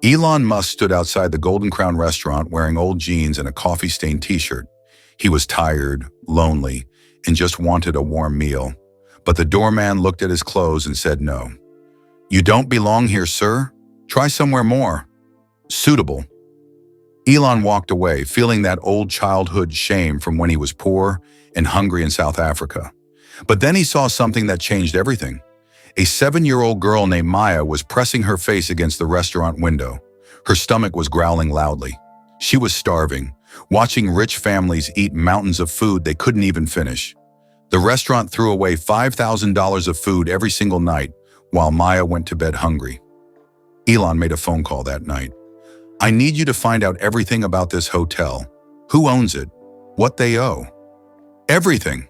Elon Musk stood outside the Golden Crown restaurant wearing old jeans and a coffee-stained t-shirt. He was tired, lonely, and just wanted a warm meal. But the doorman looked at his clothes and said no. "You don't belong here, sir. Try somewhere more suitable." Elon walked away, feeling that old childhood shame from when he was poor and hungry in South Africa. But then he saw something that changed everything. A 7-year-old girl named Maya was pressing her face against the restaurant window. Her stomach was growling loudly. She was starving, watching rich families eat mountains of food they couldn't even finish. The restaurant threw away $5,000 of food every single night, while Maya went to bed hungry. Elon made a phone call that night. "I need you to find out everything about this hotel. Who owns it? What they owe. Everything."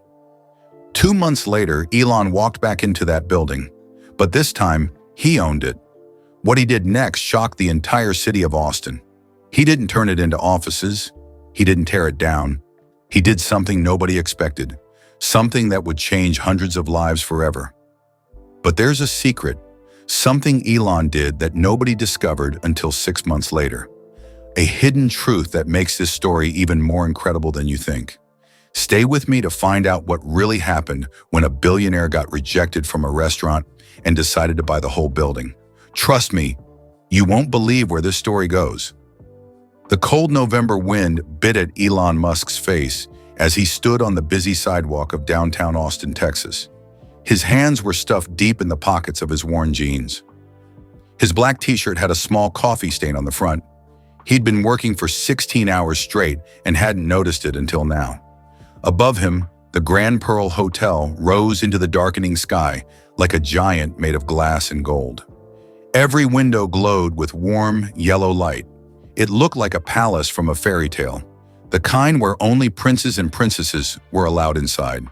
2 months later, Elon walked back into that building, but this time, he owned it. What he did next shocked the entire city of Austin. He didn't turn it into offices. He didn't tear it down. He did something nobody expected, something that would change hundreds of lives forever. But there's a secret, something Elon did that nobody discovered until 6 months later. A hidden truth that makes this story even more incredible than you think. Stay with me to find out what really happened when a billionaire got rejected from a restaurant and decided to buy the whole building. Trust me, you won't believe where this story goes. The cold November wind bit at Elon Musk's face as he stood on the busy sidewalk of downtown Austin, Texas. His hands were stuffed deep in the pockets of his worn jeans. His black t-shirt had a small coffee stain on the front. He'd been working for 16 hours straight and hadn't noticed it until now. Above him, the Grand Pearl Hotel rose into the darkening sky like a giant made of glass and gold. Every window glowed with warm, yellow light. It looked like a palace from a fairy tale, the kind where only princes and princesses were allowed inside.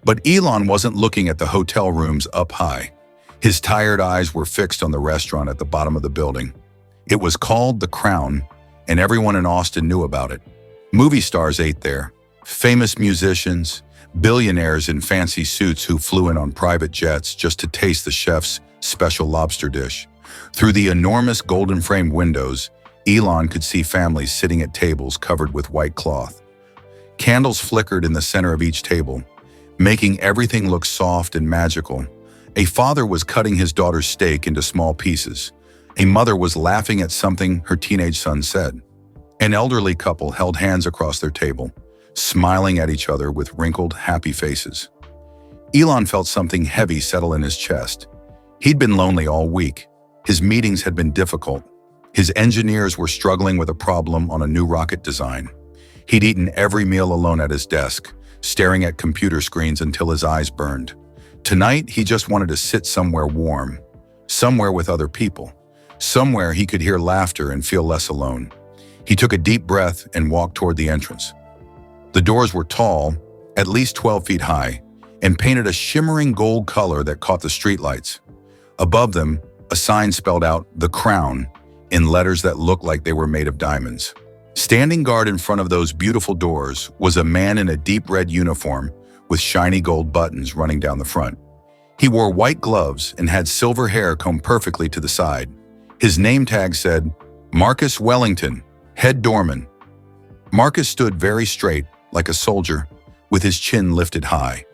But Elon wasn't looking at the hotel rooms up high. His tired eyes were fixed on the restaurant at the bottom of the building. It was called The Crown, and everyone in Austin knew about it. Movie stars ate there. Famous musicians, billionaires in fancy suits who flew in on private jets just to taste the chef's special lobster dish. Through the enormous golden-framed windows, Elon could see families sitting at tables covered with white cloth. Candles flickered in the center of each table, making everything look soft and magical. A father was cutting his daughter's steak into small pieces. A mother was laughing at something her teenage son said. An elderly couple held hands across their table, smiling at each other with wrinkled, happy faces. Elon felt something heavy settle in his chest. He'd been lonely all week. His meetings had been difficult. His engineers were struggling with a problem on a new rocket design. He'd eaten every meal alone at his desk, staring at computer screens until his eyes burned. Tonight, he just wanted to sit somewhere warm, somewhere with other people, somewhere he could hear laughter and feel less alone. He took a deep breath and walked toward the entrance. The doors were tall, at least 12 feet high, and painted a shimmering gold color that caught the streetlights. Above them, a sign spelled out "The Crown" in letters that looked like they were made of diamonds. Standing guard in front of those beautiful doors was a man in a deep red uniform with shiny gold buttons running down the front. He wore white gloves and had silver hair combed perfectly to the side. His name tag said, "Marcus Wellington, head doorman." Marcus stood very straight, like a soldier, with his chin lifted high.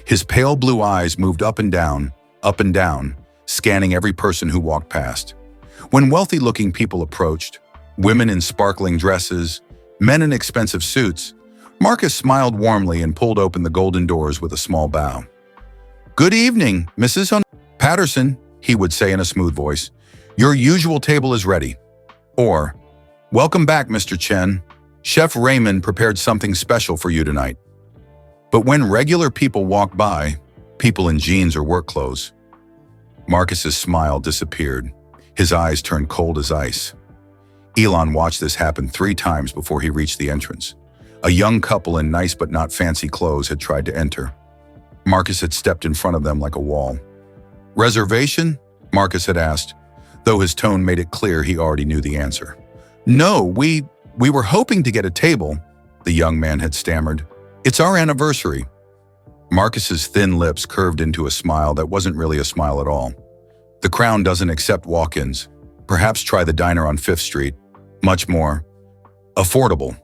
His pale blue eyes moved up and down, scanning every person who walked past. When wealthy-looking people approached, women in sparkling dresses, men in expensive suits, Marcus smiled warmly and pulled open the golden doors with a small bow. "Good evening, Mrs. Patterson," he would say in a smooth voice. "Your usual table is ready." Or, "Welcome back, Mr. Chen. Chef Raymond prepared something special for you tonight." But when regular people walked by, people in jeans or work clothes, Marcus's smile disappeared. His eyes turned cold as ice. Elon watched this happen 3 times before he reached the entrance. A young couple in nice but not fancy clothes had tried to enter. Marcus had stepped in front of them like a wall. "Reservation?" Marcus had asked, though his tone made it clear he already knew the answer. "No, we were hoping to get a table," the young man had stammered. "It's our anniversary." Marcus's thin lips curved into a smile that wasn't really a smile at all. "The Crown doesn't accept walk-ins. Perhaps try the diner on 5th Street. Much more affordable.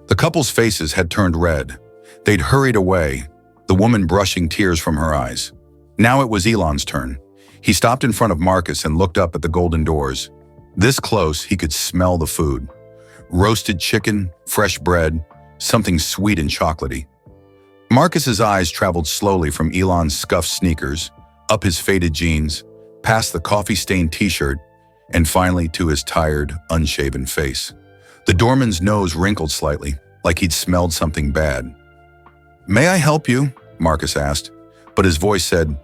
The couple's faces had turned red. They'd hurried away, the woman brushing tears from her eyes. Now it was Elon's turn. He stopped in front of Marcus and looked up at the golden doors. This close, he could smell the food. Roasted chicken, fresh bread, something sweet and chocolatey. Marcus's eyes traveled slowly from Elon's scuffed sneakers, up his faded jeans, past the coffee-stained t-shirt, and finally to his tired, unshaven face. The doorman's nose wrinkled slightly, like he'd smelled something bad. "May I help you?" Marcus asked, but his voice said,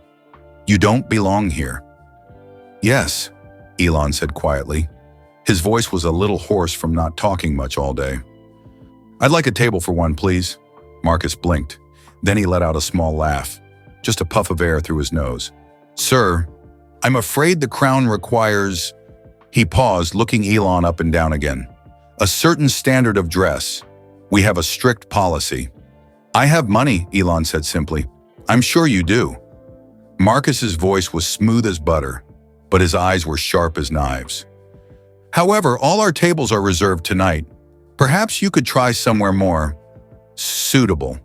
"You don't belong here." "Yes," Elon said quietly. His voice was a little hoarse from not talking much all day. "I'd like a table for one, please." Marcus blinked. Then he let out a small laugh, just a puff of air through his nose. "Sir, I'm afraid the crown requires—" He paused, looking Elon up and down again. "A certain standard of dress. We have a strict policy." "I have money," Elon said simply. "I'm sure you do." Marcus's voice was smooth as butter, but his eyes were sharp as knives. "However, all our tables are reserved tonight. Perhaps you could try somewhere more suitable.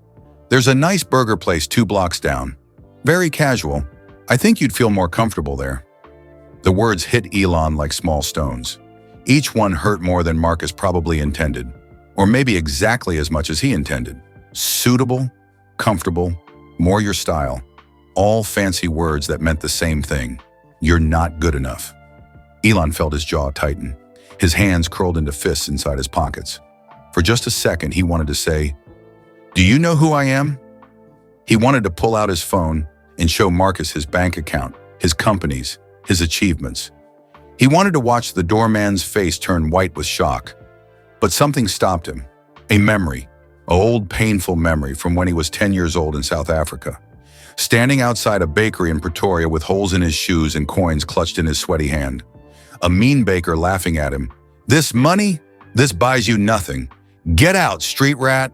There's a nice burger place 2 blocks down. Very casual. I think you'd feel more comfortable there." The words hit Elon like small stones. Each one hurt more than Marcus probably intended, or maybe exactly as much as he intended. Suitable, comfortable, more your style. All fancy words that meant the same thing. You're not good enough. Elon felt his jaw tighten. His hands curled into fists inside his pockets. For just a second, he wanted to say, "Do you know who I am?" He wanted to pull out his phone and show Marcus his bank account, his companies, his achievements. He wanted to watch the doorman's face turn white with shock. But something stopped him. A memory, an old painful memory from when he was 10 years old in South Africa. Standing outside a bakery in Pretoria with holes in his shoes and coins clutched in his sweaty hand. A mean baker laughing at him. "This money? This buys you nothing. Get out, street rat."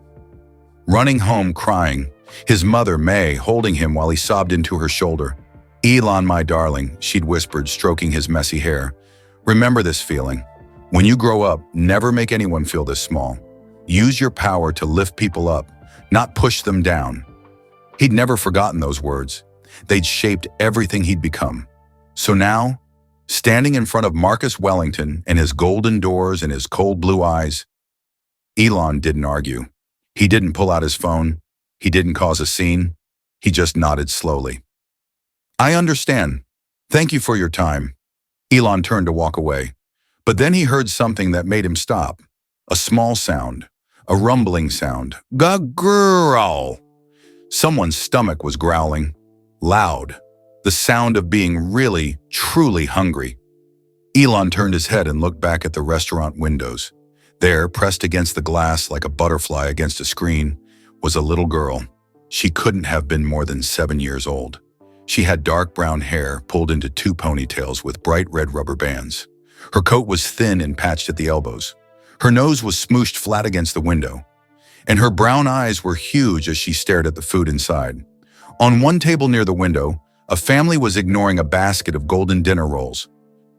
Running home crying, his mother, May, holding him while he sobbed into her shoulder. "Elon, my darling," she'd whispered, stroking his messy hair. "Remember this feeling. When you grow up, never make anyone feel this small. Use your power to lift people up, not push them down." He'd never forgotten those words. They'd shaped everything he'd become. So now, standing in front of Marcus Wellington and his golden doors and his cold blue eyes, Elon didn't argue. He didn't pull out his phone. He didn't cause a scene. He just nodded slowly. "I understand. Thank you for your time." Elon turned to walk away. But then he heard something that made him stop. A small sound. A rumbling sound. Growl. Someone's stomach was growling. Loud. The sound of being really, truly hungry. Elon turned his head and looked back at the restaurant windows. There, pressed against the glass like a butterfly against a screen, was a little girl. She couldn't have been more than 7 years old. She had dark brown hair pulled into 2 ponytails with bright red rubber bands. Her coat was thin and patched at the elbows. Her nose was smooshed flat against the window. And her brown eyes were huge as she stared at the food inside. On one table near the window, a family was ignoring a basket of golden dinner rolls.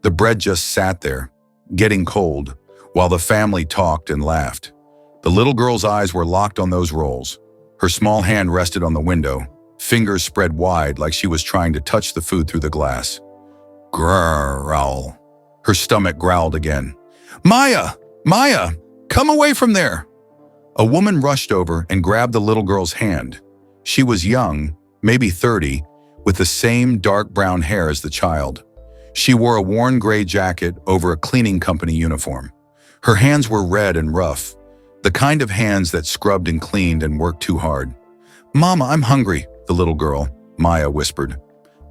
The bread just sat there, getting cold, while the family talked and laughed. The little girl's eyes were locked on those rolls. Her small hand rested on the window, fingers spread wide like she was trying to touch the food through the glass. Growl. Her stomach growled again. "Maya! Maya! Come away from there!" A woman rushed over and grabbed the little girl's hand. She was young, maybe 30, with the same dark brown hair as the child. She wore a worn gray jacket over a cleaning company uniform. Her hands were red and rough, the kind of hands that scrubbed and cleaned and worked too hard. "Mama, I'm hungry," the little girl, Maya, whispered.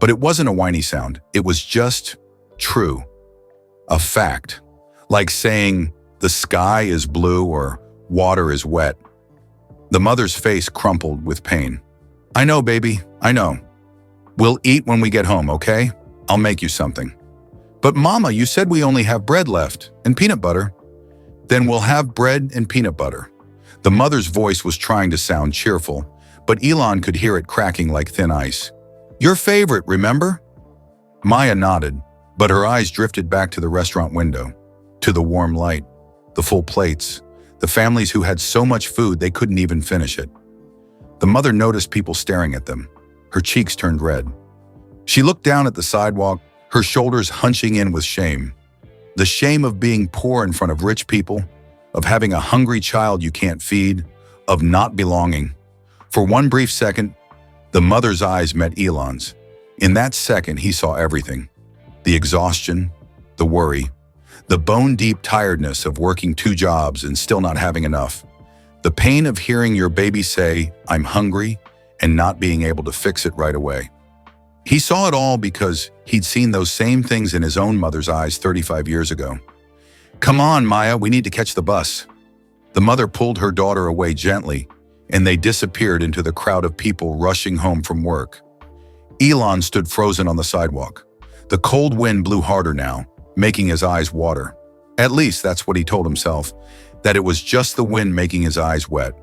But it wasn't a whiny sound. It was just true. A fact. Like saying, the sky is blue or water is wet. The mother's face crumpled with pain. "I know, baby, I know. We'll eat when we get home, okay? I'll make you something." "But Mama, you said we only have bread left and peanut butter." "Then we'll have bread and peanut butter." The mother's voice was trying to sound cheerful, but Elon could hear it cracking like thin ice. "Your favorite, remember?" Maya nodded. But her eyes drifted back to the restaurant window, to the warm light, the full plates, the families who had so much food they couldn't even finish it. The mother noticed people staring at them. Her cheeks turned red. She looked down at the sidewalk, her shoulders hunching in with shame. The shame of being poor in front of rich people, of having a hungry child you can't feed, of not belonging. For one brief second, the mother's eyes met Elon's. In that second, he saw everything. The exhaustion, the worry, the bone-deep tiredness of working 2 jobs and still not having enough. The pain of hearing your baby say, "I'm hungry," and not being able to fix it right away. He saw it all because he'd seen those same things in his own mother's eyes 35 years ago. "Come on, Maya, we need to catch the bus." The mother pulled her daughter away gently, and they disappeared into the crowd of people rushing home from work. Elon stood frozen on the sidewalk. The cold wind blew harder now, making his eyes water. At least that's what he told himself, that it was just the wind making his eyes wet.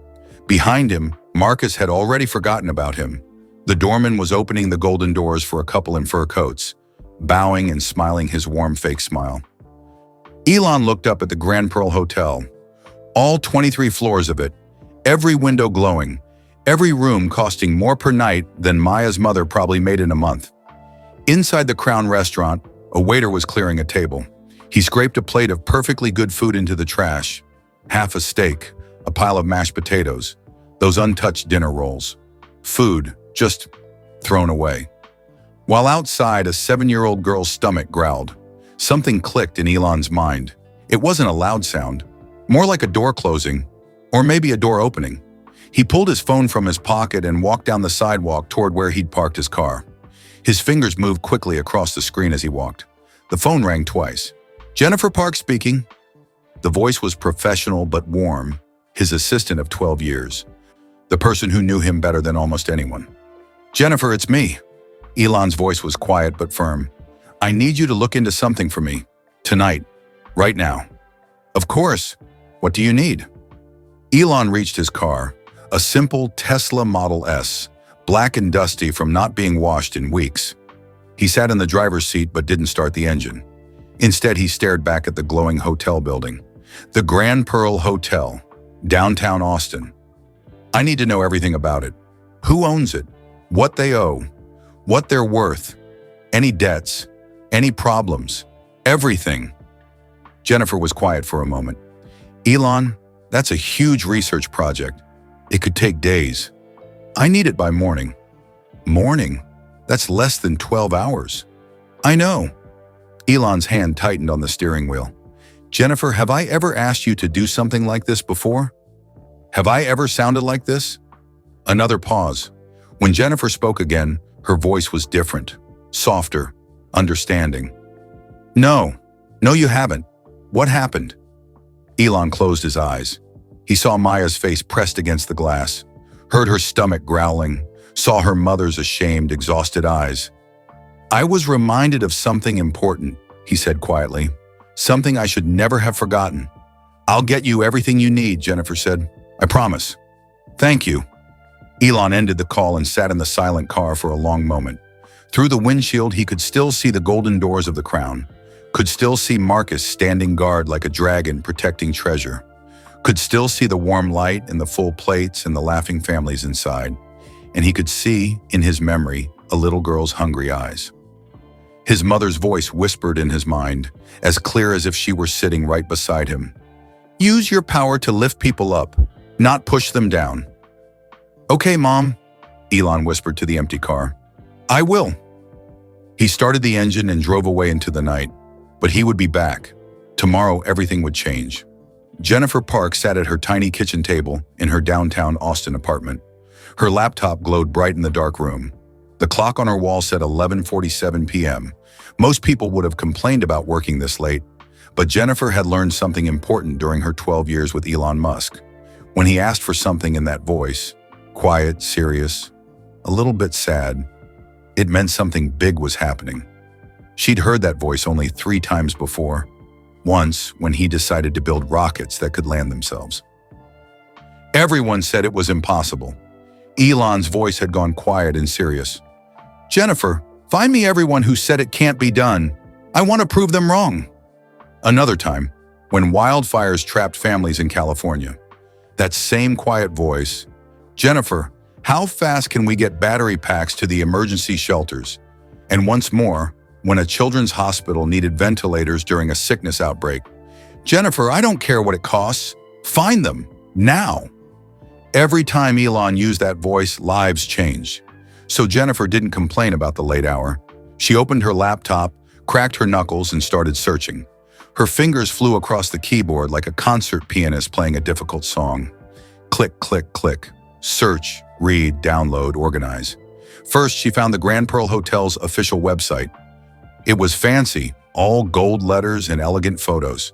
Behind him, Marcus had already forgotten about him. The doorman was opening the golden doors for a couple in fur coats, bowing and smiling his warm fake smile. Elon looked up at the Grand Pearl Hotel. All 23 floors of it, every window glowing, every room costing more per night than Maya's mother probably made in a month. Inside the Crown restaurant, a waiter was clearing a table. He scraped a plate of perfectly good food into the trash. Half a steak, a pile of mashed potatoes, those untouched dinner rolls. Food, just thrown away. While outside, a 7-year-old girl's stomach growled. Something clicked in Elon's mind. It wasn't a loud sound, more like a door closing, or maybe a door opening. He pulled his phone from his pocket and walked down the sidewalk toward where he'd parked his car. His fingers moved quickly across the screen as he walked. The phone rang twice. "Jennifer Park speaking." The voice was professional but warm, his assistant of 12 years, the person who knew him better than almost anyone. "Jennifer, it's me." Elon's voice was quiet but firm. "I need you to look into something for me. Tonight. Right now." "Of course. What do you need?" Elon reached his car, a simple Tesla Model S, black and dusty from not being washed in weeks. He sat in the driver's seat but didn't start the engine. Instead, he stared back at the glowing hotel building. The Grand Pearl Hotel, downtown Austin. "I need to know everything about it. Who owns it? What they owe? What they're worth? Any debts? Any problems? Everything." Jennifer was quiet for a moment. "Elon, that's a huge research project. It could take days. I need it by morning." "Morning? That's less than 12 hours. "I know." Elon's hand tightened on the steering wheel. "Jennifer, have I ever asked you to do something like this before? Have I ever sounded like this?" Another pause. When Jennifer spoke again, her voice was different, softer, understanding. No, you haven't. What happened?" Elon closed his eyes. He saw Maya's face pressed against the glass, heard her stomach growling, saw her mother's ashamed, exhausted eyes. "I was reminded of something important," he said quietly. "Something I should never have forgotten." "I'll get you everything you need," Jennifer said. "I promise." "Thank you." Elon ended the call and sat in the silent car for a long moment. Through the windshield, he could still see the golden doors of the Crown, could still see Marcus standing guard like a dragon protecting treasure, could still see the warm light and the full plates and the laughing families inside, and he could see, in his memory, a little girl's hungry eyes. His mother's voice whispered in his mind, as clear as if she were sitting right beside him. "Use your power to lift people up, not push them down." "Okay, Mom," Elon whispered to the empty car. "I will." He started the engine and drove away into the night, but he would be back. Tomorrow, everything would change. Jennifer Park sat at her tiny kitchen table in her downtown Austin apartment. Her laptop glowed bright in the dark room. The clock on her wall said 11:47 p.m. Most people would have complained about working this late, but Jennifer had learned something important during her 12 years with Elon Musk. When he asked for something in that voice, quiet, serious, a little bit sad, it meant something big was happening. She'd heard that voice only 3 times before. Once, when he decided to build rockets that could land themselves. Everyone said it was impossible. Elon's voice had gone quiet and serious. "Jennifer, find me everyone who said it can't be done. I want to prove them wrong. Another time, when wildfires trapped families in California. That same quiet voice, Jennifer, how fast can we get battery packs to the emergency shelters? And once more, when a children's hospital needed ventilators during a sickness outbreak, Jennifer, I don't care what it costs. Find them, now. Every time Elon used that voice, lives changed. So Jennifer didn't complain about the late hour. She opened her laptop, cracked her knuckles, and started searching. Her fingers flew across the keyboard like a concert pianist playing a difficult song. Click, click, click. Search, read, download, organize. First, she found the Grand Pearl Hotel's official website. It was fancy, all gold letters and elegant photos.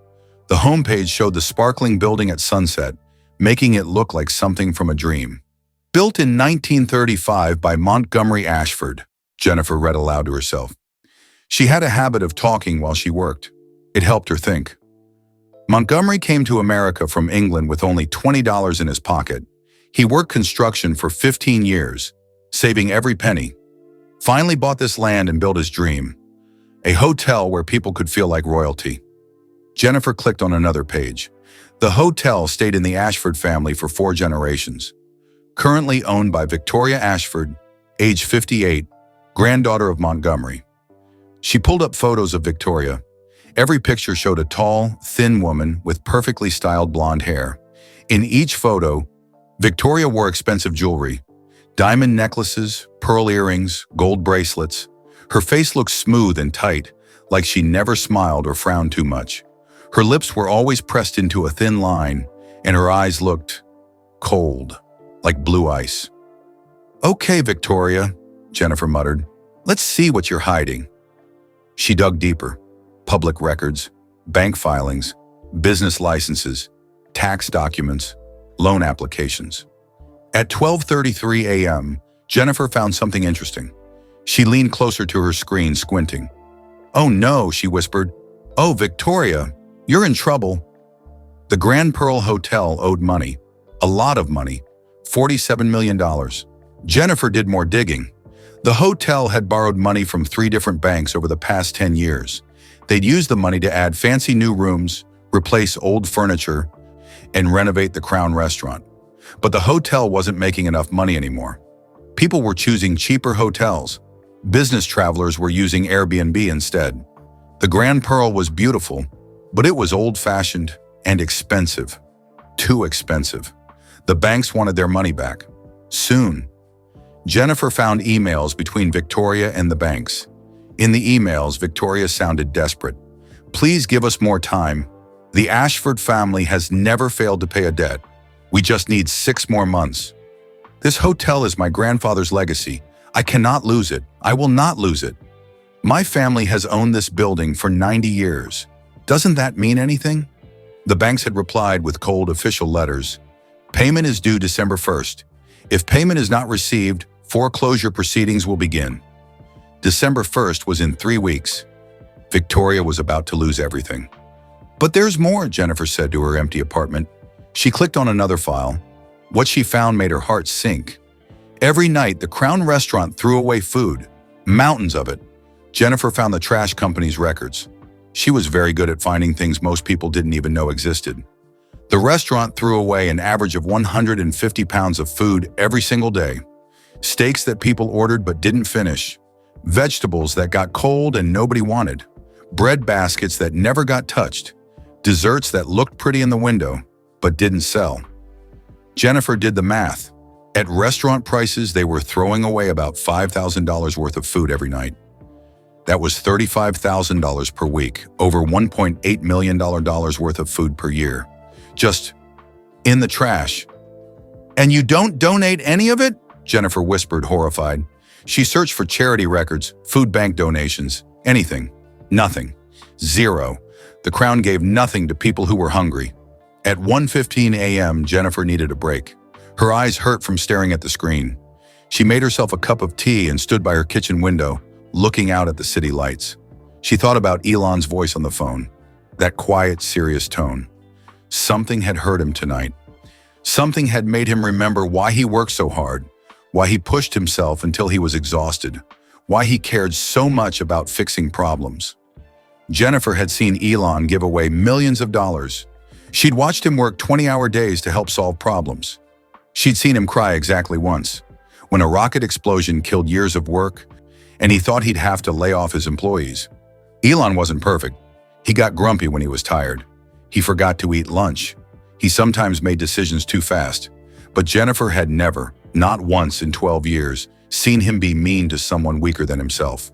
The homepage showed the sparkling building at sunset, making it look like something from a dream. Built in 1935 by Montgomery Ashford, Jennifer read aloud to herself. She had a habit of talking while she worked. It helped her think. Montgomery came to America from England with only $20 in his pocket. He worked construction for 15 years, saving every penny. Finally bought this land and built his dream, a hotel where people could feel like royalty. Jennifer clicked on another page. The hotel stayed in the Ashford family for 4 generations. Currently owned by Victoria Ashford, age 58, granddaughter of Montgomery. She pulled up photos of Victoria. Every picture showed a tall, thin woman with perfectly styled blonde hair. In each photo, Victoria wore expensive jewelry, diamond necklaces, pearl earrings, gold bracelets. Her face looked smooth and tight, like she never smiled or frowned too much. Her lips were always pressed into a thin line, and her eyes looked cold, like blue ice. "Okay, Victoria," Jennifer muttered. "Let's see what you're hiding." She dug deeper. Public records, bank filings, business licenses, tax documents, loan applications. At 12:33 a.m., Jennifer found something interesting. She leaned closer to her screen, squinting. "Oh no," she whispered. "Oh, Victoria, you're in trouble." The Grand Pearl Hotel owed money, a lot of money, $47 million. Jennifer did more digging. The hotel had borrowed money from 3 different banks over the past 10 years. They'd used the money to add fancy new rooms, replace old furniture, and renovate the Crown restaurant. But the hotel wasn't making enough money anymore. People were choosing cheaper hotels. Business travelers were using Airbnb instead. The Grand Pearl was beautiful, but it was old-fashioned and expensive. Too expensive. The banks wanted their money back. Soon. Jennifer found emails between Victoria and the banks. In the emails, Victoria sounded desperate. "Please give us more time. The Ashford family has never failed to pay a debt. We just need 6 more months. This hotel is my grandfather's legacy. I cannot lose it. I will not lose it. My family has owned this building for 90 years. Doesn't that mean anything?" The banks had replied with cold official letters. "Payment is due December 1st. If payment is not received, foreclosure proceedings will begin." December 1st was in 3 weeks. Victoria was about to lose everything. "But there's more," Jennifer said to her empty apartment. She clicked on another file. What she found made her heart sink. Every night, the Crown restaurant threw away food, mountains of it. Jennifer found the trash company's records. She was very good at finding things most people didn't even know existed. The restaurant threw away an average of 150 pounds of food every single day. Steaks that people ordered but didn't finish. Vegetables that got cold and nobody wanted. Bread baskets that never got touched. Desserts that looked pretty in the window but didn't sell. Jennifer did the math. At restaurant prices, they were throwing away about $5,000 worth of food every night. That was $35,000 per week, over $1.8 million worth of food per year. Just in the trash. "And you don't donate any of it?" Jennifer whispered, horrified. She searched for charity records, food bank donations, anything. Nothing. Zero. The Crown gave nothing to people who were hungry. At 1:15 a.m., Jennifer needed a break. Her eyes hurt from staring at the screen. She made herself a cup of tea and stood by her kitchen window, looking out at the city lights. She thought about Elon's voice on the phone, that quiet, serious tone. Something had hurt him tonight. Something had made him remember why he worked so hard, why he pushed himself until he was exhausted, why he cared so much about fixing problems. Jennifer had seen Elon give away millions of dollars. She'd watched him work 20-hour days to help solve problems. She'd seen him cry exactly once, when a rocket explosion killed years of work, and he thought he'd have to lay off his employees. Elon wasn't perfect. He got grumpy when he was tired. He forgot to eat lunch. He sometimes made decisions too fast. But Jennifer had never, not once in 12 years, seen him be mean to someone weaker than himself.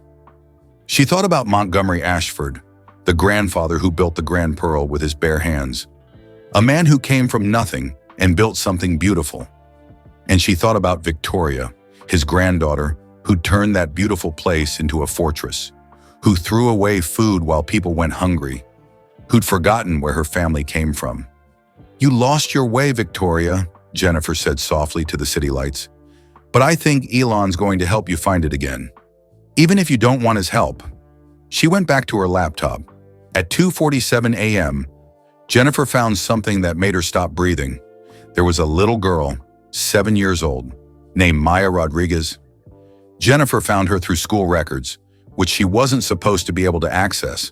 She thought about Montgomery Ashford, the grandfather who built the Grand Pearl with his bare hands. A man who came from nothing and built something beautiful. And she thought about Victoria, his granddaughter, who turned that beautiful place into a fortress, who threw away food while people went hungry, who'd forgotten where her family came from. "You lost your way, Victoria," Jennifer said softly to the city lights. "But I think Elon's going to help you find it again, even if you don't want his help." She went back to her laptop. At 2:47 a.m., Jennifer found something that made her stop breathing. There was a little girl, 7 years old, named Maya Rodriguez. Jennifer found her through school records, which she wasn't supposed to be able to access,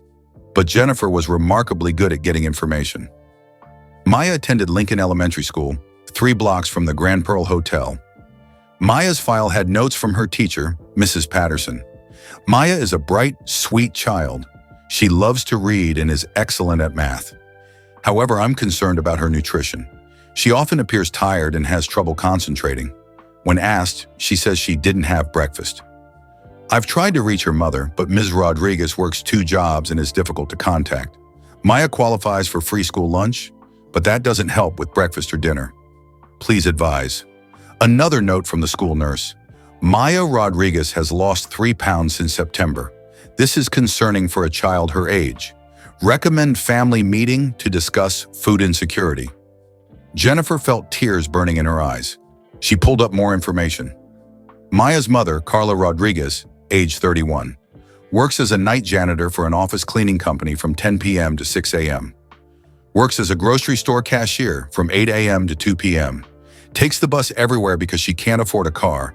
but Jennifer was remarkably good at getting information. Maya attended Lincoln Elementary School, 3 blocks from the Grand Pearl Hotel. Maya's file had notes from her teacher, Mrs. Patterson. Maya is a bright, sweet child. She loves to read and is excellent at math. However, I'm concerned about her nutrition. She often appears tired and has trouble concentrating. When asked, she says she didn't have breakfast. I've tried to reach her mother, but Ms. Rodriguez works 2 jobs and is difficult to contact. Maya qualifies for free school lunch, but that doesn't help with breakfast or dinner. Please advise. Another note from the school nurse. Maya Rodriguez has lost 3 pounds since September. This is concerning for a child her age. Recommend family meeting to discuss food insecurity. Jennifer felt tears burning in her eyes. She pulled up more information. Maya's mother, Carla Rodriguez, age 31, works as a night janitor for an office cleaning company from 10 p.m. to 6 a.m. Works as a grocery store cashier from 8 a.m. to 2 p.m. Takes the bus everywhere because she can't afford a car.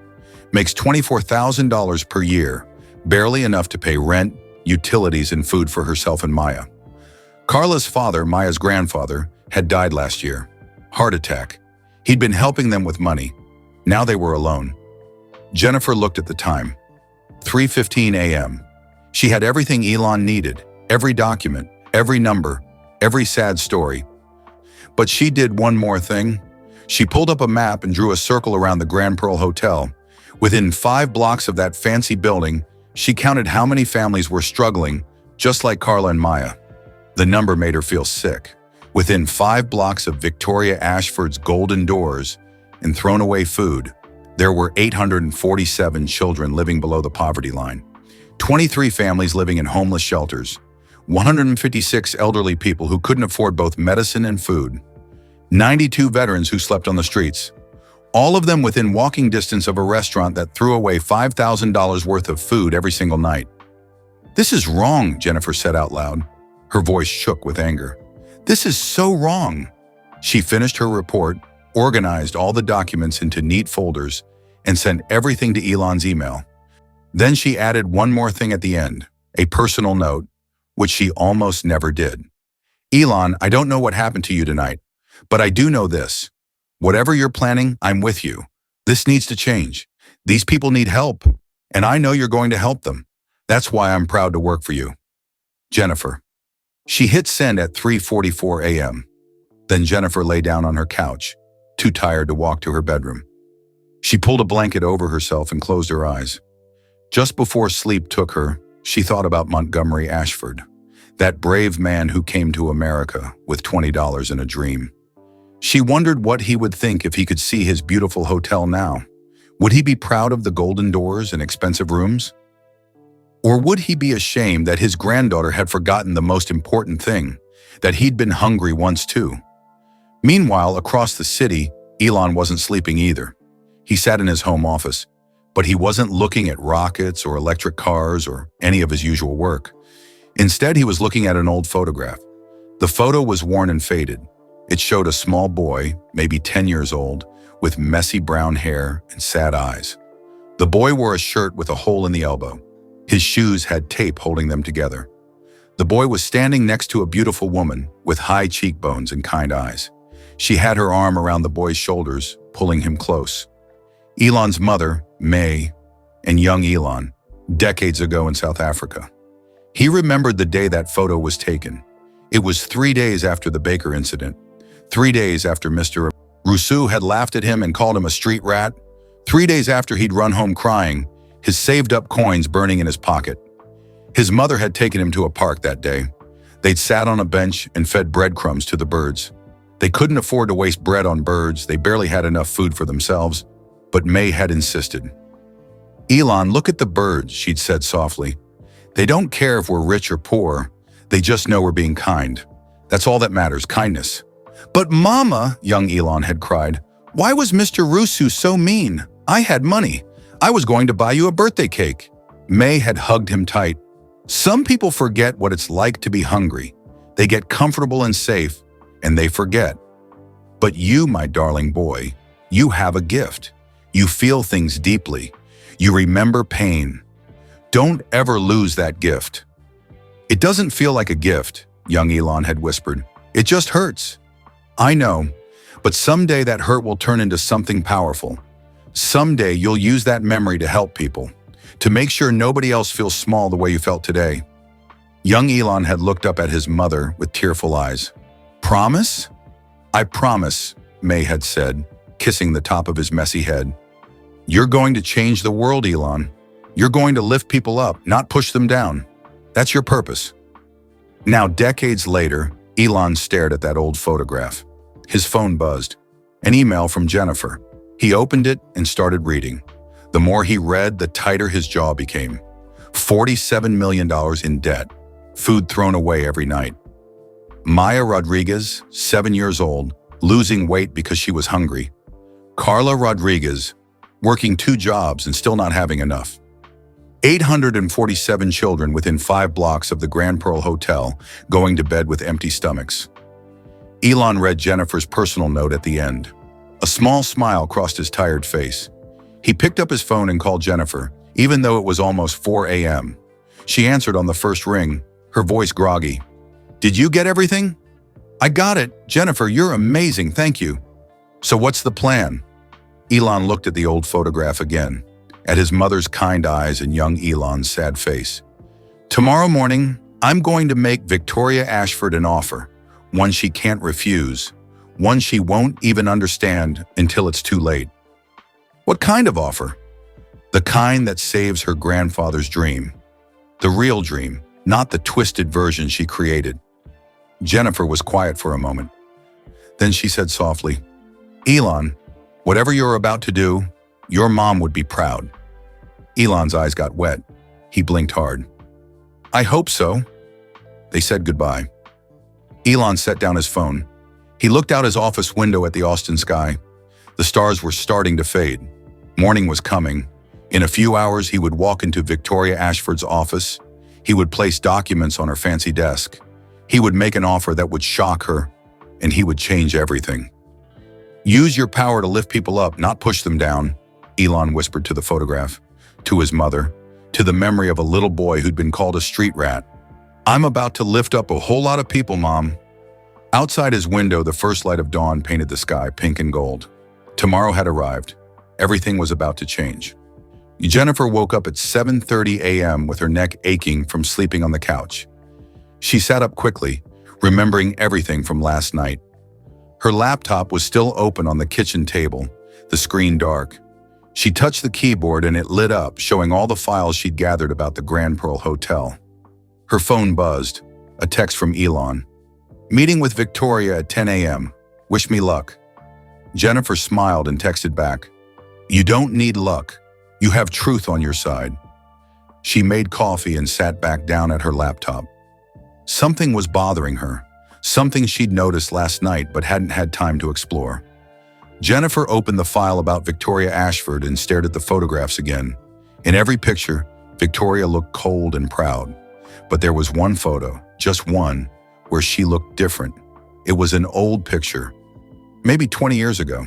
Makes $24,000 per year, barely enough to pay rent, utilities, and food for herself and Maya. Carla's father, Maya's grandfather, had died last year. Heart attack. He'd been helping them with money. Now they were alone. Jennifer looked at the time. 3:15 a.m. She had everything Elon needed, every document, every number, every sad story. But she did one more thing. She pulled up a map and drew a circle around the Grand Pearl Hotel. Within 5 blocks of that fancy building, she counted how many families were struggling, just like Carla and Maya. The number made her feel sick. Within 5 blocks of Victoria Ashford's golden doors and thrown away food, there were 847 children living below the poverty line, 23 families living in homeless shelters, 156 elderly people who couldn't afford both medicine and food, 92 veterans who slept on the streets, all of them within walking distance of a restaurant that threw away $5,000 worth of food every single night. "This is wrong," Jennifer said out loud. Her voice shook with anger. "This is so wrong." She finished her report, organized all the documents into neat folders, and sent everything to Elon's email. Then she added one more thing at the end, a personal note, which she almost never did. "Elon, I don't know what happened to you tonight, but I do know this. Whatever you're planning, I'm with you. This needs to change. These people need help, and I know you're going to help them. That's why I'm proud to work for you. Jennifer." She hit send at 3:44 a.m. Then Jennifer lay down on her couch, too tired to walk to her bedroom. She pulled a blanket over herself and closed her eyes. Just before sleep took her, she thought about Montgomery Ashford, that brave man who came to America with $20 in a dream. She wondered what he would think if he could see his beautiful hotel now. Would he be proud of the golden doors and expensive rooms? Or would he be ashamed that his granddaughter had forgotten the most important thing, that he'd been hungry once too? Meanwhile, across the city, Elon wasn't sleeping either. He sat in his home office, but he wasn't looking at rockets or electric cars or any of his usual work. Instead, he was looking at an old photograph. The photo was worn and faded. It showed a small boy, maybe 10 years old, with messy brown hair and sad eyes. The boy wore a shirt with a hole in the elbow. His shoes had tape holding them together. The boy was standing next to a beautiful woman with high cheekbones and kind eyes. She had her arm around the boy's shoulders, pulling him close. Elon's mother, May, and young Elon, decades ago in South Africa. He remembered the day that photo was taken. It was 3 days after the baker incident. 3 days after Mr. Rousseau had laughed at him and called him a street rat. 3 days after he'd run home crying, his saved-up coins burning in his pocket. His mother had taken him to a park that day. They'd sat on a bench and fed breadcrumbs to the birds. They couldn't afford to waste bread on birds. They barely had enough food for themselves. But May had insisted. "Elon, look at the birds," she'd said softly. "They don't care if we're rich or poor. They just know we're being kind. That's all that matters, kindness." "But Mama," young Elon had cried, "why was Mr. Rousseau so mean? I had money. I was going to buy you a birthday cake." May had hugged him tight. "Some people forget what it's like to be hungry. They get comfortable and safe, and they forget. But you, my darling boy, you have a gift. You feel things deeply. You remember pain. Don't ever lose that gift." "It doesn't feel like a gift," young Elon had whispered. "It just hurts." "I know, but someday that hurt will turn into something powerful. Someday you'll use that memory to help people, to make sure nobody else feels small the way you felt today." Young Elon had looked up at his mother with tearful eyes. "Promise?" "I promise," May had said, kissing the top of his messy head. "You're going to change the world, Elon. You're going to lift people up, not push them down. That's your purpose." Now, decades later, Elon stared at that old photograph. His phone buzzed. An email from Jennifer. He opened it and started reading. The more he read, the tighter his jaw became. $47 million in debt. Food thrown away every night. Maya Rodriguez, 7 years old, losing weight because she was hungry. Carla Rodriguez, working 2 jobs and still not having enough. 847 children within 5 blocks of the Grand Pearl Hotel going to bed with empty stomachs. Elon read Jennifer's personal note at the end. A small smile crossed his tired face. He picked up his phone and called Jennifer, even though it was almost 4 a.m. She answered on the first ring, her voice groggy. "Did you get everything?" "I got it. Jennifer, you're amazing, thank you." "So what's the plan?" Elon looked at the old photograph again, at his mother's kind eyes and young Elon's sad face. "Tomorrow morning, I'm going to make Victoria Ashford an offer, one she can't refuse, one she won't even understand until it's too late." "What kind of offer?" "The kind that saves her grandfather's dream. The real dream, not the twisted version she created." Jennifer was quiet for a moment. Then she said softly, "Elon, whatever you're about to do, your mom would be proud." Elon's eyes got wet. He blinked hard. "I hope so." They said goodbye. Elon set down his phone. He looked out his office window at the Austin sky. The stars were starting to fade. Morning was coming. In a few hours, he would walk into Victoria Ashford's office. He would place documents on her fancy desk. He would make an offer that would shock her, and he would change everything. "Use your power to lift people up, not push them down," Elon whispered to the photograph, to his mother, to the memory of a little boy who'd been called a street rat. "I'm about to lift up a whole lot of people, Mom." Outside his window, the first light of dawn painted the sky pink and gold. Tomorrow had arrived. Everything was about to change. Jennifer woke up at 7:30 a.m. with her neck aching from sleeping on the couch. She sat up quickly, remembering everything from last night. Her laptop was still open on the kitchen table, the screen dark. She touched the keyboard and it lit up, showing all the files she'd gathered about the Grand Pearl Hotel. Her phone buzzed, a text from Elon. "Meeting with Victoria at 10 a.m. Wish me luck." Jennifer smiled and texted back, "You don't need luck. You have truth on your side." She made coffee and sat back down at her laptop. Something was bothering her, something she'd noticed last night but hadn't had time to explore. Jennifer opened the file about Victoria Ashford and stared at the photographs again. In every picture, Victoria looked cold and proud. But there was one photo, just one, where she looked different. It was an old picture, maybe 20 years ago.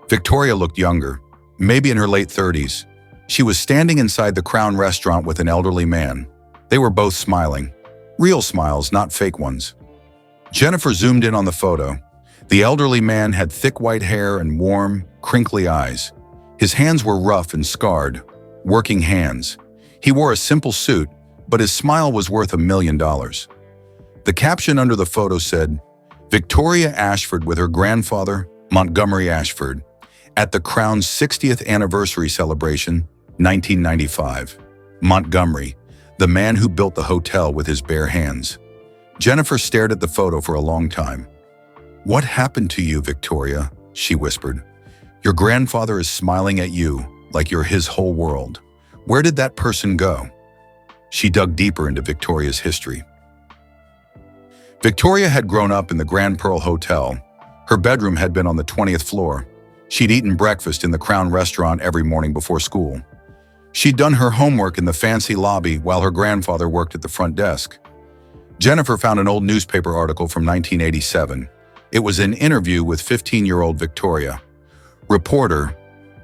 Victoria looked younger, maybe in her late 30s. She was standing inside the Crown restaurant with an elderly man. They were both smiling. Real smiles, not fake ones. Jennifer zoomed in on the photo. The elderly man had thick white hair and warm, crinkly eyes. His hands were rough and scarred, working hands. He wore a simple suit, but his smile was worth $1 million. The caption under the photo said, "Victoria Ashford with her grandfather, Montgomery Ashford, at the Crown's 60th anniversary celebration, 1995. Montgomery, the man who built the hotel with his bare hands." Jennifer stared at the photo for a long time. "What happened to you, Victoria?" she whispered. "Your grandfather is smiling at you like you're his whole world. Where did that person go?" She dug deeper into Victoria's history. Victoria had grown up in the Grand Pearl Hotel. Her bedroom had been on the 20th floor. She'd eaten breakfast in the Crown restaurant every morning before school. She'd done her homework in the fancy lobby while her grandfather worked at the front desk. Jennifer found an old newspaper article from 1987. It was an interview with 15-year-old Victoria. Reporter: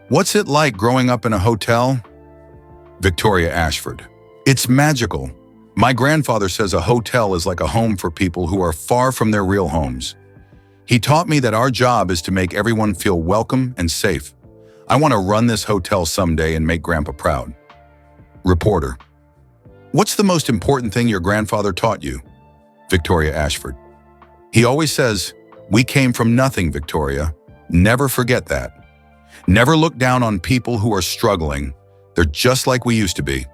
"What's it like growing up in a hotel?" Victoria Ashford: "It's magical. My grandfather says a hotel is like a home for people who are far from their real homes. He taught me that our job is to make everyone feel welcome and safe. I want to run this hotel someday and make Grandpa proud." Reporter: "What's the most important thing your grandfather taught you?" Victoria Ashford: "He always says, 'We came from nothing, Victoria. Never forget that. Never look down on people who are struggling. They're just like we used to be.'"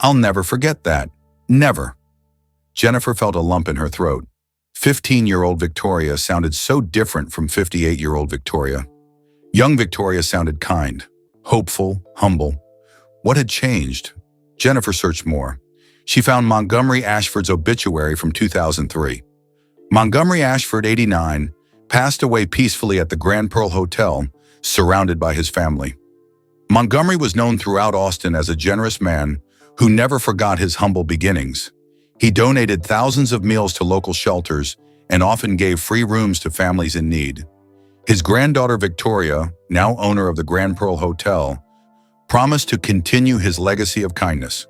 I'll never forget that. Never. Jennifer felt a lump in her throat. 15-year-old Victoria sounded so different from 58-year-old Victoria. Young Victoria sounded kind, hopeful, humble. What had changed? Jennifer searched more. She found Montgomery Ashford's obituary from 2003. Montgomery Ashford, 89, passed away peacefully at the Grand Pearl Hotel, surrounded by his family. Montgomery was known throughout Austin as a generous man who never forgot his humble beginnings. He donated thousands of meals to local shelters and often gave free rooms to families in need. His granddaughter Victoria, now owner of the Grand Pearl Hotel, promised to continue his legacy of kindness.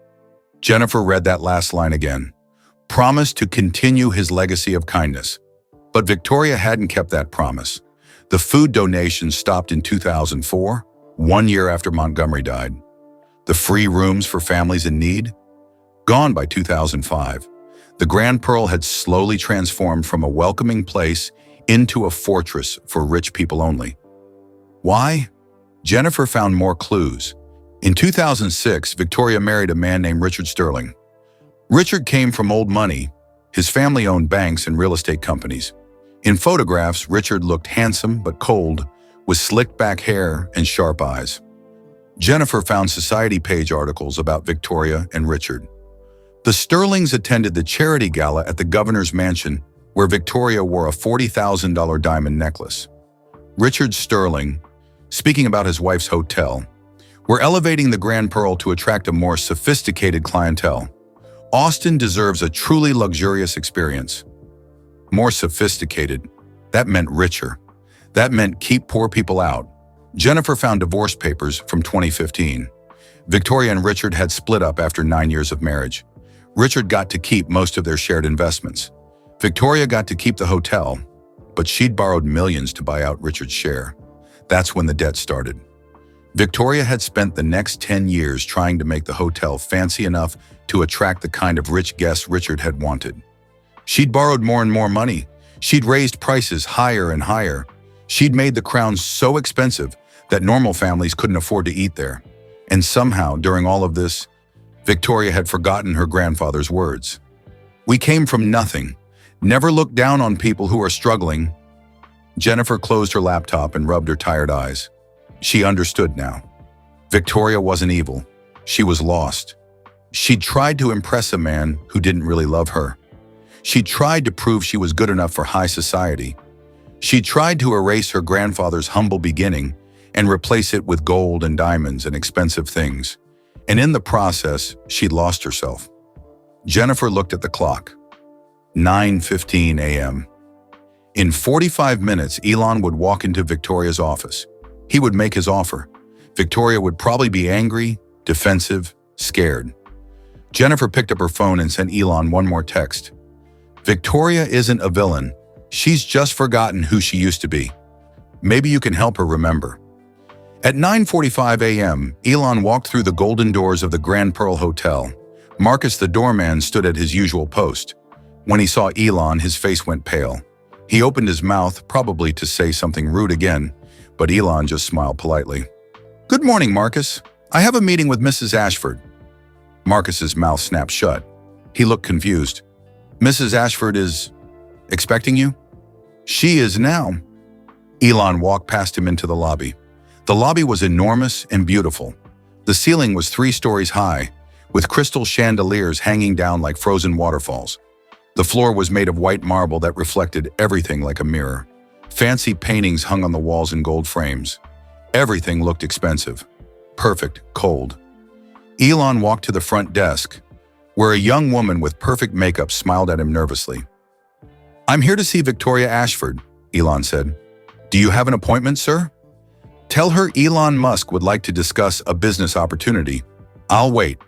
Jennifer read that last line again. Promised to continue his legacy of kindness. But Victoria hadn't kept that promise. The food donations stopped in 2004, 1 year after Montgomery died. The free rooms for families in need? Gone by 2005. The Grand Pearl had slowly transformed from a welcoming place into a fortress for rich people only. Why? Jennifer found more clues. In 2006, Victoria married a man named Richard Sterling. Richard came from old money. His family owned banks and real estate companies. In photographs, Richard looked handsome but cold, with slicked back hair and sharp eyes. Jennifer found Society page articles about Victoria and Richard. The Sterlings attended the charity gala at the governor's mansion, where Victoria wore a $40,000 diamond necklace. Richard Sterling, speaking about his wife's hotel, "We're elevating the Grand Pearl to attract a more sophisticated clientele. Austin deserves a truly luxurious experience." More sophisticated. That meant richer. That meant keep poor people out. Jennifer found divorce papers from 2015. Victoria and Richard had split up after 9 years of marriage. Richard got to keep most of their shared investments. Victoria got to keep the hotel, but she'd borrowed millions to buy out Richard's share. That's when the debt started. Victoria had spent the next 10 years trying to make the hotel fancy enough to attract the kind of rich guests Richard had wanted. She'd borrowed more and more money. She'd raised prices higher and higher. She'd made the Crown so expensive that normal families couldn't afford to eat there. And somehow, during all of this, Victoria had forgotten her grandfather's words. "We came from nothing. Never look down on people who are struggling." Jennifer closed her laptop and rubbed her tired eyes. She understood now. Victoria wasn't evil. She was lost. She'd tried to impress a man who didn't really love her. She tried to prove she was good enough for high society. She tried to erase her grandfather's humble beginning and replace it with gold and diamonds and expensive things. And in the process, she'd lost herself. Jennifer looked at the clock. 9:15 a.m. In 45 minutes, Elon would walk into Victoria's office. He would make his offer. Victoria would probably be angry, defensive, scared. Jennifer picked up her phone and sent Elon one more text. Victoria isn't a villain. She's just forgotten who she used to be. Maybe you can help her remember. At 9:45 a.m., Elon walked through the golden doors of the Grand Pearl Hotel. Marcus, the doorman, stood at his usual post. When he saw Elon, his face went pale. He opened his mouth, probably to say something rude again, but Elon just smiled politely. "Good morning, Marcus. I have a meeting with Mrs. Ashford." Marcus's mouth snapped shut. He looked confused. "Mrs. Ashford is expecting you?" "She is now." Elon walked past him into the lobby. The lobby was enormous and beautiful. The ceiling was 3 stories high, with crystal chandeliers hanging down like frozen waterfalls. The floor was made of white marble that reflected everything like a mirror. Fancy paintings hung on the walls in gold frames. Everything looked expensive. Perfect, cold. Elon walked to the front desk, where a young woman with perfect makeup smiled at him nervously. "I'm here to see Victoria Ashford," Elon said. "Do you have an appointment, sir?" "Tell her Elon Musk would like to discuss a business opportunity. I'll wait."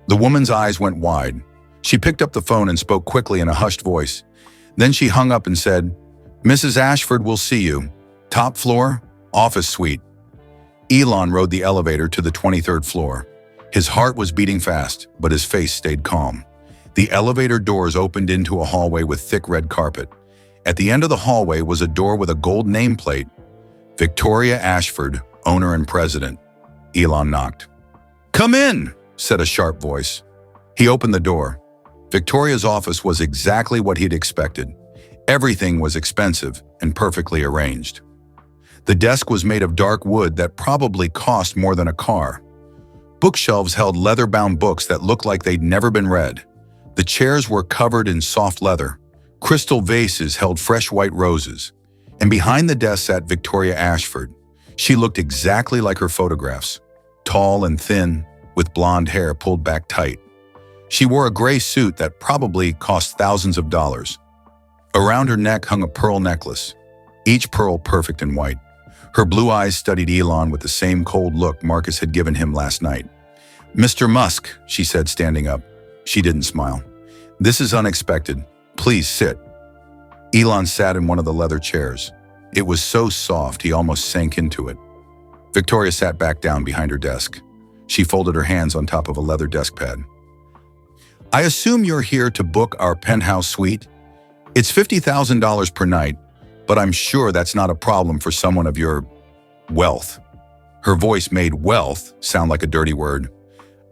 The woman's eyes went wide. She picked up the phone and spoke quickly in a hushed voice. Then she hung up and said, "Mrs. Ashford will see you. Top floor, office suite." Elon rode the elevator to the 23rd floor. His heart was beating fast, but his face stayed calm. The elevator doors opened into a hallway with thick red carpet. At the end of the hallway was a door with a gold nameplate. Victoria Ashford, owner and president. Elon knocked. "Come in," said a sharp voice. He opened the door. Victoria's office was exactly what he'd expected. Everything was expensive and perfectly arranged. The desk was made of dark wood that probably cost more than a car. Bookshelves held leather-bound books that looked like they'd never been read. The chairs were covered in soft leather. Crystal vases held fresh white roses. And behind the desk sat Victoria Ashford. She looked exactly like her photographs, tall and thin, with blonde hair pulled back tight. She wore a gray suit that probably cost thousands of dollars. Around her neck hung a pearl necklace, each pearl perfect and white. Her blue eyes studied Elon with the same cold look Marcus had given him last night. "Mr. Musk," she said, standing up. She didn't smile. "This is unexpected. Please sit." Elon sat in one of the leather chairs. It was so soft he almost sank into it. Victoria sat back down behind her desk. She folded her hands on top of a leather desk pad. "I assume you're here to book our penthouse suite? It's $50,000 per night, but I'm sure that's not a problem for someone of your wealth." Her voice made wealth sound like a dirty word.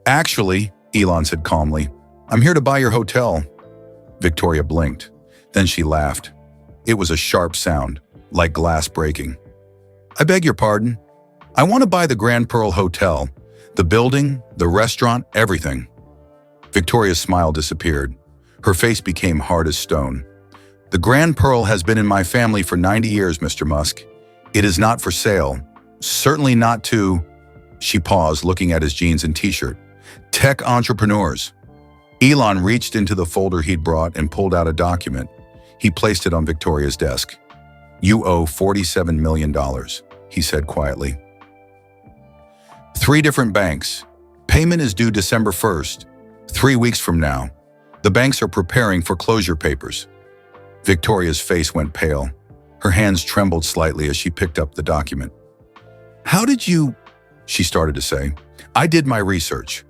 "Actually," Elon said calmly, "I'm here to buy your hotel." Victoria blinked. Then she laughed. It was a sharp sound, like glass breaking. "I beg your pardon? I want to buy the Grand Pearl Hotel. The building, the restaurant, everything." Victoria's smile disappeared. Her face became hard as stone. "The Grand Pearl has been in my family for 90 years, Mr. Musk. It is not for sale. Certainly not to..." She paused, looking at his jeans and t-shirt. "Tech entrepreneurs." Elon reached into the folder he'd brought and pulled out a document. He placed it on Victoria's desk. "You owe $47 million, he said quietly. 3 different banks. Payment is due December 1st, 3 weeks from now. The banks are preparing foreclosure papers." Victoria's face went pale. Her hands trembled slightly as she picked up the document. "How did you..." she started to say. "I did my research."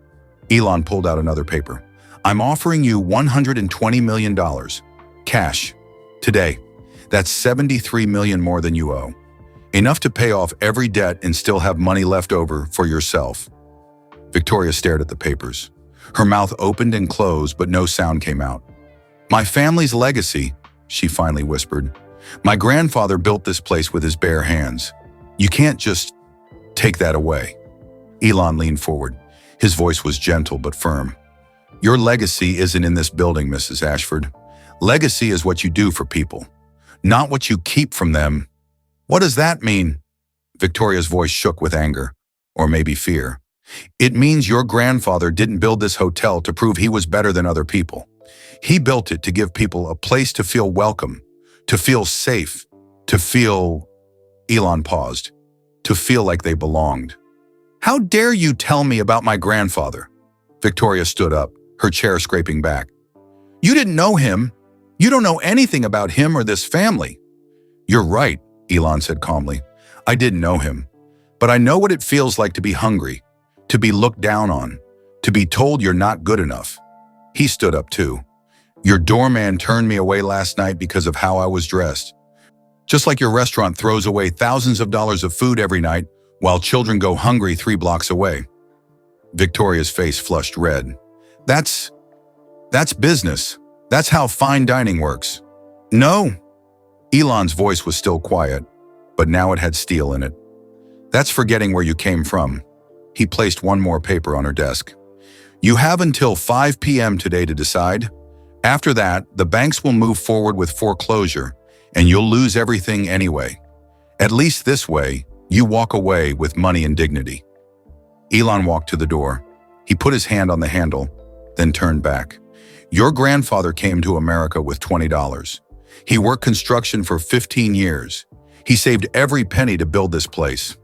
Elon pulled out another paper. "I'm offering you $120 million. Cash. Today. That's $73 million more than you owe. Enough to pay off every debt and still have money left over for yourself." Victoria stared at the papers. Her mouth opened and closed, but no sound came out. "My family's legacy," she finally whispered. "My grandfather built this place with his bare hands. You can't just take that away." Elon leaned forward. His voice was gentle but firm. "Your legacy isn't in this building, Mrs. Ashford. Legacy is what you do for people, not what you keep from them." "What does that mean?" Victoria's voice shook with anger, or maybe fear. "It means your grandfather didn't build this hotel to prove he was better than other people. He built it to give people a place to feel welcome, to feel safe, to feel..." Elon paused. "To feel like they belonged." "How dare you tell me about my grandfather?" Victoria stood up, her chair scraping back. "You didn't know him. You don't know anything about him or this family." "You're right," Elon said calmly. "I didn't know him. But I know what it feels like to be hungry, to be looked down on, to be told you're not good enough." He stood up too. "Your doorman turned me away last night because of how I was dressed. Just like your restaurant throws away thousands of dollars of food every night while children go hungry 3 blocks away." Victoria's face flushed red. That's business. That's how fine dining works." "No." Elon's voice was still quiet, but now it had steel in it. "That's forgetting where you came from." He placed one more paper on her desk. "You have until 5 p.m. today to decide. After that, the banks will move forward with foreclosure, and you'll lose everything anyway. At least this way, you walk away with money and dignity." Elon walked to the door. He put his hand on the handle, then turned back. "Your grandfather came to America with $20. He worked construction for 15 years. He saved every penny to build this place."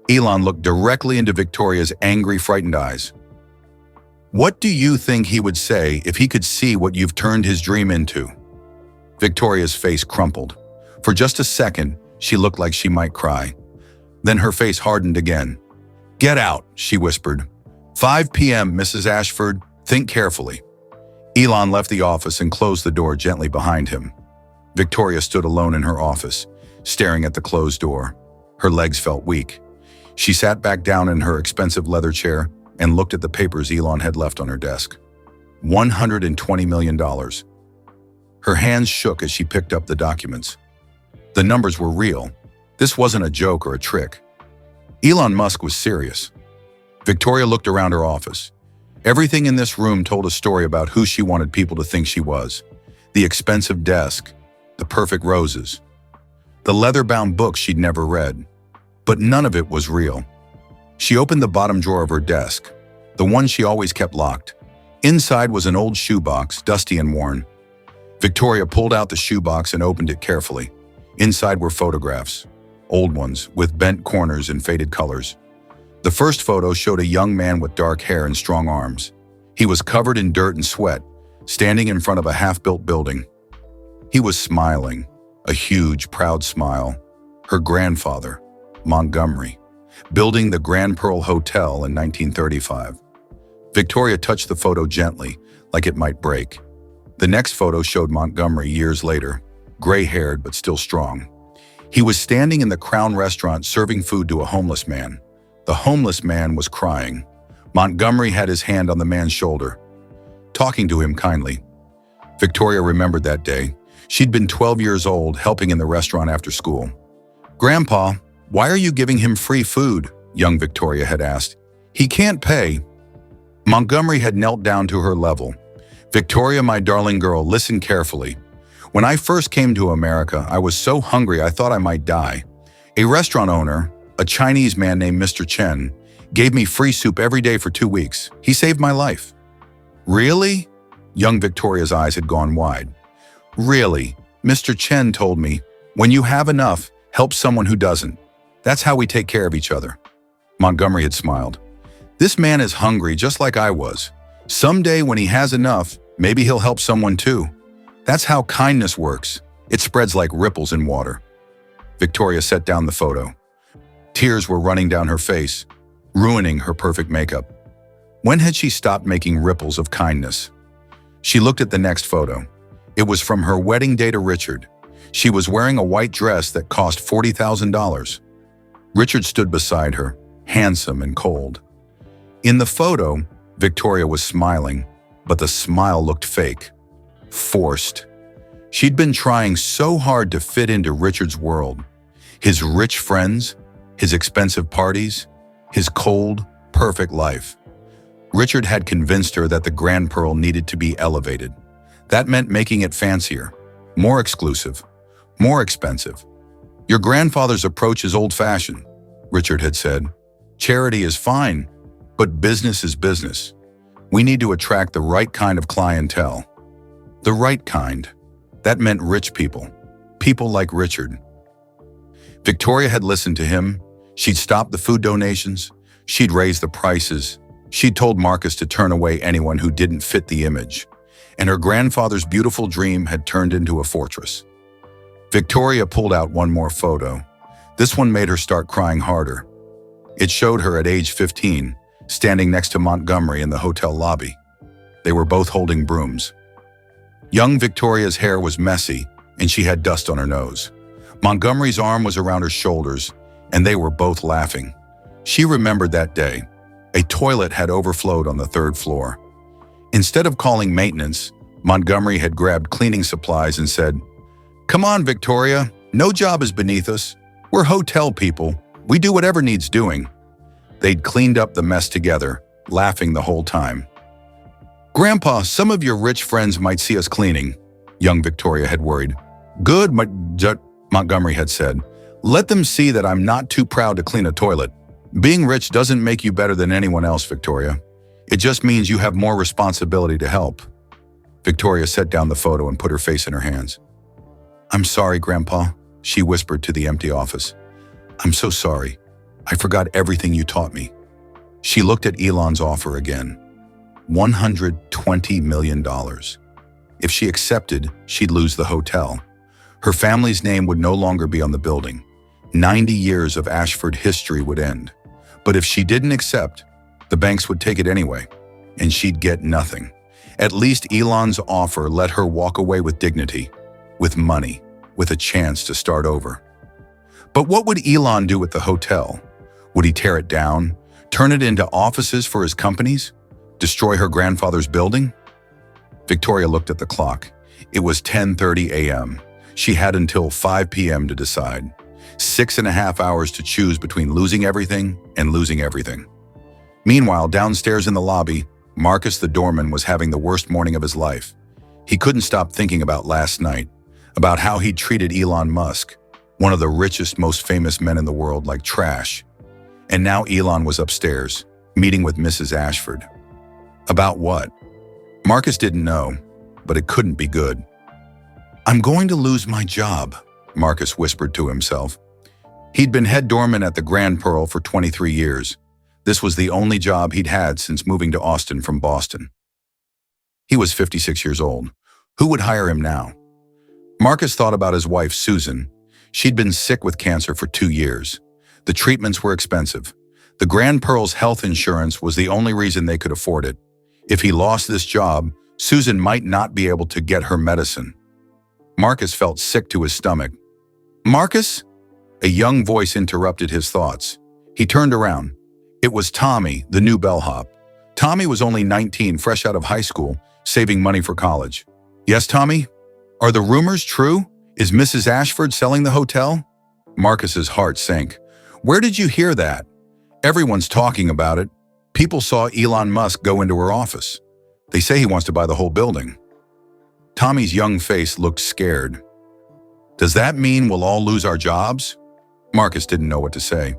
Elon looked directly into Victoria's angry, frightened eyes. "What do you think he would say if he could see what you've turned his dream into?" Victoria's face crumpled. For just a second, she looked like she might cry. Then her face hardened again. "Get out," she whispered. 5 p.m., Mrs. Ashford. Think carefully." Elon left the office and closed the door gently behind him. Victoria stood alone in her office, staring at the closed door. Her legs felt weak. She sat back down in her expensive leather chair and looked at the papers Elon had left on her desk. $120 million. Her hands shook as she picked up the documents. The numbers were real. This wasn't a joke or a trick. Elon Musk was serious. Victoria looked around her office. Everything in this room told a story about who she wanted people to think she was. The expensive desk, the perfect roses, the leather-bound books she'd never read. But none of it was real. She opened the bottom drawer of her desk, the one she always kept locked. Inside was an old shoebox, dusty and worn. Victoria pulled out the shoebox and opened it carefully. Inside were photographs, old ones, with bent corners and faded colors. The first photo showed a young man with dark hair and strong arms. He was covered in dirt and sweat, standing in front of a half-built building. He was smiling, a huge, proud smile. Her grandfather, Montgomery, building the Grand Pearl Hotel in 1935. Victoria touched the photo gently, like it might break. The next photo showed Montgomery years later, gray-haired but still strong. He was standing in the Crown restaurant serving food to a homeless man. The homeless man was crying. Montgomery had his hand on the man's shoulder, talking to him kindly. Victoria remembered that day. She'd been 12 years old, helping in the restaurant after school. "Grandpa, why are you giving him free food?" young Victoria had asked. "He can't pay." Montgomery had knelt down to her level. "Victoria, my darling girl, listen carefully. When I first came to America, I was so hungry I thought I might die. A restaurant owner, a Chinese man named Mr. Chen, gave me free soup every day for 2 weeks. He saved my life." "Really?" Young Victoria's eyes had gone wide. "Really, Mr. Chen told me, when you have enough, help someone who doesn't. That's how we take care of each other." Montgomery had smiled. "This man is hungry just like I was. Someday when he has enough, maybe he'll help someone too. That's how kindness works. It spreads like ripples in water." Victoria set down the photo. Tears were running down her face, ruining her perfect makeup. When had she stopped making ripples of kindness? She looked at the next photo. It was from her wedding day to Richard. She was wearing a white dress that cost $40,000. Richard stood beside her, handsome and cold. In the photo, Victoria was smiling, but the smile looked fake, forced. She'd been trying so hard to fit into Richard's world. His rich friends, his expensive parties, his cold, perfect life. Richard had convinced her that the Grand Pearl needed to be elevated. That meant making it fancier, more exclusive, more expensive. "Your grandfather's approach is old-fashioned," Richard had said. "Charity is fine, but business is business. We need to attract the right kind of clientele." The right kind. That meant rich people. People like Richard. Victoria had listened to him. She'd stopped the food donations. She'd raised the prices. She'd told Marcus to turn away anyone who didn't fit the image, and her grandfather's beautiful dream had turned into a fortress. Victoria pulled out one more photo. This one made her start crying harder. It showed her at age 15, standing next to Montgomery in the hotel lobby. They were both holding brooms. Young Victoria's hair was messy, and she had dust on her nose. Montgomery's arm was around her shoulders, and they were both laughing. She remembered that day. A toilet had overflowed on the third floor. Instead of calling maintenance, Montgomery had grabbed cleaning supplies and said, "Come on, Victoria, no job is beneath us. We're hotel people. We do whatever needs doing." They'd cleaned up the mess together, laughing the whole time. "Grandpa, some of your rich friends might see us cleaning," young Victoria had worried. "Good," Montgomery had said. "Let them see that I'm not too proud to clean a toilet. Being rich doesn't make you better than anyone else, Victoria. It just means you have more responsibility to help." Victoria set down the photo and put her face in her hands. "I'm sorry, Grandpa," she whispered to the empty office. "I'm so sorry. I forgot everything you taught me." She looked at Elon's offer again. $120 million. If she accepted, she'd lose the hotel. Her family's name would no longer be on the building. 90 years of Ashford history would end. But if she didn't accept, the banks would take it anyway, and she'd get nothing. At least Elon's offer let her walk away with dignity, with money, with a chance to start over. But what would Elon do with the hotel? Would he tear it down, turn it into offices for his companies, destroy her grandfather's building? Victoria looked at the clock. It was 10:30 a.m. She had until 5 p.m. to decide. 6.5 hours to choose between losing everything and losing everything. Meanwhile, downstairs in the lobby, Marcus the doorman was having the worst morning of his life. He couldn't stop thinking about last night, about how he'd treated Elon Musk, one of the richest, most famous men in the world, like trash. And now Elon was upstairs, meeting with Mrs. Ashford. About what? Marcus didn't know, but it couldn't be good. "I'm going to lose my job," Marcus whispered to himself. He'd been head doorman at the Grand Pearl for 23 years. This was the only job he'd had since moving to Austin from Boston. He was 56 years old. Who would hire him now? Marcus thought about his wife, Susan. She'd been sick with cancer for 2 years. The treatments were expensive. The Grand Pearl's health insurance was the only reason they could afford it. If he lost this job, Susan might not be able to get her medicine. Marcus felt sick to his stomach. "Marcus?" A young voice interrupted his thoughts. He turned around. It was Tommy, the new bellhop. Tommy was only 19, fresh out of high school, saving money for college. "Yes, Tommy? Are the rumors true? Is Mrs. Ashford selling the hotel?" Marcus's heart sank. "Where did you hear that?" "Everyone's talking about it. People saw Elon Musk go into her office. They say he wants to buy the whole building." Tommy's young face looked scared. "Does that mean we'll all lose our jobs?" Marcus didn't know what to say.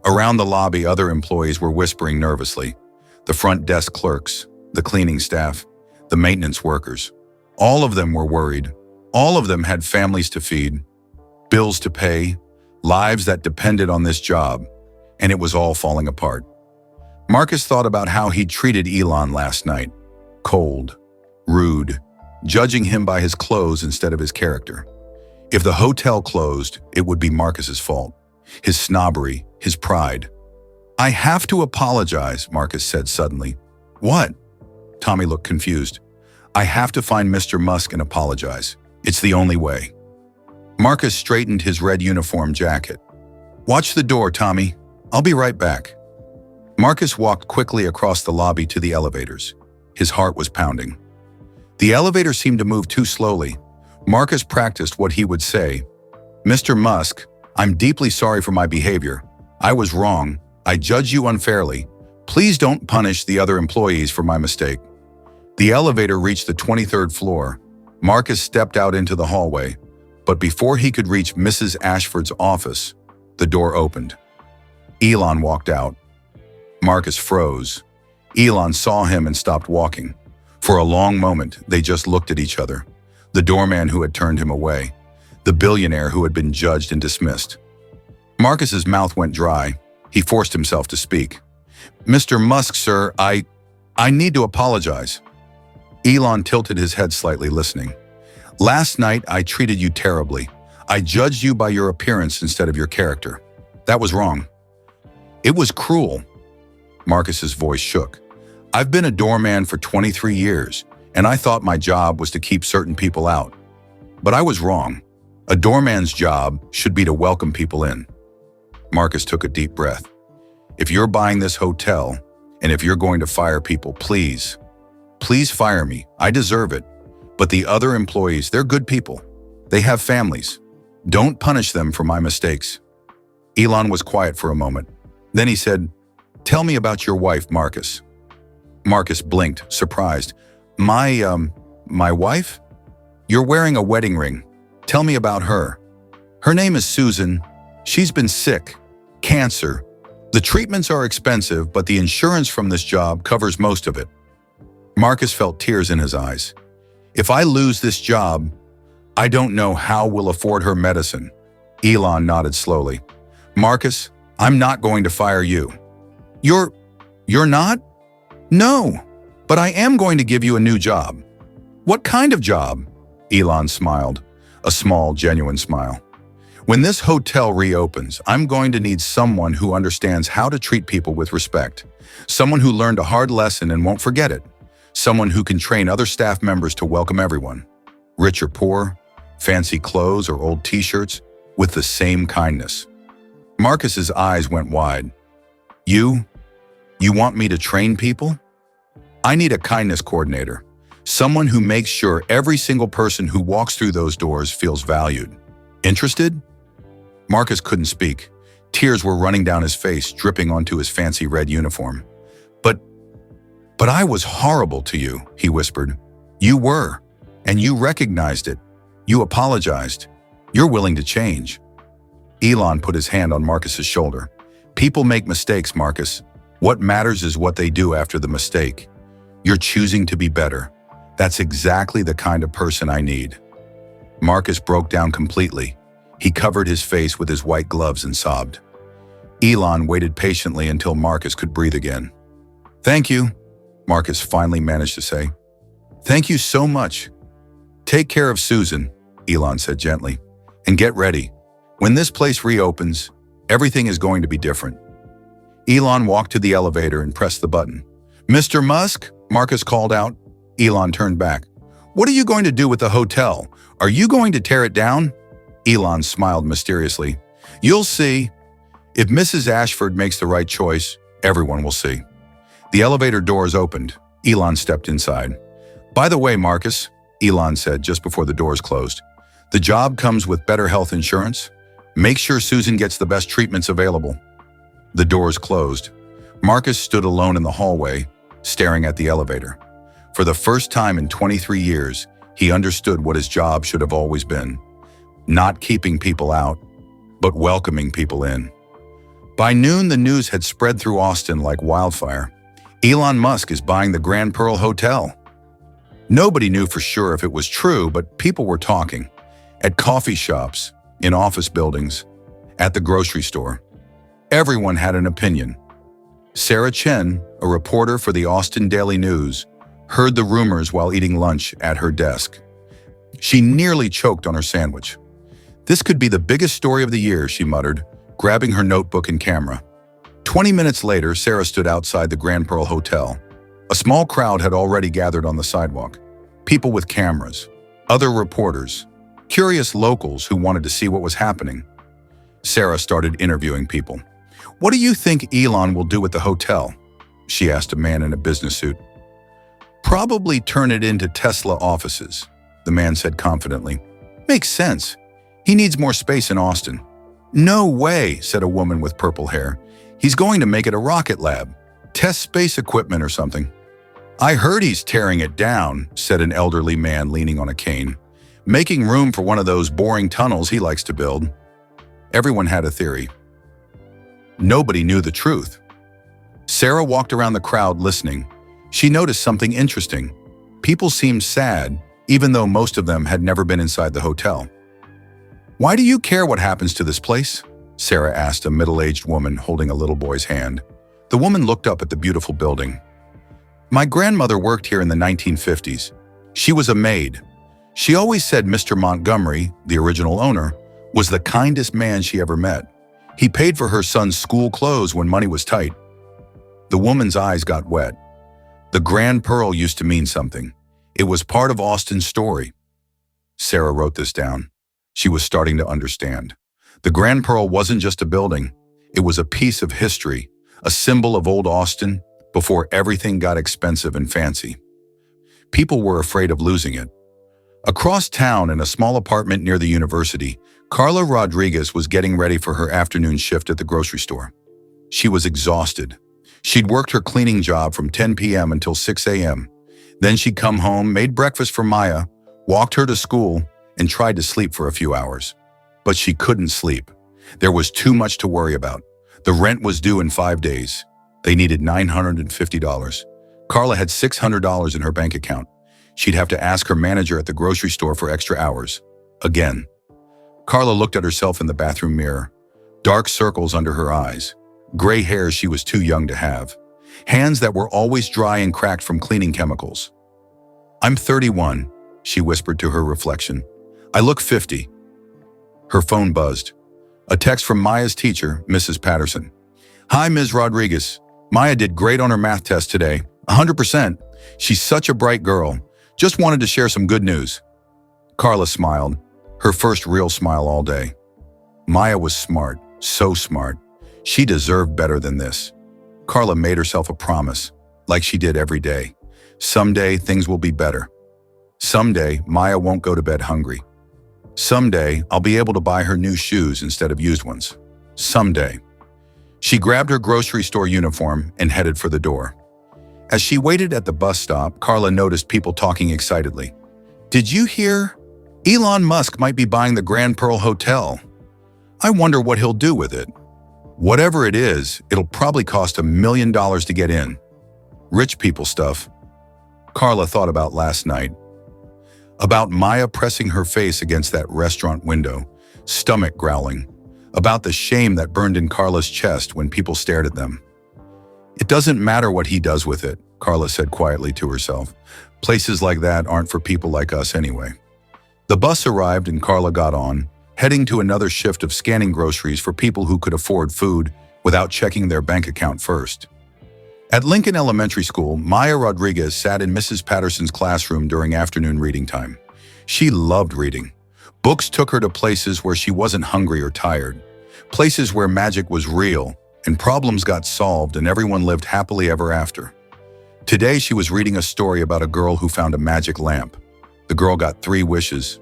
Around the lobby, other employees were whispering nervously. The front desk clerks, the cleaning staff, the maintenance workers. All of them were worried. All of them had families to feed, bills to pay, lives that depended on this job, and it was all falling apart. Marcus thought about how he'd treated Elon last night. Cold, rude, judging him by his clothes instead of his character. If the hotel closed, it would be Marcus's fault. His snobbery, his pride. "I have to apologize," Marcus said suddenly. "What?" Tommy looked confused. "I have to find Mr. Musk and apologize. It's the only way." Marcus straightened his red uniform jacket. "Watch the door, Tommy. I'll be right back." Marcus walked quickly across the lobby to the elevators. His heart was pounding. The elevator seemed to move too slowly. Marcus practiced what he would say. "Mr. Musk, I'm deeply sorry for my behavior. I was wrong. I judge you unfairly. Please don't punish the other employees for my mistake." The elevator reached the 23rd floor. Marcus stepped out into the hallway, but before he could reach Mrs. Ashford's office, the door opened. Elon walked out. Marcus froze. Elon saw him and stopped walking. For a long moment, they just looked at each other. The doorman who had turned him away. The billionaire who had been judged and dismissed. Marcus's mouth went dry. He forced himself to speak. Mr. Musk, sir, I need to apologize. Elon tilted his head slightly, listening. Last night, I treated you terribly. I judged you by your appearance instead of your character. That was wrong. It was cruel. Marcus's voice shook. I've been a doorman for 23 years, and I thought my job was to keep certain people out. But I was wrong. A doorman's job should be to welcome people in. Marcus took a deep breath. If you're buying this hotel, and if you're going to fire people, please fire me. I deserve it. But the other employees, they're good people. They have families. Don't punish them for my mistakes. Elon was quiet for a moment. Then he said, Tell me about your wife, Marcus. Marcus blinked, surprised. My wife? You're wearing a wedding ring. Tell me about her. Her name is Susan. She's been sick. Cancer. The treatments are expensive, but the insurance from this job covers most of it. Marcus felt tears in his eyes. If I lose this job, I don't know how we'll afford her medicine. Elon nodded slowly. Marcus, I'm not going to fire you. You're not? No, but I am going to give you a new job. What kind of job? Elon smiled, a small, genuine smile. When this hotel reopens, I'm going to need someone who understands how to treat people with respect. Someone who learned a hard lesson and won't forget it. Someone who can train other staff members to welcome everyone, rich or poor, fancy clothes or old t-shirts, with the same kindness. Marcus's eyes went wide. You want me to train people? I need a kindness coordinator, someone who makes sure every single person who walks through those doors feels valued. Interested? Marcus couldn't speak. Tears were running down his face, dripping onto his fancy red uniform. But I was horrible to you, he whispered. You were, and you recognized it. You apologized. You're willing to change. Elon put his hand on Marcus's shoulder. People make mistakes, Marcus. What matters is what they do after the mistake. You're choosing to be better. That's exactly the kind of person I need. Marcus broke down completely. He covered his face with his white gloves and sobbed. Elon waited patiently until Marcus could breathe again. Thank you, Marcus finally managed to say. Thank you so much. Take care of Susan, Elon said gently, and get ready. When this place reopens, everything is going to be different. Elon walked to the elevator and pressed the button. Mr. Musk, Marcus called out. Elon turned back. What are you going to do with the hotel? Are you going to tear it down? Elon smiled mysteriously. You'll see. If Mrs. Ashford makes the right choice, everyone will see. The elevator doors opened. Elon stepped inside. By the way, Marcus, Elon said just before the doors closed, the job comes with better health insurance. Make sure Susan gets the best treatments available. The doors closed. Marcus stood alone in the hallway, staring at the elevator. For the first time in 23 years, he understood what his job should have always been. Not keeping people out, but welcoming people in. By noon, the news had spread through Austin like wildfire. Elon Musk is buying the Grand Pearl Hotel. Nobody knew for sure if it was true, but people were talking. At coffee shops, in office buildings, at the grocery store. Everyone had an opinion. Sarah Chen, a reporter for the Austin Daily News, heard the rumors while eating lunch at her desk. She nearly choked on her sandwich. This could be the biggest story of the year, she muttered, grabbing her notebook and camera. 20 minutes later, Sarah stood outside the Grand Pearl Hotel. A small crowd had already gathered on the sidewalk. People with cameras, other reporters, curious locals who wanted to see what was happening. Sarah started interviewing people. What do you think Elon will do with the hotel? She asked a man in a business suit. Probably turn it into Tesla offices, the man said confidently. Makes sense. He needs more space in Austin. No way, said a woman with purple hair. He's going to make it a rocket lab. Test space equipment or something. I heard he's tearing it down, said an elderly man leaning on a cane. Making room for one of those boring tunnels he likes to build. Everyone had a theory. Nobody knew the truth. Sarah walked around the crowd listening. She noticed something interesting. People seemed sad, even though most of them had never been inside the hotel. Why do you care what happens to this place? Sarah asked a middle-aged woman holding a little boy's hand. The woman looked up at the beautiful building. My grandmother worked here in the 1950s. She was a maid. She always said Mr. Montgomery, the original owner, was the kindest man she ever met. He paid for her son's school clothes when money was tight. The woman's eyes got wet. The Grand Pearl used to mean something. It was part of Austin's story. Sarah wrote this down. She was starting to understand. The Grand Pearl wasn't just a building. It was a piece of history, a symbol of old Austin before everything got expensive and fancy. People were afraid of losing it. Across town in a small apartment near the university, Carla Rodriguez was getting ready for her afternoon shift at the grocery store. She was exhausted. She'd worked her cleaning job from 10 p.m. until 6 a.m. Then she'd come home, made breakfast for Maya, walked her to school, and tried to sleep for a few hours. But she couldn't sleep. There was too much to worry about. The rent was due in 5 days. They needed $950. Carla had $600 in her bank account. She'd have to ask her manager at the grocery store for extra hours. Again. Carla looked at herself in the bathroom mirror. Dark circles under her eyes. Gray hair she was too young to have. Hands that were always dry and cracked from cleaning chemicals. I'm 31, she whispered to her reflection. I look 50. Her phone buzzed. A text from Maya's teacher, Mrs. Patterson. Hi, Ms. Rodriguez. Maya did great on her math test today. 100%. She's such a bright girl. Just wanted to share some good news. Carla smiled, her first real smile all day. Maya was smart, so smart. She deserved better than this. Carla made herself a promise, like she did every day. Someday things will be better. Someday Maya won't go to bed hungry. Someday I'll be able to buy her new shoes instead of used ones. Someday. She grabbed her grocery store uniform and headed for the door. As she waited at the bus stop, Carla noticed people talking excitedly. Did you hear? Elon Musk might be buying the Grand Pearl Hotel. I wonder what he'll do with it. Whatever it is, it'll probably cost $1 million to get in. Rich people stuff. Carla thought about last night. About Maya pressing her face against that restaurant window, stomach growling. About the shame that burned in Carla's chest when people stared at them. It doesn't matter what he does with it, Carla said quietly to herself. Places like that aren't for people like us anyway. The bus arrived and Carla got on, heading to another shift of scanning groceries for people who could afford food without checking their bank account first. At Lincoln Elementary School, Maya Rodriguez sat in Mrs. Patterson's classroom during afternoon reading time. She loved reading. Books took her to places where she wasn't hungry or tired, places where magic was real and problems got solved and everyone lived happily ever after. Today she was reading a story about a girl who found a magic lamp. The girl got 3 wishes.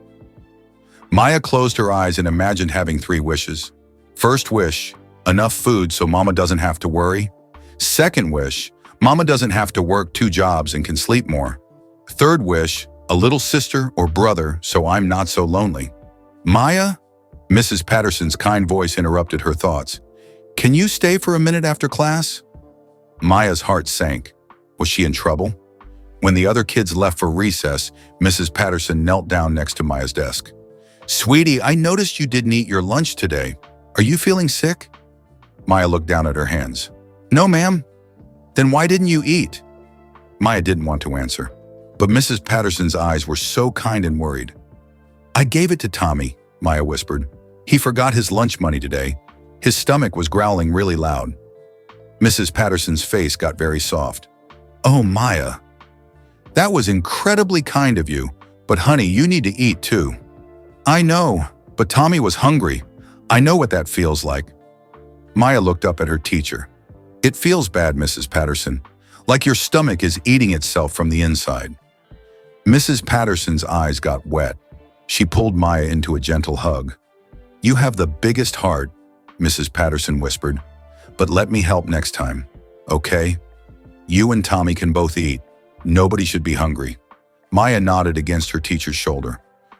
Maya closed her eyes and imagined having 3 wishes. First wish, enough food so Mama doesn't have to worry. Second wish, Mama doesn't have to work 2 jobs and can sleep more. Third wish, a little sister or brother so I'm not so lonely. Maya? Mrs. Patterson's kind voice interrupted her thoughts. Can you stay for a minute after class? Maya's heart sank. Was she in trouble? When the other kids left for recess, Mrs. Patterson knelt down next to Maya's desk. Sweetie, I noticed you didn't eat your lunch today. Are you feeling sick? Maya looked down at her hands. No, ma'am. Then why didn't you eat? Maya didn't want to answer, but Mrs. Patterson's eyes were so kind and worried. I gave it to Tommy, Maya whispered. He forgot his lunch money today. His stomach was growling really loud. Mrs. Patterson's face got very soft. Oh, Maya. That was incredibly kind of you, but honey, you need to eat too. I know, but Tommy was hungry. I know what that feels like. Maya looked up at her teacher. It feels bad, Mrs. Patterson, like your stomach is eating itself from the inside. Mrs. Patterson's eyes got wet. She pulled Maya into a gentle hug. You have the biggest heart, Mrs. Patterson whispered, but let me help next time, okay? You and Tommy can both eat. Nobody should be hungry. Maya nodded against her teacher's shoulder.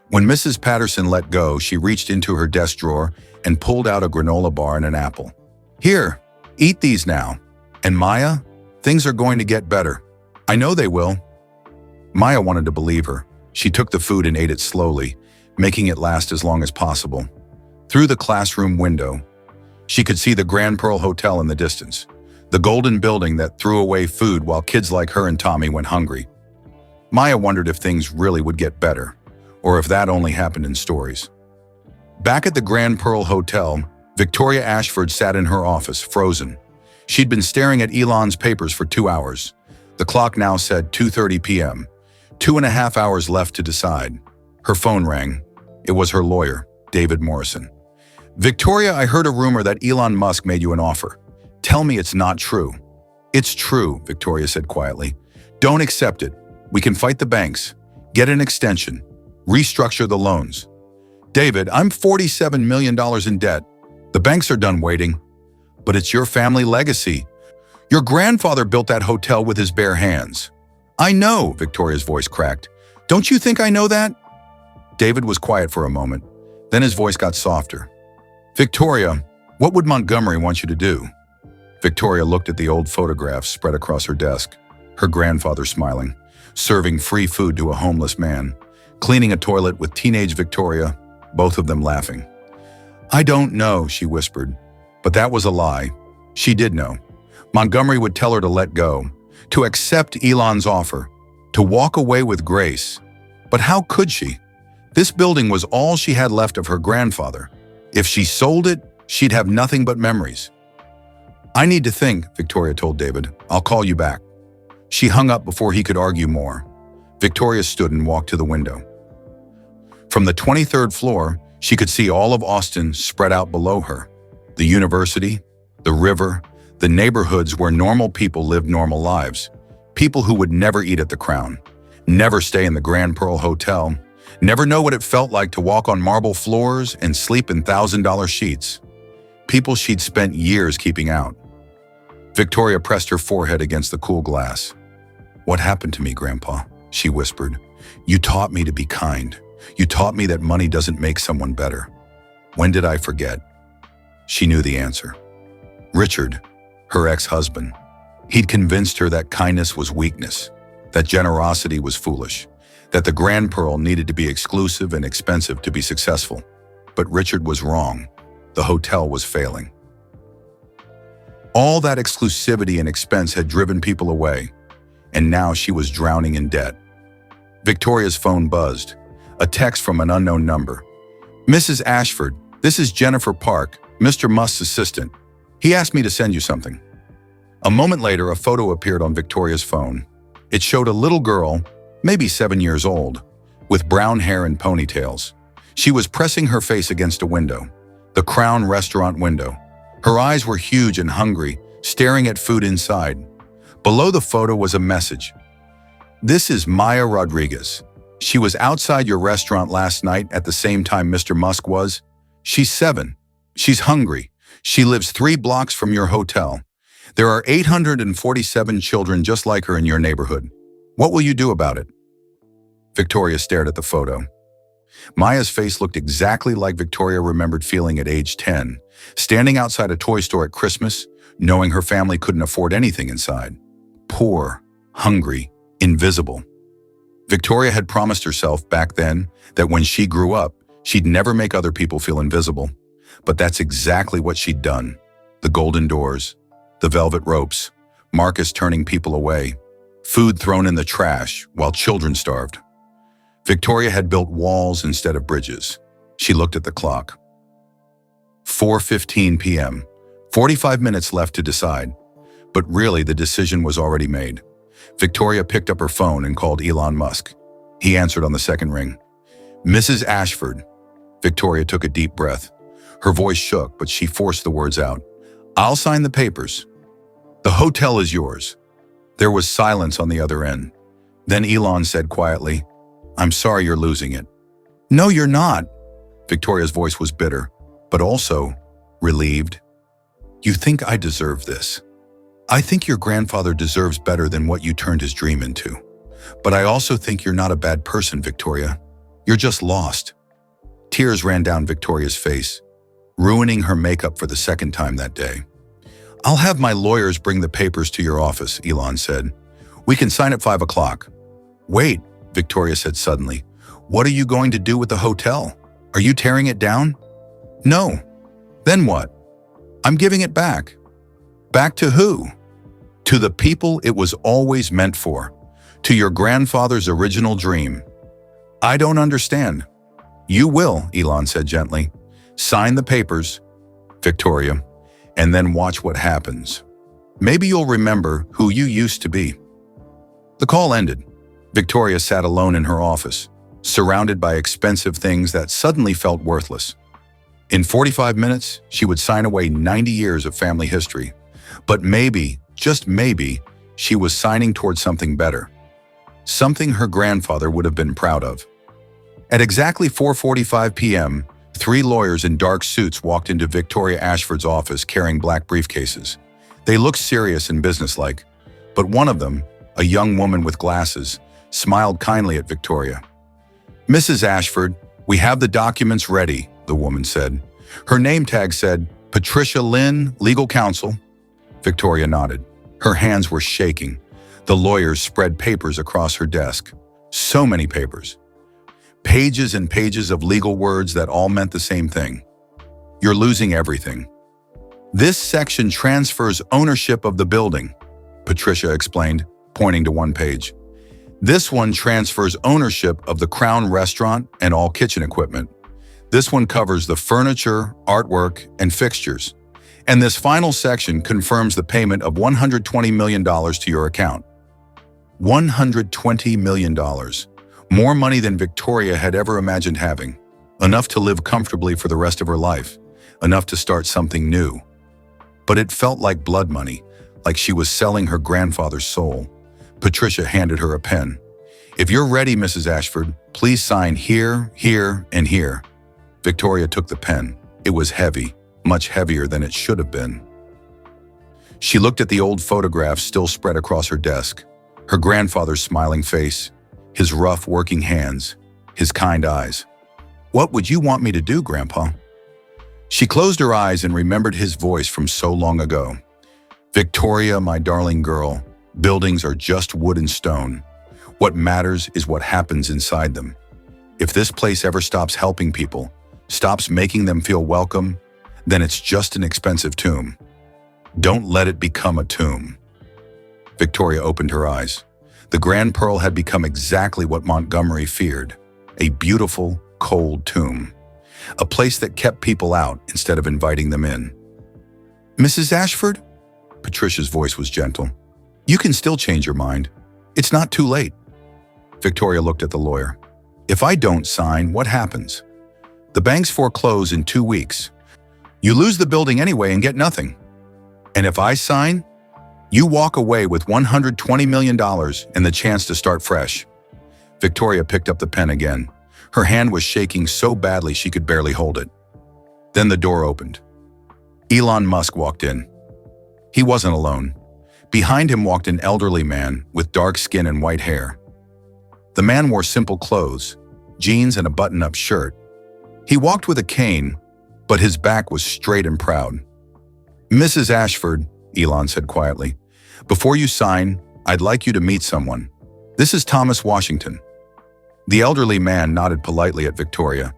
When Mrs. Patterson let go, she reached into her desk drawer and pulled out a granola bar and an apple. Here, eat these now. And Maya, things are going to get better. I know they will. Maya wanted to believe her. She took the food and ate it slowly, making it last as long as possible. Through the classroom window, she could see the Grand Pearl Hotel in the distance. The golden building that threw away food while kids like her and Tommy went hungry. Maya wondered if things really would get better, or if that only happened in stories. Back at the Grand Pearl Hotel, Victoria Ashford sat in her office, frozen. She'd been staring at Elon's papers for 2 hours. The clock now said 2:30 p.m. 2.5 hours left to decide. Her phone rang. It was her lawyer, David Morrison. "Victoria, I heard a rumor that Elon Musk made you an offer. Tell me it's not true." "It's true," Victoria said quietly. "Don't accept it. We can fight the banks, get an extension, restructure the loans." "David, I'm $47 million in debt. The banks are done waiting." "But it's your family legacy. Your grandfather built that hotel with his bare hands." "I know," Victoria's voice cracked. "Don't you think I know that?" David was quiet for a moment. Then his voice got softer. "Victoria, what would Montgomery want you to do?" Victoria looked at the old photographs spread across her desk. Her grandfather smiling, serving free food to a homeless man, cleaning a toilet with teenage Victoria, both of them laughing. "I don't know," she whispered. But that was a lie. She did know. Montgomery would tell her to let go, to accept Elon's offer, to walk away with grace. But how could she? This building was all she had left of her grandfather. If she sold it, she'd have nothing but memories. "I need to think," Victoria told David. "I'll call you back." She hung up before he could argue more. Victoria stood and walked to the window. From the 23rd floor, she could see all of Austin spread out below her. The university, the river, the neighborhoods where normal people lived normal lives. People who would never eat at the Crown, never stay in the Grand Pearl Hotel, never know what it felt like to walk on marble floors and sleep in $1,000 sheets. People she'd spent years keeping out. Victoria pressed her forehead against the cool glass. "What happened to me, Grandpa?" she whispered. "You taught me to be kind. You taught me that money doesn't make someone better. When did I forget?" She knew the answer. Richard, her ex-husband. He'd convinced her that kindness was weakness, that generosity was foolish, that the Grand Pearl needed to be exclusive and expensive to be successful. But Richard was wrong. The hotel was failing. All that exclusivity and expense had driven people away, and now she was drowning in debt. Victoria's phone buzzed. A text from an unknown number. "Mrs. Ashford, this is Jennifer Park, Mr. Musk's assistant. He asked me to send you something." A moment later, a photo appeared on Victoria's phone. It showed a little girl, maybe 7 years old, with brown hair and ponytails. She was pressing her face against a window, the Crown restaurant window. Her eyes were huge and hungry, staring at food inside. Below the photo was a message. "This is Maya Rodriguez. She was outside your restaurant last night at the same time Mr. Musk was. She's 7. She's hungry. She lives 3 blocks from your hotel. There are 847 children just like her in your neighborhood. What will you do about it?" Victoria stared at the photo. Maya's face looked exactly like Victoria remembered feeling at age 10, standing outside a toy store at Christmas, knowing her family couldn't afford anything inside. Poor, hungry, invisible. Victoria had promised herself back then that when she grew up, she'd never make other people feel invisible. But that's exactly what she'd done. The golden doors, the velvet ropes, Marcus turning people away, food thrown in the trash while children starved. Victoria had built walls instead of bridges. She looked at the clock. 4:15 p.m., 45 minutes left to decide. But really, the decision was already made. Victoria picked up her phone and called Elon Musk. He answered on the second ring. "Mrs. Ashford." Victoria took a deep breath. Her voice shook, but she forced the words out. "I'll sign the papers. The hotel is yours." There was silence on the other end. Then Elon said quietly, "I'm sorry you're losing it." "No, you're not." Victoria's voice was bitter, but also relieved. "You think I deserve this. I think your grandfather deserves better than what you turned his dream into. But I also think you're not a bad person, Victoria. You're just lost." Tears ran down Victoria's face, ruining her makeup for the second time that day. "I'll have my lawyers bring the papers to your office," Elon said. "We can sign at 5 o'clock. "Wait," Victoria said suddenly. "What are you going to do with the hotel? Are you tearing it down?" "No." "Then what?" "I'm giving it back." "Back to who?" To the people it was always meant for. To your grandfather's original dream. I don't understand. You will, Elon said gently. Sign the papers, Victoria, and then watch what happens. Maybe you'll remember who you used to be. The call ended. Victoria sat alone in her office, surrounded by expensive things that suddenly felt worthless. In 45 minutes, she would sign away 90 years of family history. But maybe, just maybe, she was signing towards something better. Something her grandfather would have been proud of. At exactly 4:45 p.m., 3 lawyers in dark suits walked into Victoria Ashford's office carrying black briefcases. They looked serious and businesslike, but one of them, a young woman with glasses, smiled kindly at Victoria. Mrs. Ashford, we have the documents ready, the woman said. Her name tag said, Patricia Lynn, legal counsel. Victoria nodded. Her hands were shaking. The lawyers spread papers across her desk. So many papers. Pages and pages of legal words that all meant the same thing. You're losing everything. This section transfers ownership of the building, Patricia explained, pointing to one page. This one transfers ownership of the Crown Restaurant and all kitchen equipment. This one covers the furniture, artwork, and fixtures. And this final section confirms the payment of $120 million to your account. $120 million. More money than Victoria had ever imagined having. Enough to live comfortably for the rest of her life. Enough to start something new. But it felt like blood money, like she was selling her grandfather's soul. Patricia handed her a pen. If you're ready, Mrs. Ashford, please sign here, here, and here. Victoria took the pen. It was heavy, much heavier than it should have been. She looked at the old photographs still spread across her desk. Her grandfather's smiling face, his rough working hands, his kind eyes. What would you want me to do, Grandpa? She closed her eyes and remembered his voice from so long ago. Victoria, my darling girl, buildings are just wood and stone. What matters is what happens inside them. If this place ever stops helping people, stops making them feel welcome, then it's just an expensive tomb. Don't let it become a tomb. Victoria opened her eyes. The Grand Pearl had become exactly what Montgomery feared, a beautiful, cold tomb. A place that kept people out instead of inviting them in. Mrs. Ashford? Patricia's voice was gentle. You can still change your mind. It's not too late. Victoria looked at the lawyer. If I don't sign, what happens? The banks foreclose in 2 weeks. You lose the building anyway and get nothing. And if I sign, you walk away with $120 million and the chance to start fresh. Victoria picked up the pen again. Her hand was shaking so badly she could barely hold it. Then the door opened. Elon Musk walked in. He wasn't alone. Behind him walked an elderly man with dark skin and white hair. The man wore simple clothes, jeans and a button-up shirt. He walked with a cane, but his back was straight and proud. Mrs. Ashford, Elon said quietly, before you sign, I'd like you to meet someone. This is Thomas Washington. The elderly man nodded politely at Victoria.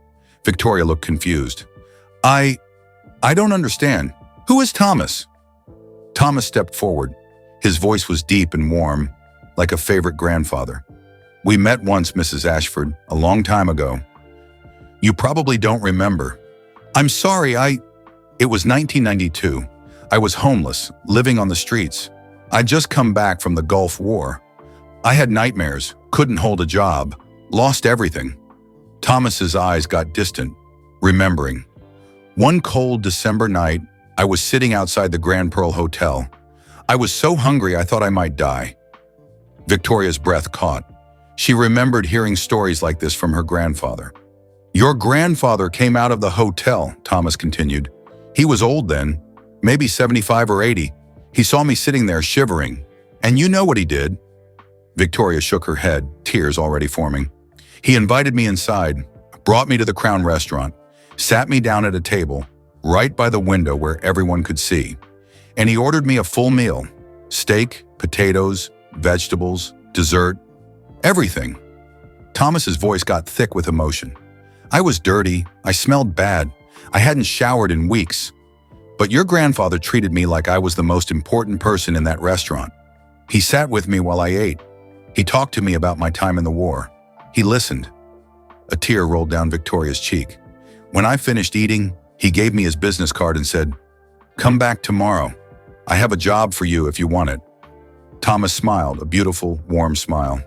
Victoria looked confused. I don't understand. Who is Thomas? Thomas stepped forward. His voice was deep and warm, like a favorite grandfather. We met once, Mrs. Ashford, a long time ago. You probably don't remember. I'm sorry, It was 1992. I was homeless, living on the streets. I'd just come back from the Gulf War. I had nightmares, couldn't hold a job, lost everything. Thomas's eyes got distant, remembering. One cold December night, I was sitting outside the Grand Pearl Hotel. I was so hungry I thought I might die. Victoria's breath caught. She remembered hearing stories like this from her grandfather. Your grandfather came out of the hotel, Thomas continued. He was old then, maybe 75 or 80. He saw me sitting there shivering. And you know what he did? Victoria shook her head, tears already forming. He invited me inside, brought me to the Crown Restaurant, sat me down at a table, right by the window where everyone could see. And he ordered me a full meal, steak, potatoes, vegetables, dessert, everything. Thomas's voice got thick with emotion. I was dirty, I smelled bad, I hadn't showered in weeks. But your grandfather treated me like I was the most important person in that restaurant. He sat with me while I ate. He talked to me about my time in the war. He listened. A tear rolled down Victoria's cheek. When I finished eating, he gave me his business card and said, "Come back tomorrow. I have a job for you if you want it." Thomas smiled, a beautiful, warm smile.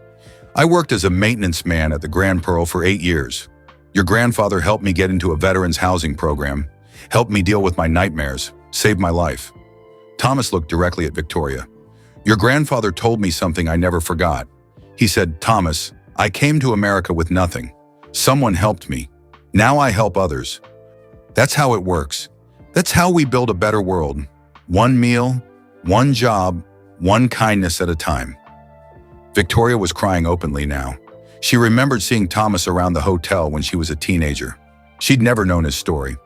"I worked as a maintenance man at the Grand Pearl for 8 years. Your grandfather helped me get into a veterans housing program, helped me deal with my nightmares, saved my life." Thomas looked directly at Victoria. "Your grandfather told me something I never forgot. He said, 'Thomas, I came to America with nothing. Someone helped me. Now I help others.' That's how it works. That's how we build a better world. One meal, one job, one kindness at a time." Victoria was crying openly now. She remembered seeing Thomas around the hotel when she was a teenager. She'd never known his story.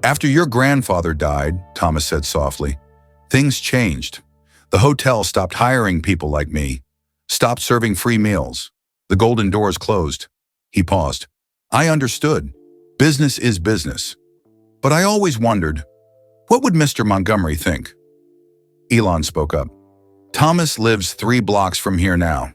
"After your grandfather died," Thomas said softly, "things changed. The hotel stopped hiring people like me, stopped serving free meals. The golden doors closed." He paused. "I understood. Business is business. But I always wondered, what would Mr. Montgomery think?" Elon spoke up. "Thomas lives 3 blocks from here now.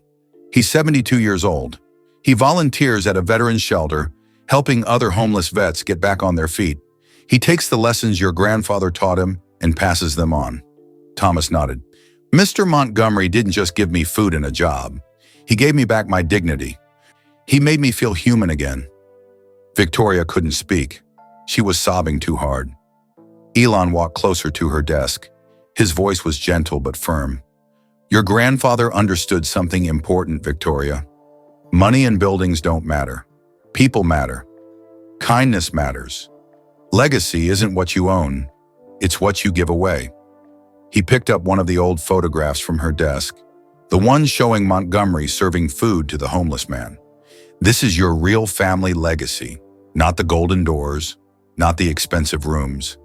He's 72 years old. He volunteers at a veterans shelter, helping other homeless vets get back on their feet. He takes the lessons your grandfather taught him and passes them on." Thomas nodded. "Mr. Montgomery didn't just give me food and a job. He gave me back my dignity. He made me feel human again." Victoria couldn't speak. She was sobbing too hard. Elon walked closer to her desk. His voice was gentle but firm. "Your grandfather understood something important, Victoria. Money and buildings don't matter. People matter. Kindness matters. Legacy isn't what you own. It's what you give away." He picked up one of the old photographs from her desk, the one showing Montgomery serving food to the homeless man. "This is your real family legacy, not the golden doors, not the expensive rooms.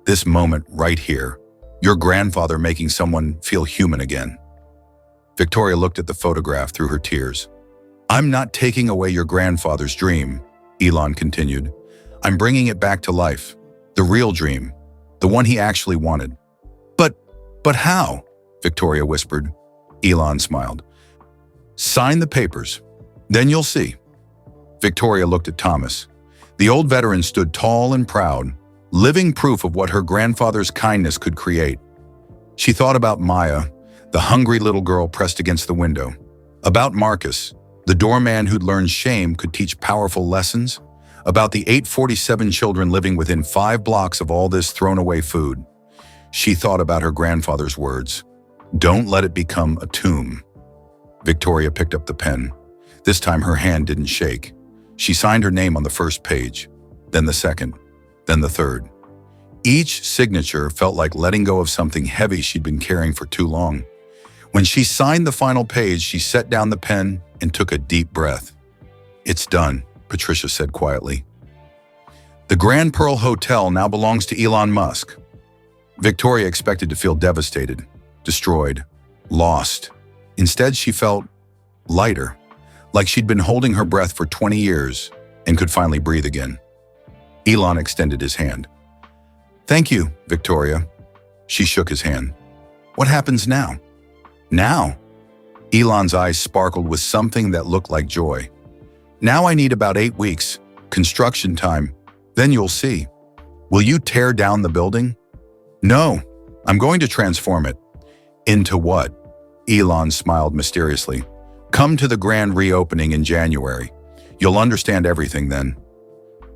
This moment right here, your grandfather making someone feel human again." Victoria looked at the photograph through her tears. "I'm not taking away your grandfather's dream," Elon continued. "I'm bringing it back to life. The real dream, the one he actually wanted." But how?" Victoria whispered. Elon smiled. "Sign the papers. Then you'll see." Victoria looked at Thomas. The old veteran stood tall and proud, living proof of what her grandfather's kindness could create. She thought about Maya, the hungry little girl pressed against the window. About Marcus, the doorman who'd learned shame could teach powerful lessons. About the 847 children living within 5 blocks of all this thrown-away food. She thought about her grandfather's words. "Don't let it become a tomb." Victoria picked up the pen. This time her hand didn't shake. She signed her name on the first page, then the second, then the third. Each signature felt like letting go of something heavy she'd been carrying for too long. When she signed the final page, she set down the pen and took a deep breath. "It's done," Patricia said quietly. "The Grand Pearl Hotel now belongs to Elon Musk." Victoria expected to feel devastated, destroyed, lost. Instead, she felt lighter, like she'd been holding her breath for 20 years and could finally breathe again. Elon extended his hand. "Thank you, Victoria." She shook his hand. "What happens now?" "Now?" Elon's eyes sparkled with something that looked like joy. "Now I need about 8 weeks, construction time. Then you'll see." "Will you tear down the building?" "No, I'm going to transform it." "Into what?" Elon smiled mysteriously. "Come to the grand reopening in January. You'll understand everything then."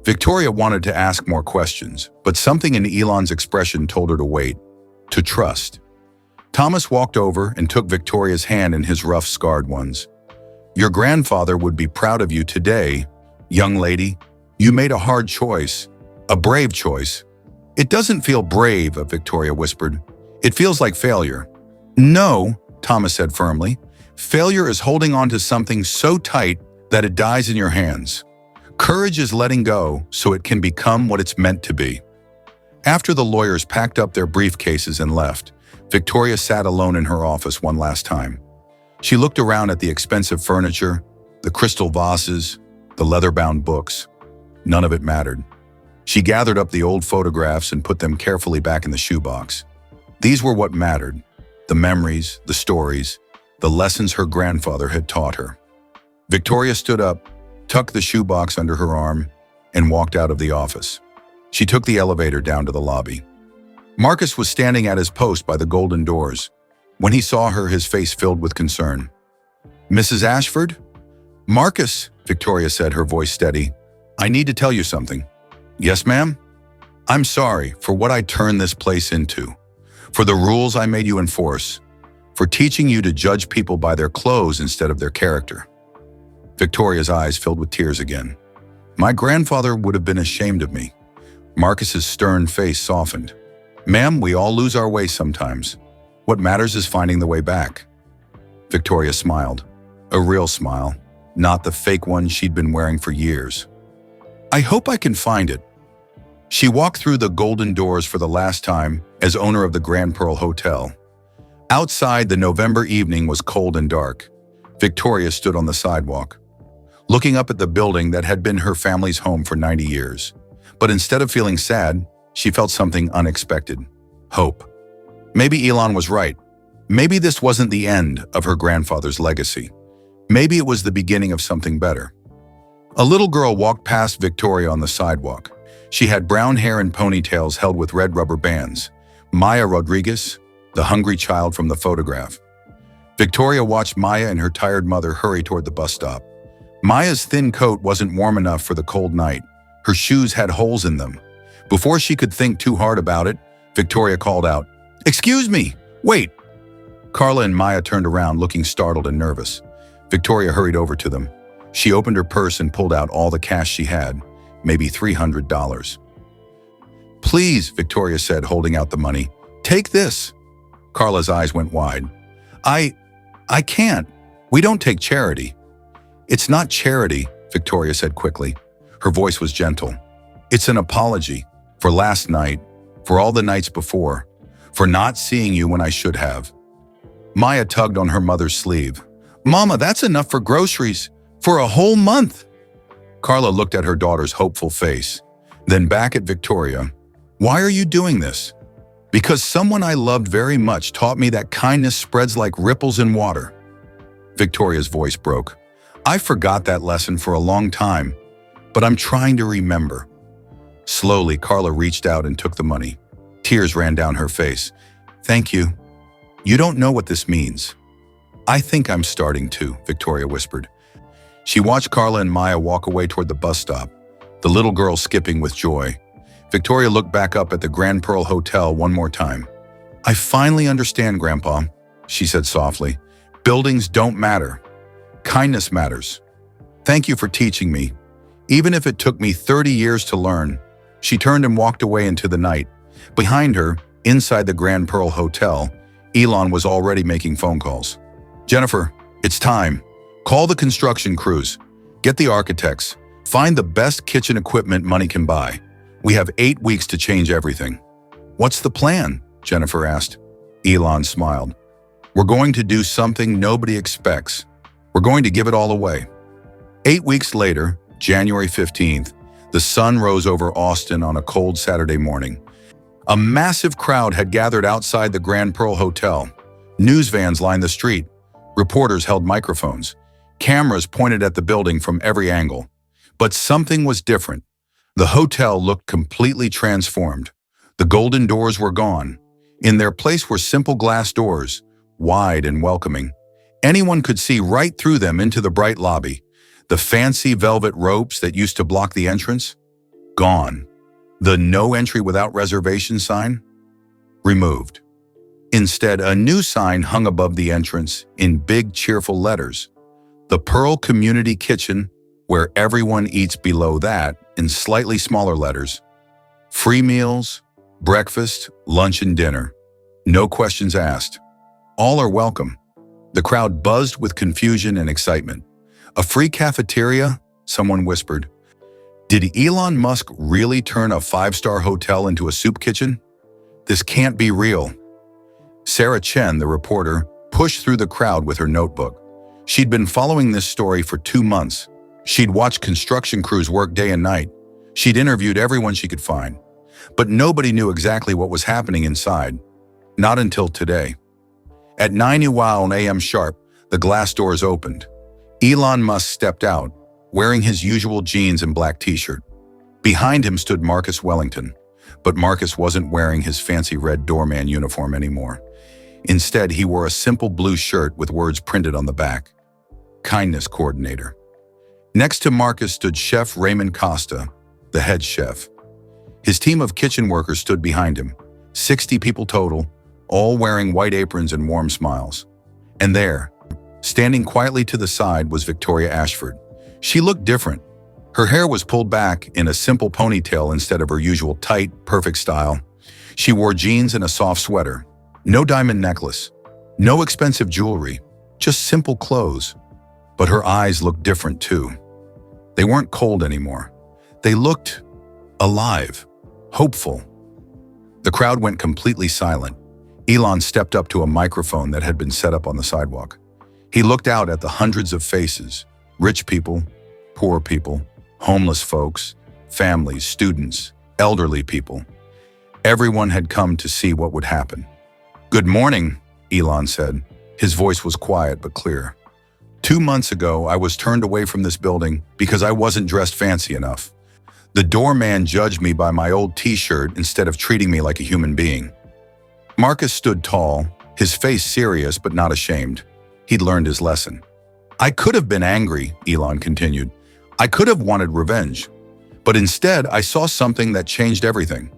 Victoria wanted to ask more questions, but something in Elon's expression told her to wait, to trust. Thomas walked over and took Victoria's hand in his rough, scarred ones. "Your grandfather would be proud of you today, young lady. You made a hard choice, a brave choice." "It doesn't feel brave," Victoria whispered. "It feels like failure." "No," Thomas said firmly. "Failure is holding on to something so tight that it dies in your hands. Courage is letting go so it can become what it's meant to be." After the lawyers packed up their briefcases and left, Victoria sat alone in her office one last time. She looked around at the expensive furniture, the crystal vases, the leather-bound books. None of it mattered. She gathered up the old photographs and put them carefully back in the shoebox. These were what mattered. The memories, the stories, the lessons her grandfather had taught her. Victoria stood up, tucked the shoebox under her arm, and walked out of the office. She took the elevator down to the lobby. Marcus was standing at his post by the golden doors. When he saw her, his face filled with concern. "Mrs. Ashford?" "Marcus," Victoria said, her voice steady. "I need to tell you something." "Yes, ma'am?" "I'm sorry for what I turned this place into, for the rules I made you enforce, for teaching you to judge people by their clothes instead of their character." Victoria's eyes filled with tears again. "My grandfather would have been ashamed of me." Marcus's stern face softened. "Ma'am, we all lose our way sometimes. What matters is finding the way back." Victoria smiled. A real smile, not the fake one she'd been wearing for years. "I hope I can find it." She walked through the golden doors for the last time as owner of the Grand Pearl Hotel. Outside, the November evening was cold and dark. Victoria stood on the sidewalk, looking up at the building that had been her family's home for 90 years. But instead of feeling sad, she felt something unexpected. Hope. Maybe Elon was right. Maybe this wasn't the end of her grandfather's legacy. Maybe it was the beginning of something better. A little girl walked past Victoria on the sidewalk. She had brown hair and ponytails held with red rubber bands. Maya Rodriguez, the hungry child from the photograph. Victoria watched Maya and her tired mother hurry toward the bus stop. Maya's thin coat wasn't warm enough for the cold night. Her shoes had holes in them. Before she could think too hard about it, Victoria called out, "Excuse me, wait." Carla and Maya turned around looking startled and nervous. Victoria hurried over to them. She opened her purse and pulled out all the cash she had, maybe $300. "Please," Victoria said, holding out the money. "Take this." Carla's eyes went wide. I can't. We don't take charity." "It's not charity," Victoria said quickly. Her voice was gentle. "It's an apology for last night, for all the nights before, for not seeing you when I should have." Maya tugged on her mother's sleeve. "Mama, that's enough for groceries for a whole month." Carla looked at her daughter's hopeful face, then back at Victoria. "Why are you doing this?" "Because someone I loved very much taught me that kindness spreads like ripples in water." Victoria's voice broke. "I forgot that lesson for a long time, but I'm trying to remember." Slowly, Carla reached out and took the money. Tears ran down her face. "Thank you. You don't know what this means." "I think I'm starting to," Victoria whispered. She watched Carla and Maya walk away toward the bus stop, the little girl skipping with joy. Victoria looked back up at the Grand Pearl Hotel one more time. "I finally understand, Grandpa," she said softly. "Buildings don't matter. Kindness matters. Thank you for teaching me, even if it took me 30 years to learn." She turned and walked away into the night. Behind her, inside the Grand Pearl Hotel, Elon was already making phone calls. "Jennifer, it's time. Call the construction crews. Get the architects. Find the best kitchen equipment money can buy. We have 8 weeks to change everything." "What's the plan?" Jennifer asked. Elon smiled. "We're going to do something nobody expects. We're going to give it all away." 8 weeks later, January 15th, the sun rose over Austin on a cold Saturday morning. A massive crowd had gathered outside the Grand Pearl Hotel. News vans lined the street. Reporters held microphones. Cameras pointed at the building from every angle. But something was different. The hotel looked completely transformed. The golden doors were gone. In their place were simple glass doors, wide and welcoming. Anyone could see right through them into the bright lobby. The fancy velvet ropes that used to block the entrance? Gone. The "no entry without reservation" sign? Removed. Instead, a new sign hung above the entrance in big, cheerful letters. "The Pearl Community Kitchen, where everyone eats," below that, in slightly smaller letters. "Free meals, breakfast, lunch and dinner. No questions asked. All are welcome." The crowd buzzed with confusion and excitement. "A free cafeteria?" someone whispered. Did Elon Musk really turn a 5-star hotel into a soup kitchen? This can't be real. Sarah Chen, the reporter, pushed through the crowd with her notebook. She'd been following this story for 2 months. She'd watched construction crews work day and night. She'd interviewed everyone she could find. But nobody knew exactly what was happening inside. Not until today. At 9 a.m. sharp, the glass doors opened. Elon Musk stepped out, wearing his usual jeans and black t-shirt. Behind him stood Marcus Wellington, but Marcus wasn't wearing his fancy red doorman uniform anymore. Instead, he wore a simple blue shirt with words printed on the back. Kindness Coordinator. Next to Marcus stood Chef Raymond Costa, the head chef. His team of kitchen workers stood behind him, 60 people total, all wearing white aprons and warm smiles. And there, standing quietly to the side, was Victoria Ashford. She looked different. Her hair was pulled back in a simple ponytail instead of her usual tight, perfect style. She wore jeans and a soft sweater. No diamond necklace. No expensive jewelry. Just simple clothes. But her eyes looked different too. They weren't cold anymore. They looked alive, hopeful. The crowd went completely silent. Elon stepped up to a microphone that had been set up on the sidewalk. He looked out at the hundreds of faces, rich people, poor people, homeless folks, families, students, elderly people. Everyone had come to see what would happen. "Good morning," Elon said. His voice was quiet but clear. 2 months ago, I was turned away from this building because I wasn't dressed fancy enough. The doorman judged me by my old t-shirt instead of treating me like a human being. Marcus stood tall, his face serious but not ashamed. He'd learned his lesson. "I could have been angry," Elon continued. "I could have wanted revenge. But instead, I saw something that changed everything."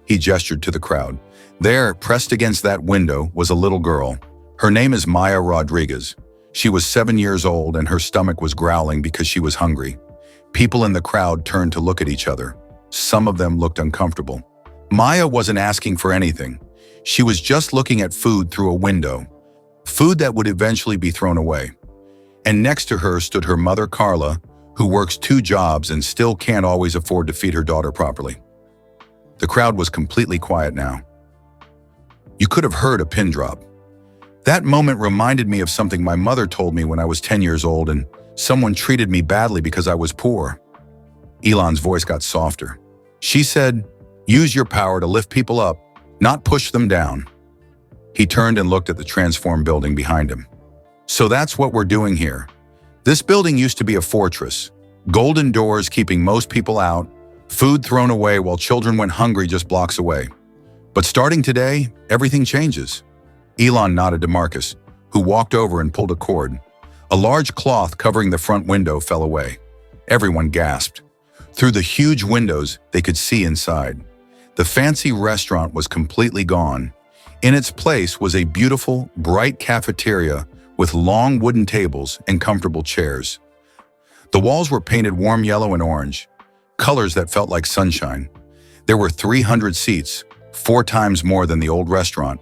He gestured to the crowd. There, pressed against that window, was a little girl. Her name is Maya Rodriguez. She was 7 years old and her stomach was growling because she was hungry. People in the crowd turned to look at each other. Some of them looked uncomfortable. Maya wasn't asking for anything. She was just looking at food through a window, food that would eventually be thrown away. And next to her stood her mother, Carla, who works 2 jobs and still can't always afford to feed her daughter properly. The crowd was completely quiet now. You could have heard a pin drop. That moment reminded me of something my mother told me when I was 10 years old and someone treated me badly because I was poor. Elon's voice got softer. She said, "Use your power to lift people up, not push them down." He turned and looked at the transformed building behind him. "So that's what we're doing here. This building used to be a fortress. Golden doors keeping most people out, food thrown away while children went hungry just blocks away. But starting today, everything changes." Elon nodded to Marcus, who walked over and pulled a cord. A large cloth covering the front window fell away. Everyone gasped. Through the huge windows, they could see inside. The fancy restaurant was completely gone. In its place was a beautiful, bright cafeteria with long wooden tables and comfortable chairs. The walls were painted warm yellow and orange, colors that felt like sunshine. There were 300 seats, 4 times more than the old restaurant.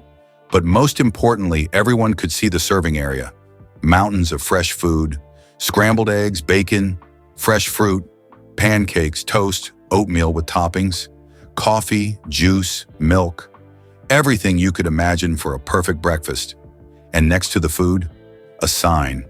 But most importantly, everyone could see the serving area. Mountains of fresh food, scrambled eggs, bacon, fresh fruit, pancakes, toast, oatmeal with toppings, coffee, juice, milk, everything you could imagine for a perfect breakfast. And next to the food, a sign,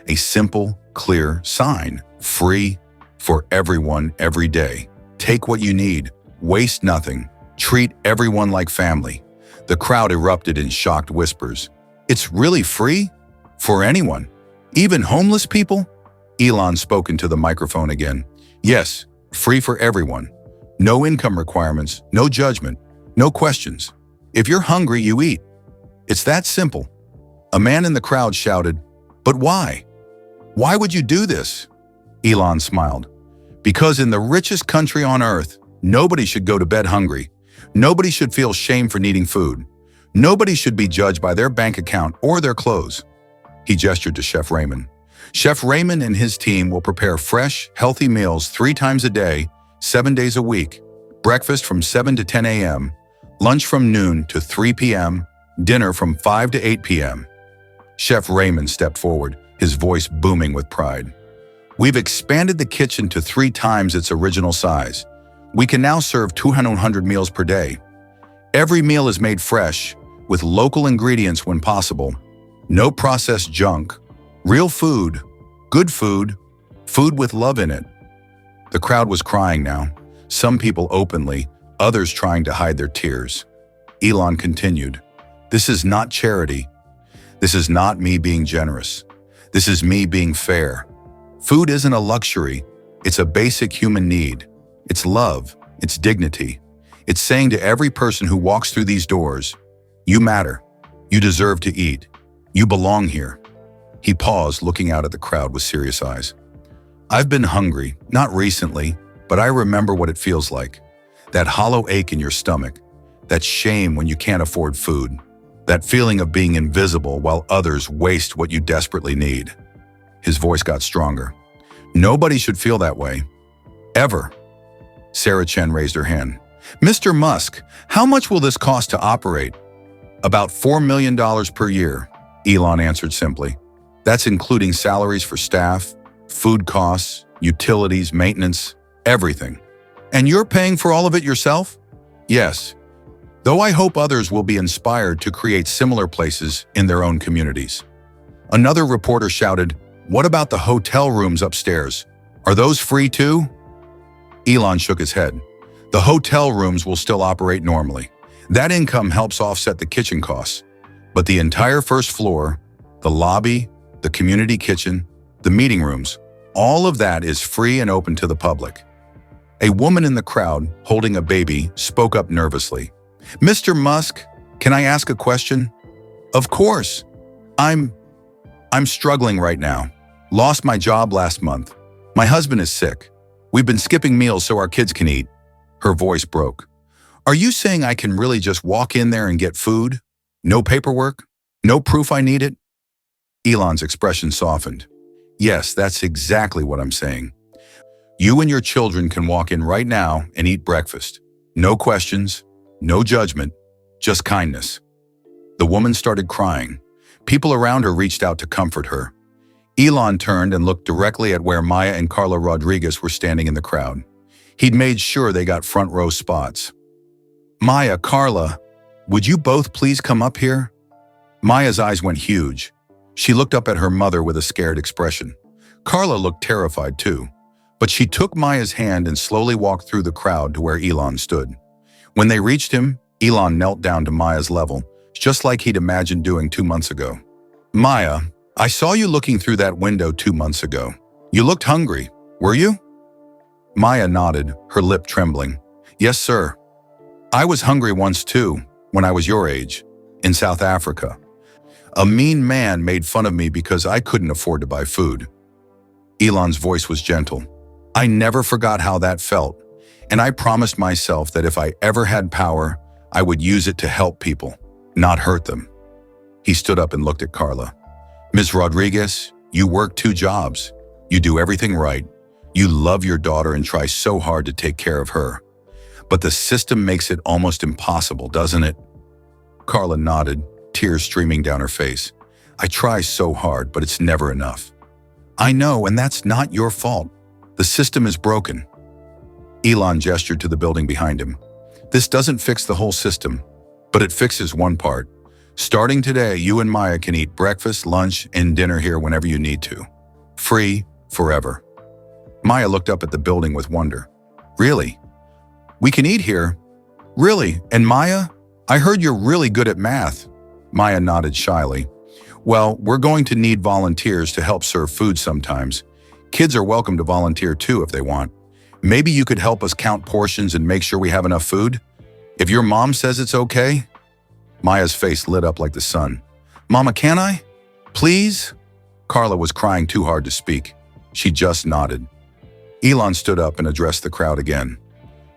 a simple, clear sign, free for everyone every day. Take what you need, waste nothing, treat everyone like family. The crowd erupted in shocked whispers. "It's really free? For anyone? Even homeless people?" Elon spoke into the microphone again. "Yes, free for everyone. No income requirements, no judgment, no questions. If you're hungry, you eat. It's that simple." A man in the crowd shouted, "But why? Why would you do this?" Elon smiled. "Because in the richest country on earth, nobody should go to bed hungry. Nobody should feel shame for needing food. Nobody should be judged by their bank account or their clothes." He gestured to Chef Raymond. Chef Raymond and his team will prepare fresh, healthy meals 3 times a day, 7 days a week. Breakfast from 7 to 10 a.m., lunch from noon to 3 p.m., dinner from 5 to 8 p.m. Chef Raymond stepped forward, his voice booming with pride. "We've expanded the kitchen to 3 times its original size. We can now serve 200 meals per day. Every meal is made fresh, with local ingredients when possible. No processed junk. Real food, good food, food with love in it." The crowd was crying now, some people openly, others trying to hide their tears. Elon continued, "This is not charity. This is not me being generous. This is me being fair. Food isn't a luxury. It's a basic human need. It's love. It's dignity. It's saying to every person who walks through these doors, you matter. You deserve to eat. You belong here. He paused, looking out at the crowd with serious eyes. I've been hungry, not recently, but I remember what it feels like. That hollow ache in your stomach, that shame when you can't afford food, that feeling of being invisible while others waste what you desperately need. His voice got stronger. Nobody should feel that way. Ever. Sarah Chen raised her hand. Mr. Musk, how much will this cost to operate? About $4 million per year, Elon answered simply. That's including salaries for staff, food costs, utilities, maintenance, everything. And you're paying for all of it yourself? Yes. Though I hope others will be inspired to create similar places in their own communities. Another reporter shouted, what about the hotel rooms upstairs? Are those free too? Elon shook his head. The hotel rooms will still operate normally. That income helps offset the kitchen costs. But the entire first floor, the lobby, the community kitchen, the meeting rooms, all of that is free and open to the public. A woman in the crowd, holding a baby, spoke up nervously. Mr. Musk, can I ask a question? Of course. I'm struggling right now. Lost my job last month. My husband is sick. We've been skipping meals so our kids can eat. Her voice broke. Are you saying I can really just walk in there and get food? No paperwork? No proof I need it? Elon's expression softened. Yes, that's exactly what I'm saying. You and your children can walk in right now and eat breakfast. No questions, no judgment, just kindness. The woman started crying. People around her reached out to comfort her. Elon turned and looked directly at where Maya and Carla Rodriguez were standing in the crowd. He'd made sure they got front row spots. Maya, Carla, would you both please come up here? Maya's eyes went huge. She looked up at her mother with a scared expression. Carla looked terrified too, but she took Maya's hand and slowly walked through the crowd to where Elon stood. When they reached him, Elon knelt down to Maya's level, just like he'd imagined doing 2 months ago. Maya, I saw you looking through that window 2 months ago. You looked hungry, were you? Maya nodded, her lip trembling. Yes, sir. I was hungry once too, when I was your age, in South Africa. A mean man made fun of me because I couldn't afford to buy food. Elon's voice was gentle. I never forgot how that felt, and I promised myself that if I ever had power, I would use it to help people, not hurt them. He stood up and looked at Carla. Ms. Rodriguez, you work 2 jobs. You do everything right. You love your daughter and try so hard to take care of her. But the system makes it almost impossible, doesn't it? Carla nodded, tears streaming down her face. I try so hard, but it's never enough. I know, and that's not your fault. The system is broken. Elon gestured to the building behind him. This doesn't fix the whole system, but it fixes one part. Starting today, you and Maya can eat breakfast, lunch, and dinner here whenever you need to. Free, forever. Maya looked up at the building with wonder. Really? We can eat here? Really? And Maya? I heard you're really good at math. Maya nodded shyly. Well, we're going to need volunteers to help serve food sometimes. Kids are welcome to volunteer too if they want. Maybe you could help us count portions and make sure we have enough food? If your mom says it's okay? Maya's face lit up like the sun. Mama, can I? Please? Carla was crying too hard to speak. She just nodded. Elon stood up and addressed the crowd again.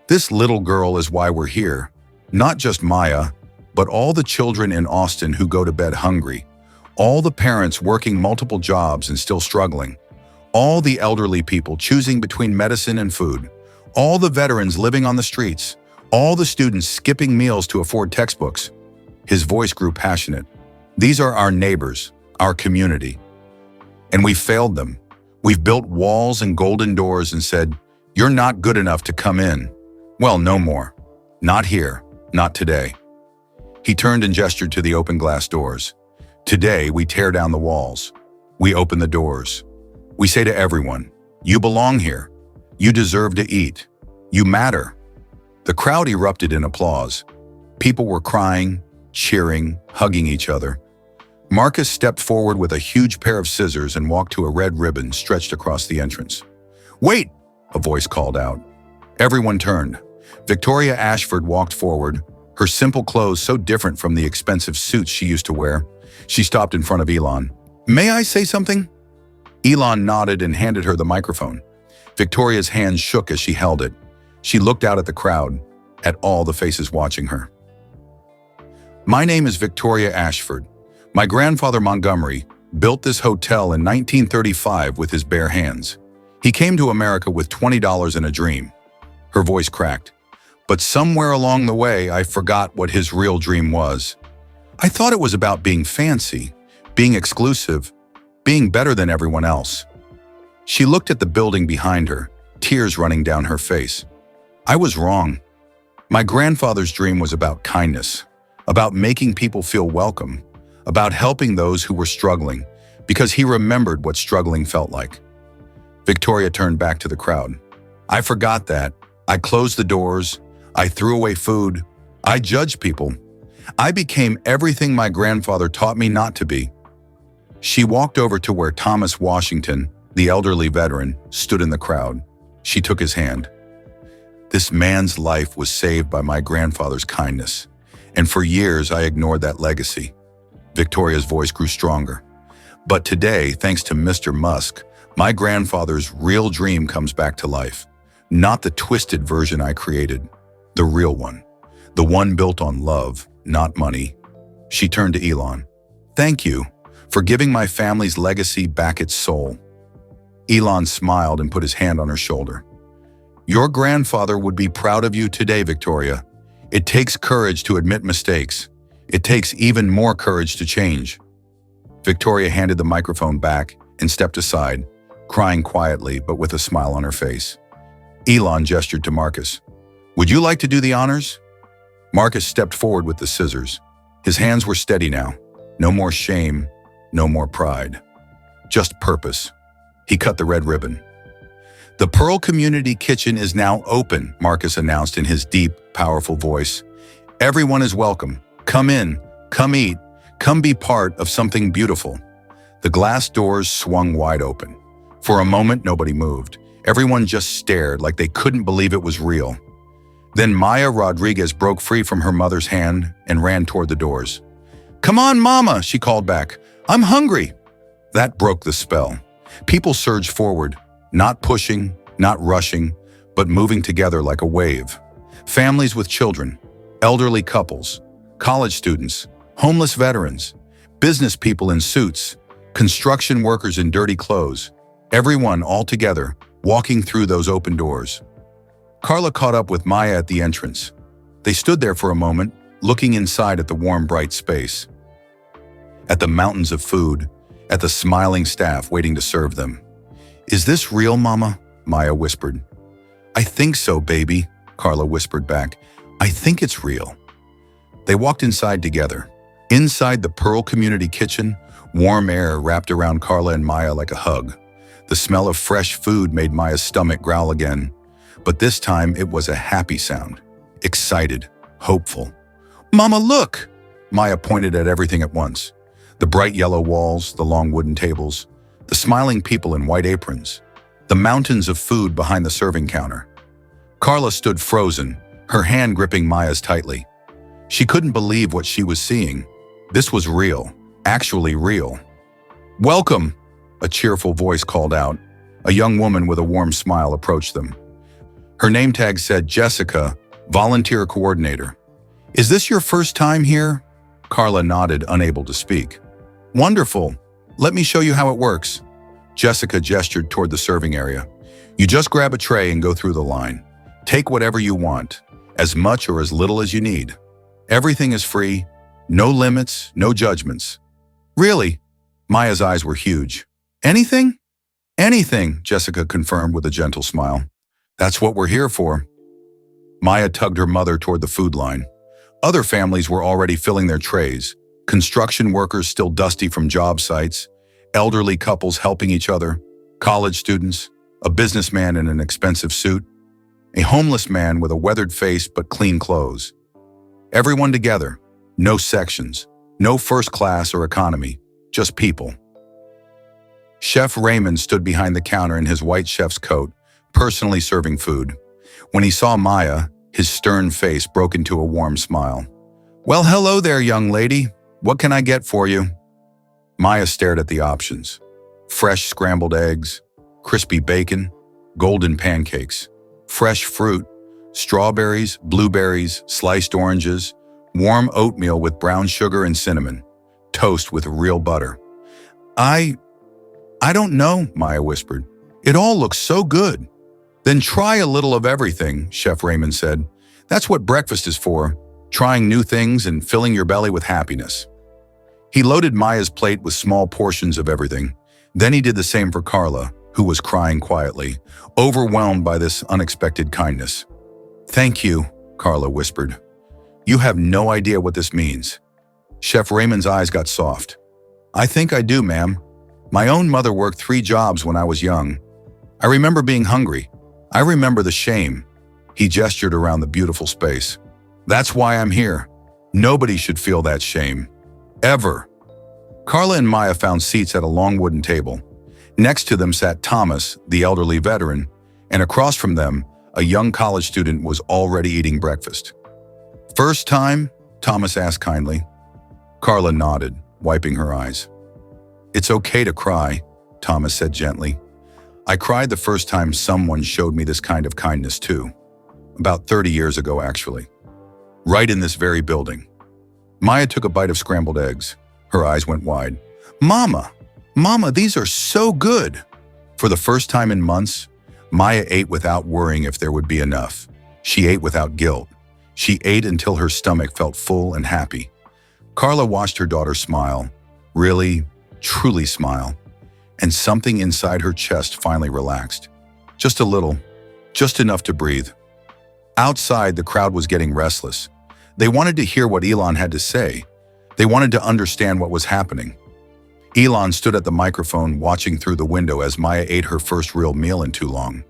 This little girl is why we're here. Not just Maya, but all the children in Austin who go to bed hungry. All the parents working multiple jobs and still struggling. All the elderly people choosing between medicine and food. All the veterans living on the streets. All the students skipping meals to afford textbooks. His voice grew passionate. These are our neighbors, our community. And we failed them. We've built walls and golden doors and said, you're not good enough to come in. Well, no more. Not here, not today. He turned and gestured to the open glass doors. Today, we tear down the walls. We open the doors. We say to everyone, you belong here. You deserve to eat. You matter. The crowd erupted in applause. People were crying, cheering, hugging each other. Marcus stepped forward with a huge pair of scissors and walked to a red ribbon stretched across the entrance. "Wait!" a voice called out. Everyone turned. Victoria Ashford walked forward, her simple clothes so different from the expensive suits she used to wear. She stopped in front of Elon. "May I say something?" Elon nodded and handed her the microphone. Victoria's hands shook as she held it. She looked out at the crowd, at all the faces watching her. "My name is Victoria Ashford. My grandfather Montgomery built this hotel in 1935 with his bare hands. He came to America with $20 and a dream." Her voice cracked. "But somewhere along the way, I forgot what his real dream was. I thought it was about being fancy, being exclusive, being better than everyone else." She looked at the building behind her, tears running down her face. "I was wrong. My grandfather's dream was about kindness, about making people feel welcome, about helping those who were struggling, because he remembered what struggling felt like." Victoria turned back to the crowd. "I forgot that. I closed the doors. I threw away food. I judged people. I became everything my grandfather taught me not to be." She walked over to where Thomas Washington, the elderly veteran, stood in the crowd. She took his hand. "This man's life was saved by my grandfather's kindness, and for years I ignored that legacy." Victoria's voice grew stronger. "But today, thanks to Mr. Musk, my grandfather's real dream comes back to life. Not the twisted version I created, the real one. The one built on love, not money." She turned to Elon. "Thank you for giving my family's legacy back its soul." Elon smiled and put his hand on her shoulder. "Your grandfather would be proud of you today, Victoria. It takes courage to admit mistakes. It takes even more courage to change." Victoria handed the microphone back and stepped aside, crying quietly but with a smile on her face. Elon gestured to Marcus. "Would you like to do the honors?" Marcus stepped forward with the scissors. His hands were steady now. No more shame, no more pride. Just purpose. He cut the red ribbon. "The Pearl Community Kitchen is now open," Marcus announced in his deep, powerful voice. "Everyone is welcome. Come in, come eat, come be part of something beautiful." The glass doors swung wide open. For a moment, nobody moved. Everyone just stared like they couldn't believe it was real. Then Maya Rodriguez broke free from her mother's hand and ran toward the doors. "Come on, Mama," she called back. "I'm hungry." That broke the spell. People surged forward, not pushing, not rushing, but moving together like a wave. Families with children, elderly couples, college students, homeless veterans, business people in suits, construction workers in dirty clothes, everyone all together, walking through those open doors. Carla caught up with Maya at the entrance. They stood there for a moment, looking inside at the warm, bright space, at the mountains of food, at the smiling staff waiting to serve them. "Is this real, Mama?" Maya whispered. "I think so, baby," Carla whispered back. "I think it's real." They walked inside together. Inside the Pearl Community Kitchen, warm air wrapped around Carla and Maya like a hug. The smell of fresh food made Maya's stomach growl again, but this time it was a happy sound. Excited, hopeful. "Mama, look!" Maya pointed at everything at once. The bright yellow walls, the long wooden tables, the smiling people in white aprons, the mountains of food behind the serving counter. Carla stood frozen, her hand gripping Maya's tightly. She couldn't believe what she was seeing. This was real, actually real. "Welcome!" a cheerful voice called out. A young woman with a warm smile approached them. Her name tag said Jessica, volunteer coordinator. "Is this your first time here?" Carla nodded, unable to speak. "Wonderful. Let me show you how it works." Jessica gestured toward the serving area. "You just grab a tray and go through the line. Take whatever you want, as much or as little as you need. Everything is free, no limits, no judgments." "Really?" Maya's eyes were huge. "Anything?" "Anything," Jessica confirmed with a gentle smile. "That's what we're here for." Maya tugged her mother toward the food line. Other families were already filling their trays, construction workers still dusty from job sites, elderly couples helping each other, college students, a businessman in an expensive suit, a homeless man with a weathered face but clean clothes. Everyone together, no sections, No first class or economy, just people. Chef Raymond stood behind the counter in his white chef's coat, personally serving food. When he saw Maya, his stern face broke into a warm smile. "Well, hello there, young lady. What can I get for you?" Maya stared at the options. Fresh scrambled eggs, crispy bacon, golden pancakes, fresh fruit, strawberries, blueberries, sliced oranges, warm oatmeal with brown sugar and cinnamon, toast with real butter. I don't know," Maya whispered. "It all looks so good." "Then try a little of everything," Chef Raymond said. "That's what breakfast is for, trying new things and filling your belly with happiness." He loaded Maya's plate with small portions of everything. Then he did the same for Carla, who was crying quietly, overwhelmed by this unexpected kindness. "Thank you," Carla whispered. "You have no idea what this means." Chef Raymond's eyes got soft. "I think I do, ma'am. My own mother worked 3 jobs when I was young. I remember being hungry. I remember the shame." He gestured around the beautiful space. "That's why I'm here. Nobody should feel that shame. Ever." Carla and Maya found seats at a long wooden table. Next to them sat Thomas, the elderly veteran, and across from them, a young college student was already eating breakfast. "First time?" Thomas asked kindly. Carla nodded, wiping her eyes. "It's okay to cry," Thomas said gently. "I cried the first time someone showed me this kind of kindness too. About 30 years ago, actually. Right in this very building." Maya took a bite of scrambled eggs. Her eyes went wide. Mama, these are so good." For the first time in months, Maya ate without worrying if there would be enough. She ate without guilt. She ate until her stomach felt full and happy. Carla watched her daughter smile, really, truly smile, and something inside her chest finally relaxed. Just a little, just enough to breathe. Outside, the crowd was getting restless. They wanted to hear what Elon had to say. They wanted to understand what was happening. Elon stood at the microphone watching through the window as Maya ate her first real meal in too long.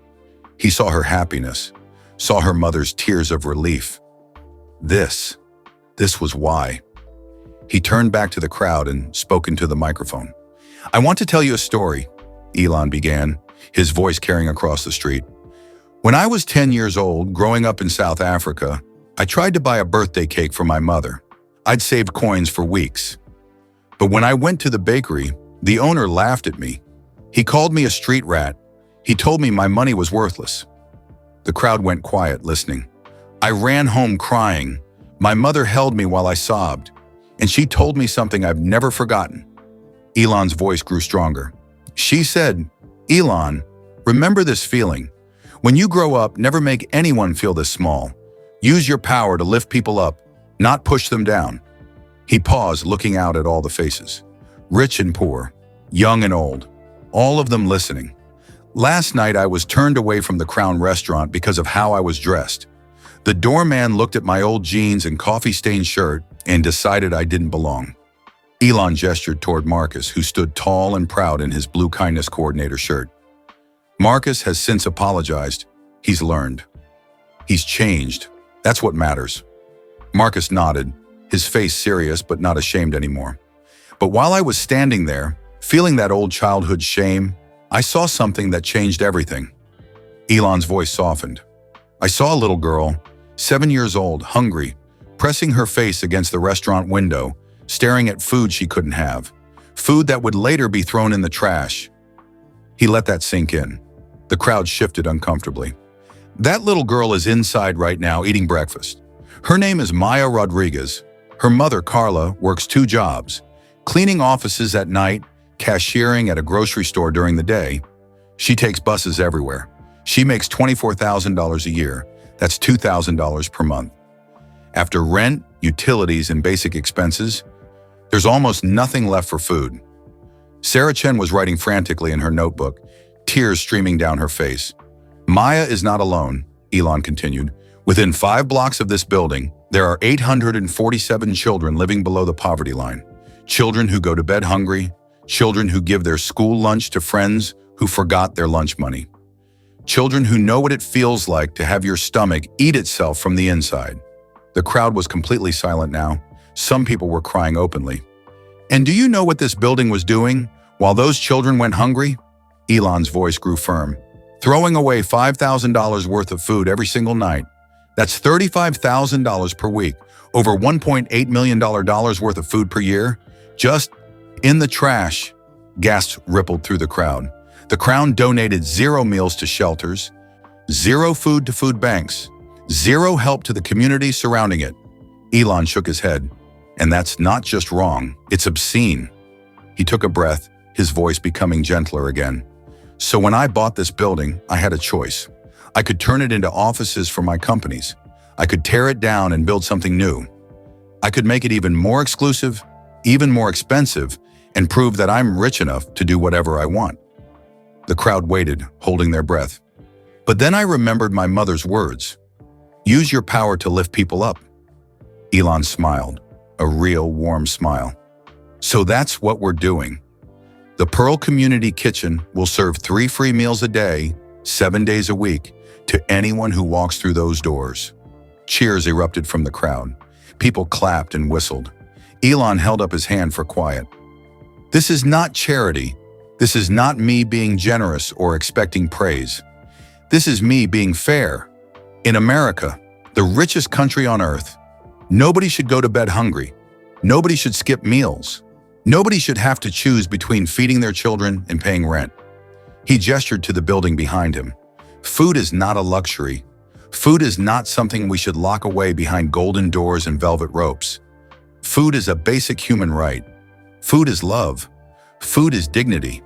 He saw her happiness, saw her mother's tears of relief. This was why. He turned back to the crowd and spoke into the microphone. "I want to tell you a story," Elon began, his voice carrying across the street. "When I was 10 years old, growing up in South Africa, I tried to buy a birthday cake for my mother. I'd saved coins for weeks. But when I went to the bakery, the owner laughed at me. He called me a street rat. He told me my money was worthless." The crowd went quiet, listening. "I ran home crying. My mother held me while I sobbed, and she told me something I've never forgotten." Elon's voice grew stronger. "She said, 'Elon, remember this feeling. When you grow up, never make anyone feel this small. Use your power to lift people up, not push them down.'" He paused, looking out at all the faces. Rich and poor, young and old, all of them listening. "Last night I was turned away from the Crown restaurant because of how I was dressed. The doorman looked at my old jeans and coffee-stained shirt and decided I didn't belong." Elon gestured toward Marcus, who stood tall and proud in his blue kindness coordinator shirt. Marcus has since apologized. He's learned. He's changed. That's what matters. Marcus nodded, his face serious but not ashamed anymore. "But while I was standing there, feeling that old childhood shame, I saw something that changed everything." Elon's voice softened. "I saw a little girl, 7 years old, hungry, pressing her face against the restaurant window, staring at food she couldn't have, food that would later be thrown in the trash." He let that sink in. The crowd shifted uncomfortably. "That little girl is inside right now eating breakfast. Her name is Maya Rodriguez. Her mother, Carla, works 2 jobs, cleaning offices at night, cashiering at a grocery store during the day. She takes buses everywhere. She makes $24,000 a year. That's $2,000 per month. After rent, utilities, and basic expenses, there's almost nothing left for food." Sarah Chen was writing frantically in her notebook, tears streaming down her face. "Maya is not alone," Elon continued. "Within 5 blocks of this building, there are 847 children living below the poverty line. Children who go to bed hungry, children who give their school lunch to friends who forgot their lunch money. Children who know what it feels like to have your stomach eat itself from the inside." The crowd was completely silent now, Some people were crying openly. And do you know what this building was doing while those children went hungry? Elon's voice grew firm. Throwing away $5,000 worth of food every single night. That's $35,000 per week, over $1.8 million worth of food per year, just in the trash. Gasps rippled through the crowd. The Crown donated 0 meals to shelters, 0 food to food banks, 0 help to the community surrounding it. Elon shook his head. And that's not just wrong, it's obscene. He took a breath, his voice becoming gentler again. So when I bought this building, I had a choice. I could turn it into offices for my companies. I could tear it down and build something new. I could make it even more exclusive, even more expensive, and prove that I'm rich enough to do whatever I want. The crowd waited, holding their breath. But then I remembered my mother's words. Use your power to lift people up. Elon smiled, a real warm smile. So that's what we're doing. The Pearl Community Kitchen will serve 3 free meals a day, 7 days a week, to anyone who walks through those doors. Cheers erupted from the crowd. People clapped and whistled. Elon held up his hand for quiet. This is not charity. This is not me being generous or expecting praise. This is me being fair. In America, the richest country on earth, nobody should go to bed hungry. Nobody should skip meals. Nobody should have to choose between feeding their children and paying rent. He gestured to the building behind him. Food is not a luxury. Food is not something we should lock away behind golden doors and velvet ropes. Food is a basic human right. Food is love. Food is dignity.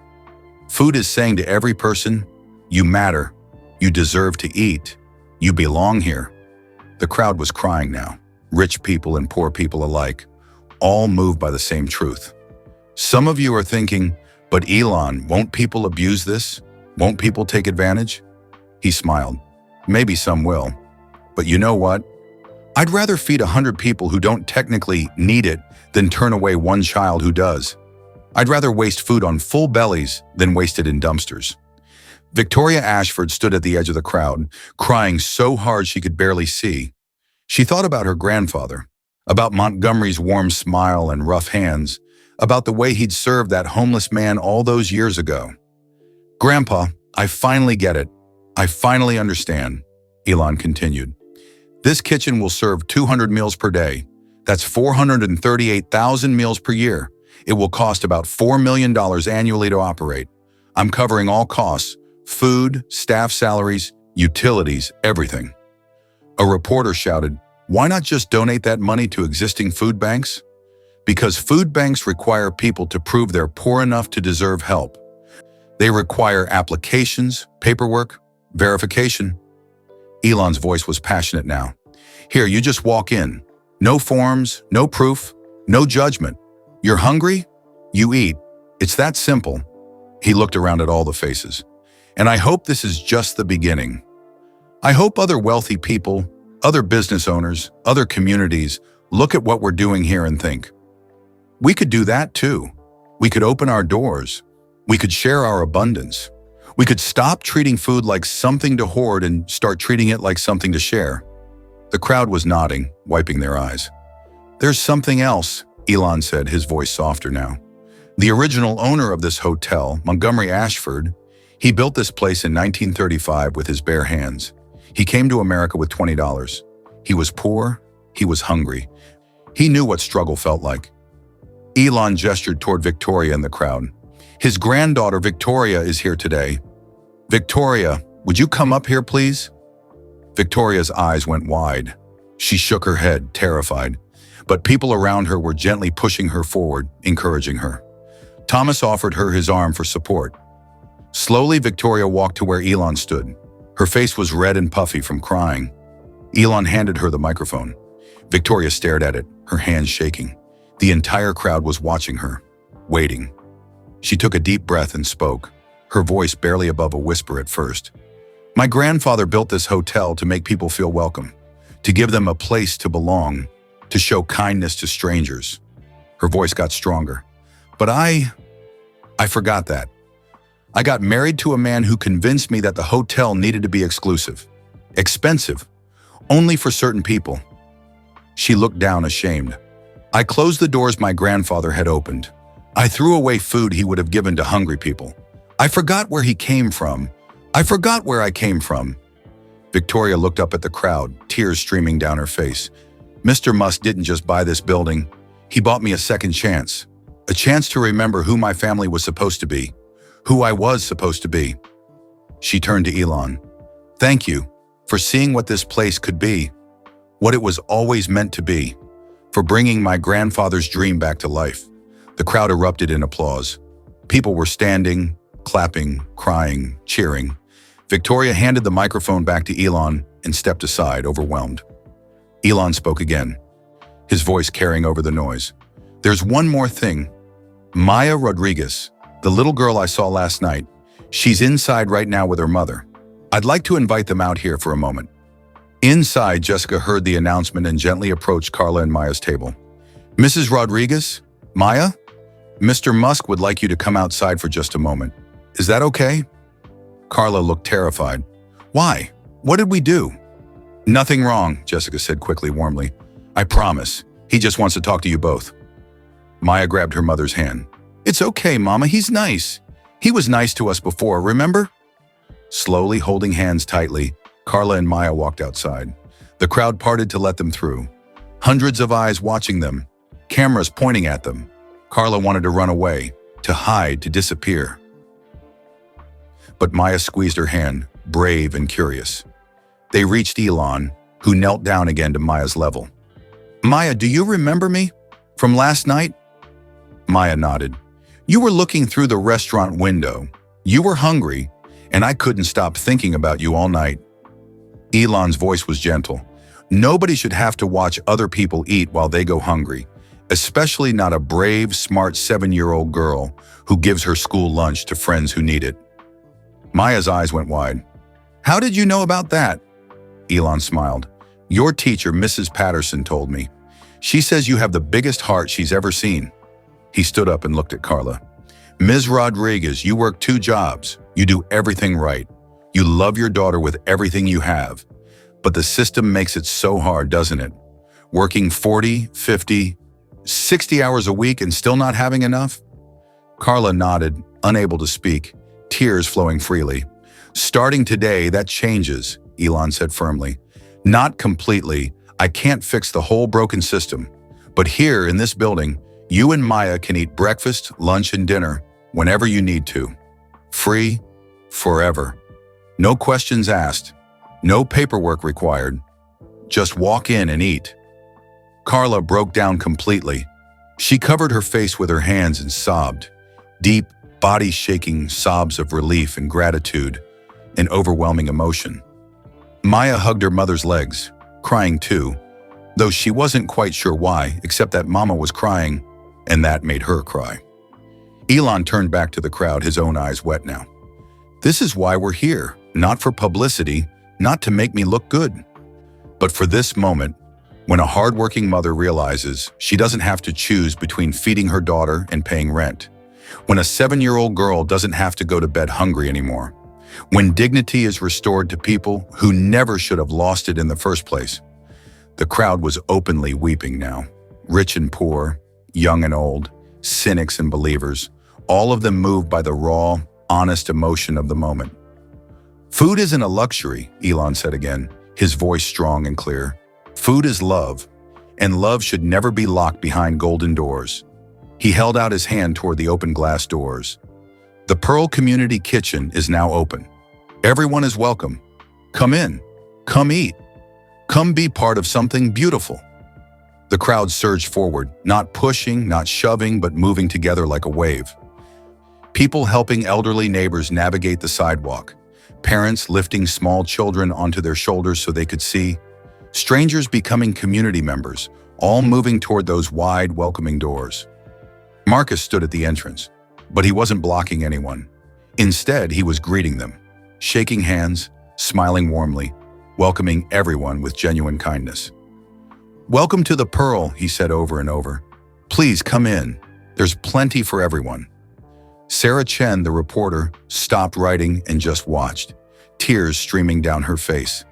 Food is saying to every person, you matter. You deserve to eat. You belong here. The crowd was crying now, rich people and poor people alike, all moved by the same truth. Some of you are thinking, but Elon, won't people abuse this? Won't people take advantage? He smiled. Maybe some will. But you know what? I'd rather feed 100 people who don't technically need it than turn away one child who does. I'd rather waste food on full bellies than waste it in dumpsters. Victoria Ashford stood at the edge of the crowd, crying so hard she could barely see. She thought about her grandfather, about Montgomery's warm smile and rough hands, about the way he'd served that homeless man all those years ago. Grandpa, I finally get it. I finally understand, Elon continued. This kitchen will serve 200 meals per day. That's 438,000 meals per year. It will cost about $4 million annually to operate. I'm covering all costs, food, staff salaries, utilities, everything. A reporter shouted, why not just donate that money to existing food banks? Because food banks require people to prove they're poor enough to deserve help. They require applications, paperwork, verification. Elon's voice was passionate now. Here, you just walk in. No forms, no proof, no judgment. You're hungry? You eat. It's that simple. He looked around at all the faces. And I hope this is just the beginning. I hope other wealthy people, other business owners, other communities look at what we're doing here and think, we could do that too. We could open our doors. We could share our abundance. We could stop treating food like something to hoard and start treating it like something to share. The crowd was nodding, wiping their eyes. There's something else, Elon said, his voice softer now. The original owner of this hotel, Montgomery Ashford, he built this place in 1935 with his bare hands. He came to America with $20. He was poor. He was hungry. He knew what struggle felt like. Elon gestured toward Victoria in the crowd. His granddaughter, Victoria, is here today. Victoria, would you come up here, please? Victoria's eyes went wide. She shook her head, terrified. But people around her were gently pushing her forward, encouraging her. Thomas offered her his arm for support. Slowly, Victoria walked to where Elon stood. Her face was red and puffy from crying. Elon handed her the microphone. Victoria stared at it, her hands shaking. The entire crowd was watching her, waiting. She took a deep breath and spoke, her voice barely above a whisper at first. My grandfather built this hotel to make people feel welcome, to give them a place to belong, to show kindness to strangers. Her voice got stronger. But I forgot that. I got married to a man who convinced me that the hotel needed to be exclusive, expensive, only for certain people. She looked down ashamed. I closed the doors my grandfather had opened. I threw away food he would have given to hungry people. I forgot where he came from. I forgot where I came from. Victoria looked up at the crowd, tears streaming down her face. Mr. Musk didn't just buy this building. He bought me a second chance. A chance to remember who my family was supposed to be. Who I was supposed to be. She turned to Elon. Thank you for seeing what this place could be. What it was always meant to be. For bringing my grandfather's dream back to life. The crowd erupted in applause. People were standing, clapping, crying, cheering. Victoria handed the microphone back to Elon and stepped aside, overwhelmed. Elon spoke again, his voice carrying over the noise. There's one more thing. Maya Rodriguez, the little girl I saw last night, she's inside right now with her mother. I'd like to invite them out here for a moment. Inside, Jessica heard the announcement and gently approached Carla and Maya's table. Mrs. Rodriguez? Maya? Mr. Musk would like you to come outside for just a moment. Is that okay? Carla looked terrified. Why? What did we do? Nothing wrong, Jessica said quickly, warmly. I promise. He just wants to talk to you both. Maya grabbed her mother's hand. It's okay, Mama. He's nice. He was nice to us before, remember? Slowly, holding hands tightly, Carla and Maya walked outside. The crowd parted to let them through. Hundreds of eyes watching them, cameras pointing at them. Carla wanted to run away, to hide, to disappear. But Maya squeezed her hand, brave and curious. They reached Elon, who knelt down again to Maya's level. Maya, do you remember me? From last night? Maya nodded. You were looking through the restaurant window. You were hungry, and I couldn't stop thinking about you all night. Elon's voice was gentle. Nobody should have to watch other people eat while they go hungry, especially not a brave, smart 7-year-old girl who gives her school lunch to friends who need it. Maya's eyes went wide. How did you know about that? Elon smiled. Your teacher, Mrs. Patterson, told me. She says you have the biggest heart she's ever seen. He stood up and looked at Carla. Ms. Rodriguez, you work 2 jobs. You do everything right. You love your daughter with everything you have. But the system makes it so hard, doesn't it? Working 40, 50, 60 hours a week and still not having enough? Carla nodded, unable to speak, tears flowing freely. Starting today, that changes, Elon said firmly. Not completely. I can't fix the whole broken system. But here in this building, you and Maya can eat breakfast, lunch, and dinner whenever you need to. Free, forever. No questions asked. No paperwork required. Just walk in and eat. Carla broke down completely. She covered her face with her hands and sobbed. Deep, body-shaking sobs of relief and gratitude and overwhelming emotion. Maya hugged her mother's legs, crying too, though she wasn't quite sure why, except that Mama was crying, and that made her cry. Elon turned back to the crowd, his own eyes wet now. This is why we're here, not for publicity, not to make me look good, but for this moment, when a hardworking mother realizes she doesn't have to choose between feeding her daughter and paying rent. When a 7-year-old girl doesn't have to go to bed hungry anymore. When dignity is restored to people who never should have lost it in the first place. The crowd was openly weeping now. Rich and poor, young and old, cynics and believers, all of them moved by the raw, honest emotion of the moment. Food isn't a luxury, Elon said again, his voice strong and clear. Food is love, and love should never be locked behind golden doors. He held out his hand toward the open glass doors. The Pearl Community Kitchen is now open. Everyone is welcome. Come in. Come eat. Come be part of something beautiful. The crowd surged forward, not pushing, not shoving, but moving together like a wave. People helping elderly neighbors navigate the sidewalk. Parents lifting small children onto their shoulders so they could see. Strangers becoming community members, all moving toward those wide, welcoming doors. Marcus stood at the entrance, but he wasn't blocking anyone. Instead, he was greeting them, shaking hands, smiling warmly, welcoming everyone with genuine kindness. Welcome to the Pearl, he said over and over. Please come in. There's plenty for everyone. Sarah Chen, the reporter, stopped writing and just watched, tears streaming down her face.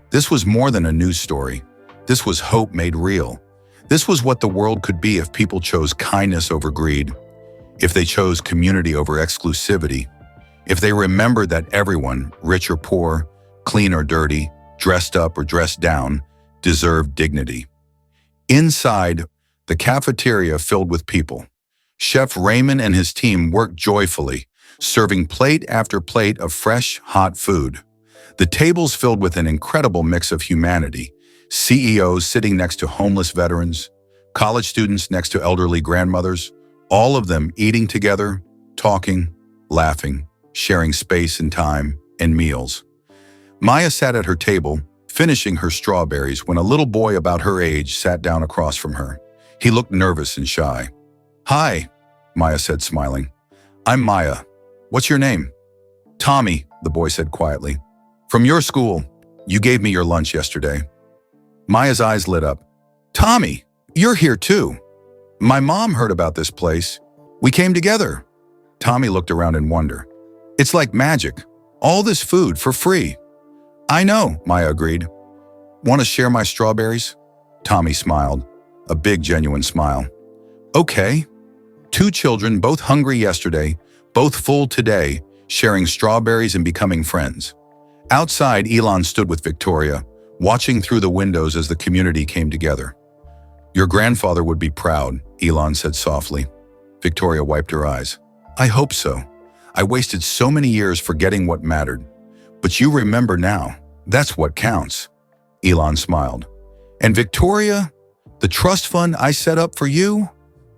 This was more than a news story. This was hope made real. This was what the world could be if people chose kindness over greed, if they chose community over exclusivity, if they remembered that everyone, rich or poor, clean or dirty, dressed up or dressed down, deserved dignity. Inside, the cafeteria filled with people. Chef Raymond and his team worked joyfully, serving plate after plate of fresh, hot food. The tables filled with an incredible mix of humanity, CEOs sitting next to homeless veterans, college students next to elderly grandmothers, all of them eating together, talking, laughing, sharing space and time and meals. Maya sat at her table, finishing her strawberries when a little boy about her age sat down across from her. He looked nervous and shy. "Hi," Maya said, smiling. "I'm Maya. What's your name?" "Tommy," the boy said quietly. "From your school. You gave me your lunch yesterday." Maya's eyes lit up. "Tommy, you're here too. My mom heard about this place. We came together." Tommy looked around in wonder. "It's like magic. All this food for free." "I know," Maya agreed. "Want to share my strawberries?" Tommy smiled, a big, genuine smile. "Okay." Two children, both hungry yesterday, both full today, sharing strawberries and becoming friends. Outside, Elon stood with Victoria, watching through the windows as the community came together. "Your grandfather would be proud," Elon said softly. Victoria wiped her eyes. "I hope so. I wasted so many years forgetting what mattered. But you remember now. That's what counts." Elon smiled. "And Victoria, the trust fund I set up for you,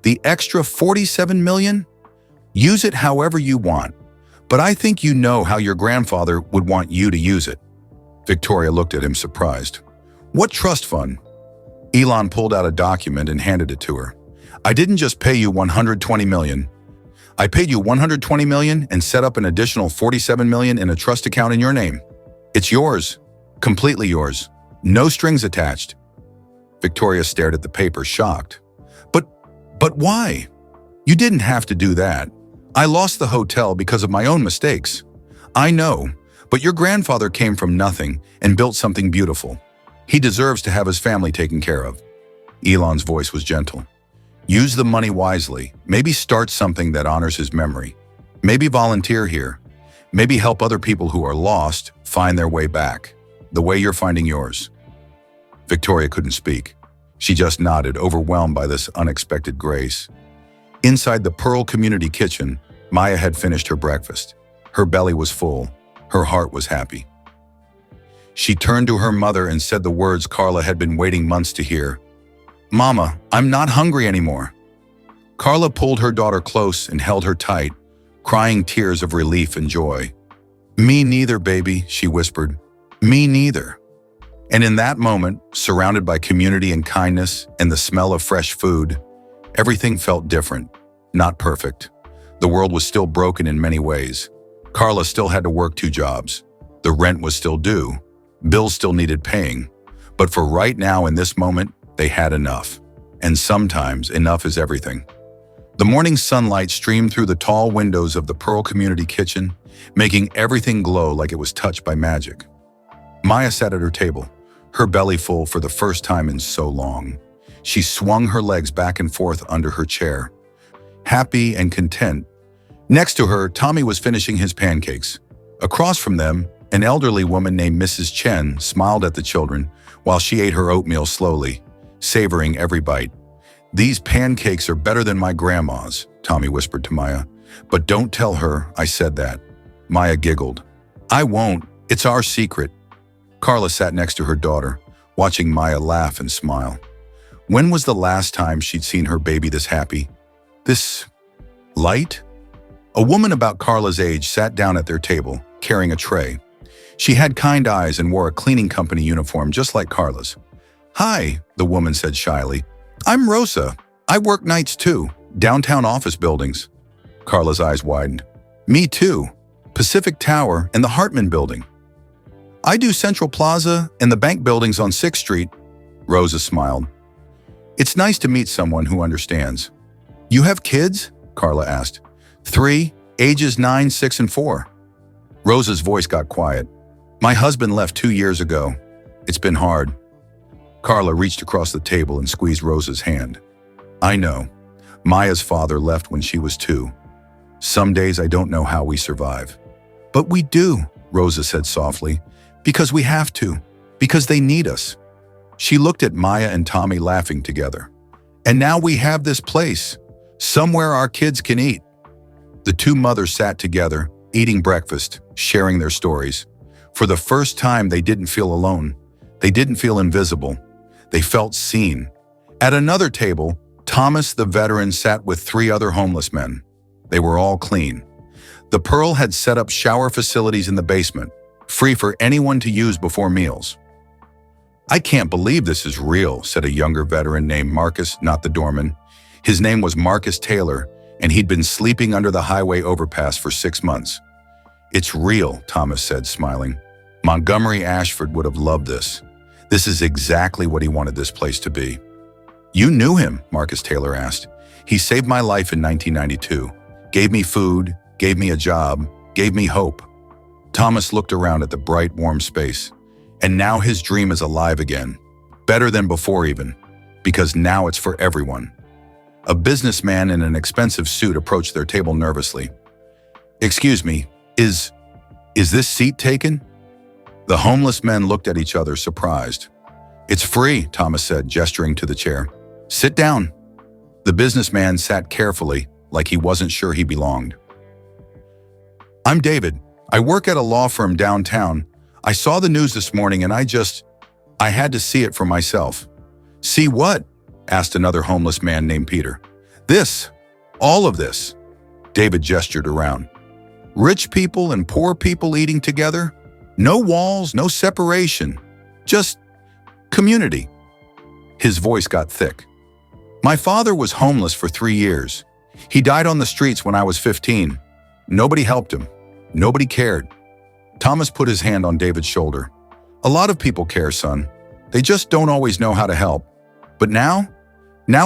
the extra 47 million? Use it however you want. But I think you know how your grandfather would want you to use it." Victoria looked at him surprised. "What trust fund?" Elon pulled out a document and handed it to her. "I didn't just pay you 120 million. I paid you 120 million and set up an additional 47 million in a trust account in your name. It's yours, completely yours, no strings attached." Victoria stared at the paper, shocked. But why? You didn't have to do that. I lost the hotel because of my own mistakes. I know, but your grandfather came from nothing and built something beautiful. He deserves to have his family taken care of." Elon's voice was gentle. "Use the money wisely. Maybe start something that honors his memory. Maybe volunteer here. Maybe help other people who are lost find their way back, the way you're finding yours." Victoria couldn't speak. She just nodded, overwhelmed by this unexpected grace. Inside the Pearl Community Kitchen, Maya had finished her breakfast. Her belly was full. Her heart was happy. She turned to her mother and said the words Carla had been waiting months to hear. "Mama, I'm not hungry anymore." Carla pulled her daughter close and held her tight, crying tears of relief and joy. "Me neither, baby," she whispered. "Me neither." And in that moment, surrounded by community and kindness and the smell of fresh food, everything felt different, not perfect. The world was still broken in many ways. Carla still had to work 2 jobs. The rent was still due. Bills still needed paying. But for right now, in this moment, they had enough. And sometimes, enough is everything. The morning sunlight streamed through the tall windows of the Pearl Community Kitchen, making everything glow like it was touched by magic. Maya sat at her table, her belly full for the first time in so long. She swung her legs back and forth under her chair, happy and content. Next to her, Tommy was finishing his pancakes. Across from them, an elderly woman named Mrs. Chen smiled at the children while she ate her oatmeal slowly, savoring every bite. "These pancakes are better than my grandma's," Tommy whispered to Maya. "But don't tell her I said that." Maya giggled. "I won't. It's our secret." Carla sat next to her daughter, watching Maya laugh and smile. When was the last time she'd seen her baby this happy? This light? A woman about Carla's age sat down at their table, carrying a tray. She had kind eyes and wore a cleaning company uniform just like Carla's. "Hi," the woman said shyly. "I'm Rosa. I work nights too, downtown office buildings." Carla's eyes widened. "Me too. Pacific Tower and the Hartman Building." "I do Central Plaza and the bank buildings on 6th Street. Rosa smiled. "It's nice to meet someone who understands." "You have kids?" Carla asked. 3, ages 9, 6, and 4. Rosa's voice got quiet. "My husband left 2 years ago. It's been hard." Carla reached across the table and squeezed Rosa's hand. I know. Maya's father left when she was 2. Some days I don't know how we survive. But we do, Rosa said softly, because we have to, because they need us. She looked at Maya and Tommy laughing together. And now we have this place, somewhere our kids can eat. The two mothers sat together, eating breakfast, sharing their stories. For the first time, they didn't feel alone. They didn't feel invisible. They felt seen. At another table, Thomas the veteran sat with 3 other homeless men. They were all clean. The Pearl had set up shower facilities in the basement, free for anyone to use before meals. I can't believe this is real, said a younger veteran named Marcus, not the doorman. His name was Marcus Taylor, and he'd been sleeping under the highway overpass for 6 months. It's real, Thomas said, smiling. Montgomery Ashford would have loved this. This is exactly what he wanted this place to be. You knew him, Marcus Taylor asked. He saved my life in 1992, gave me food, gave me a job, gave me hope. Thomas looked around at the bright, warm space. And now his dream is alive again. Better than before even, because now it's for everyone. A businessman in an expensive suit approached their table nervously. Excuse me, is this seat taken? The homeless men looked at each other, surprised. It's free, Thomas said, gesturing to the chair. Sit down. The businessman sat carefully, like he wasn't sure he belonged. I'm David. I work at a law firm downtown. I saw the news this morning and I had to see it for myself. See what? Asked another homeless man named Peter. This. All of this. David gestured around. Rich people and poor people eating together. No walls, no separation. Just community. His voice got thick. My father was homeless for 3 years. He died on the streets when I was 15. Nobody helped him. Nobody cared. Thomas put his hand on David's shoulder. A lot of people care, son. They just don't always know how to help. But now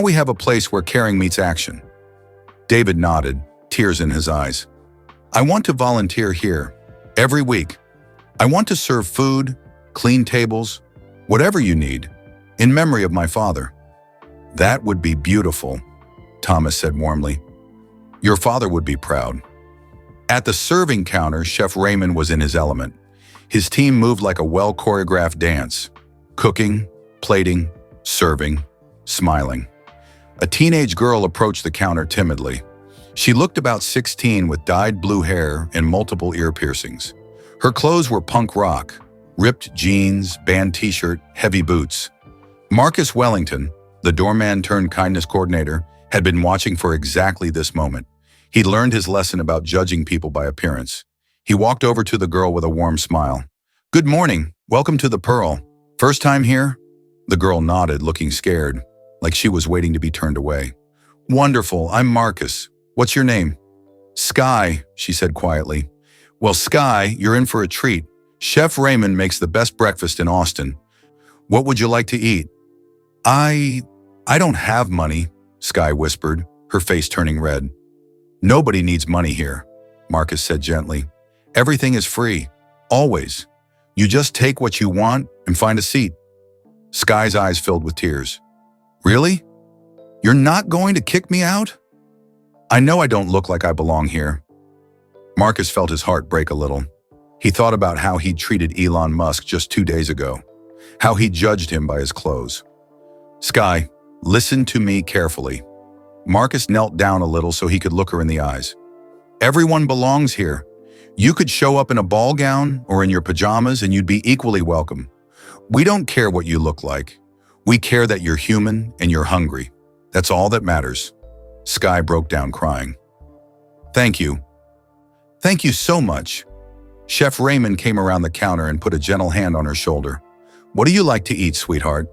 we have a place where caring meets action. David nodded, tears in his eyes. I want to volunteer here, every week. I want to serve food, clean tables, whatever you need, in memory of my father. That would be beautiful, Thomas said warmly. Your father would be proud. At the serving counter, Chef Raymond was in his element. His team moved like a well-choreographed dance, cooking, plating, serving, smiling. A teenage girl approached the counter timidly. She looked about 16 with dyed blue hair and multiple ear piercings. Her clothes were punk rock, ripped jeans, band t-shirt, heavy boots. Marcus Wellington, the doorman turned kindness coordinator, had been watching for exactly this moment. He'd learned his lesson about judging people by appearance. He walked over to the girl with a warm smile. Good morning. Welcome to the Pearl. First time here? The girl nodded, looking scared, like she was waiting to be turned away. Wonderful. I'm Marcus. What's your name? Sky, she said quietly. Well, Sky, you're in for a treat. Chef Raymond makes the best breakfast in Austin. What would you like to eat? I don't have money, Sky whispered, her face turning red. Nobody needs money here, Marcus said gently. Everything is free, always. You just take what you want and find a seat. Sky's eyes filled with tears. Really? You're not going to kick me out? I know I don't look like I belong here. Marcus felt his heart break a little. He thought about how he'd treated Elon Musk just 2 days ago, how he judged him by his clothes. Sky, listen to me carefully. Marcus knelt down a little so he could look her in the eyes. Everyone belongs here. You could show up in a ball gown or in your pajamas and you'd be equally welcome. We don't care what you look like. We care that you're human and you're hungry. That's all that matters. Sky broke down crying. Thank you. Thank you so much. Chef Raymond came around the counter and put a gentle hand on her shoulder. What do you like to eat, sweetheart?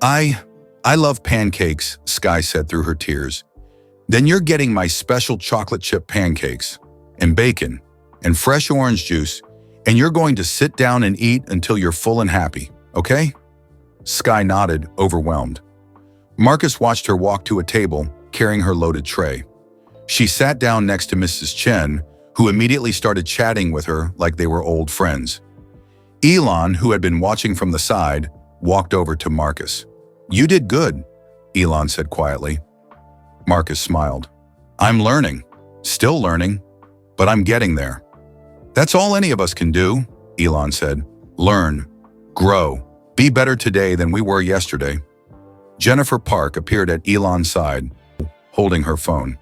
I love pancakes, Sky said through her tears. Then you're getting my special chocolate chip pancakes, and bacon, and fresh orange juice, and you're going to sit down and eat until you're full and happy, okay? Sky nodded, overwhelmed. Marcus watched her walk to a table, carrying her loaded tray. She sat down next to Mrs. Chen, who immediately started chatting with her like they were old friends. Elon, who had been watching from the side, walked over to Marcus. "You did good," Elon said quietly. Marcus smiled. "I'm learning, still learning, but I'm getting there." "That's all any of us can do," Elon said. "Learn, grow, be better today than we were yesterday." Jennifer Park appeared at Elon's side, holding her phone.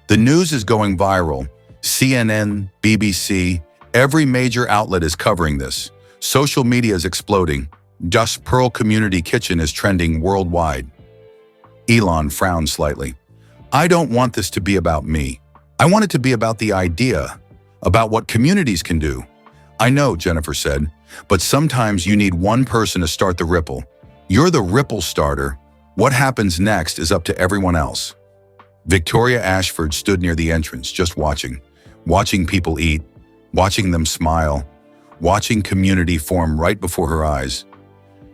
"The news is going viral. CNN, BBC, every major outlet is covering this. Social media is exploding. Just Pearl Community Kitchen is trending worldwide." Elon frowned slightly. "I don't want this to be about me. I want it to be about the idea, about what communities can do." "I know," Jennifer said, "but sometimes you need one person to start the ripple. You're the ripple starter. What happens next is up to everyone else." Victoria Ashford stood near the entrance, just watching people eat, watching them smile, watching community form right before her eyes.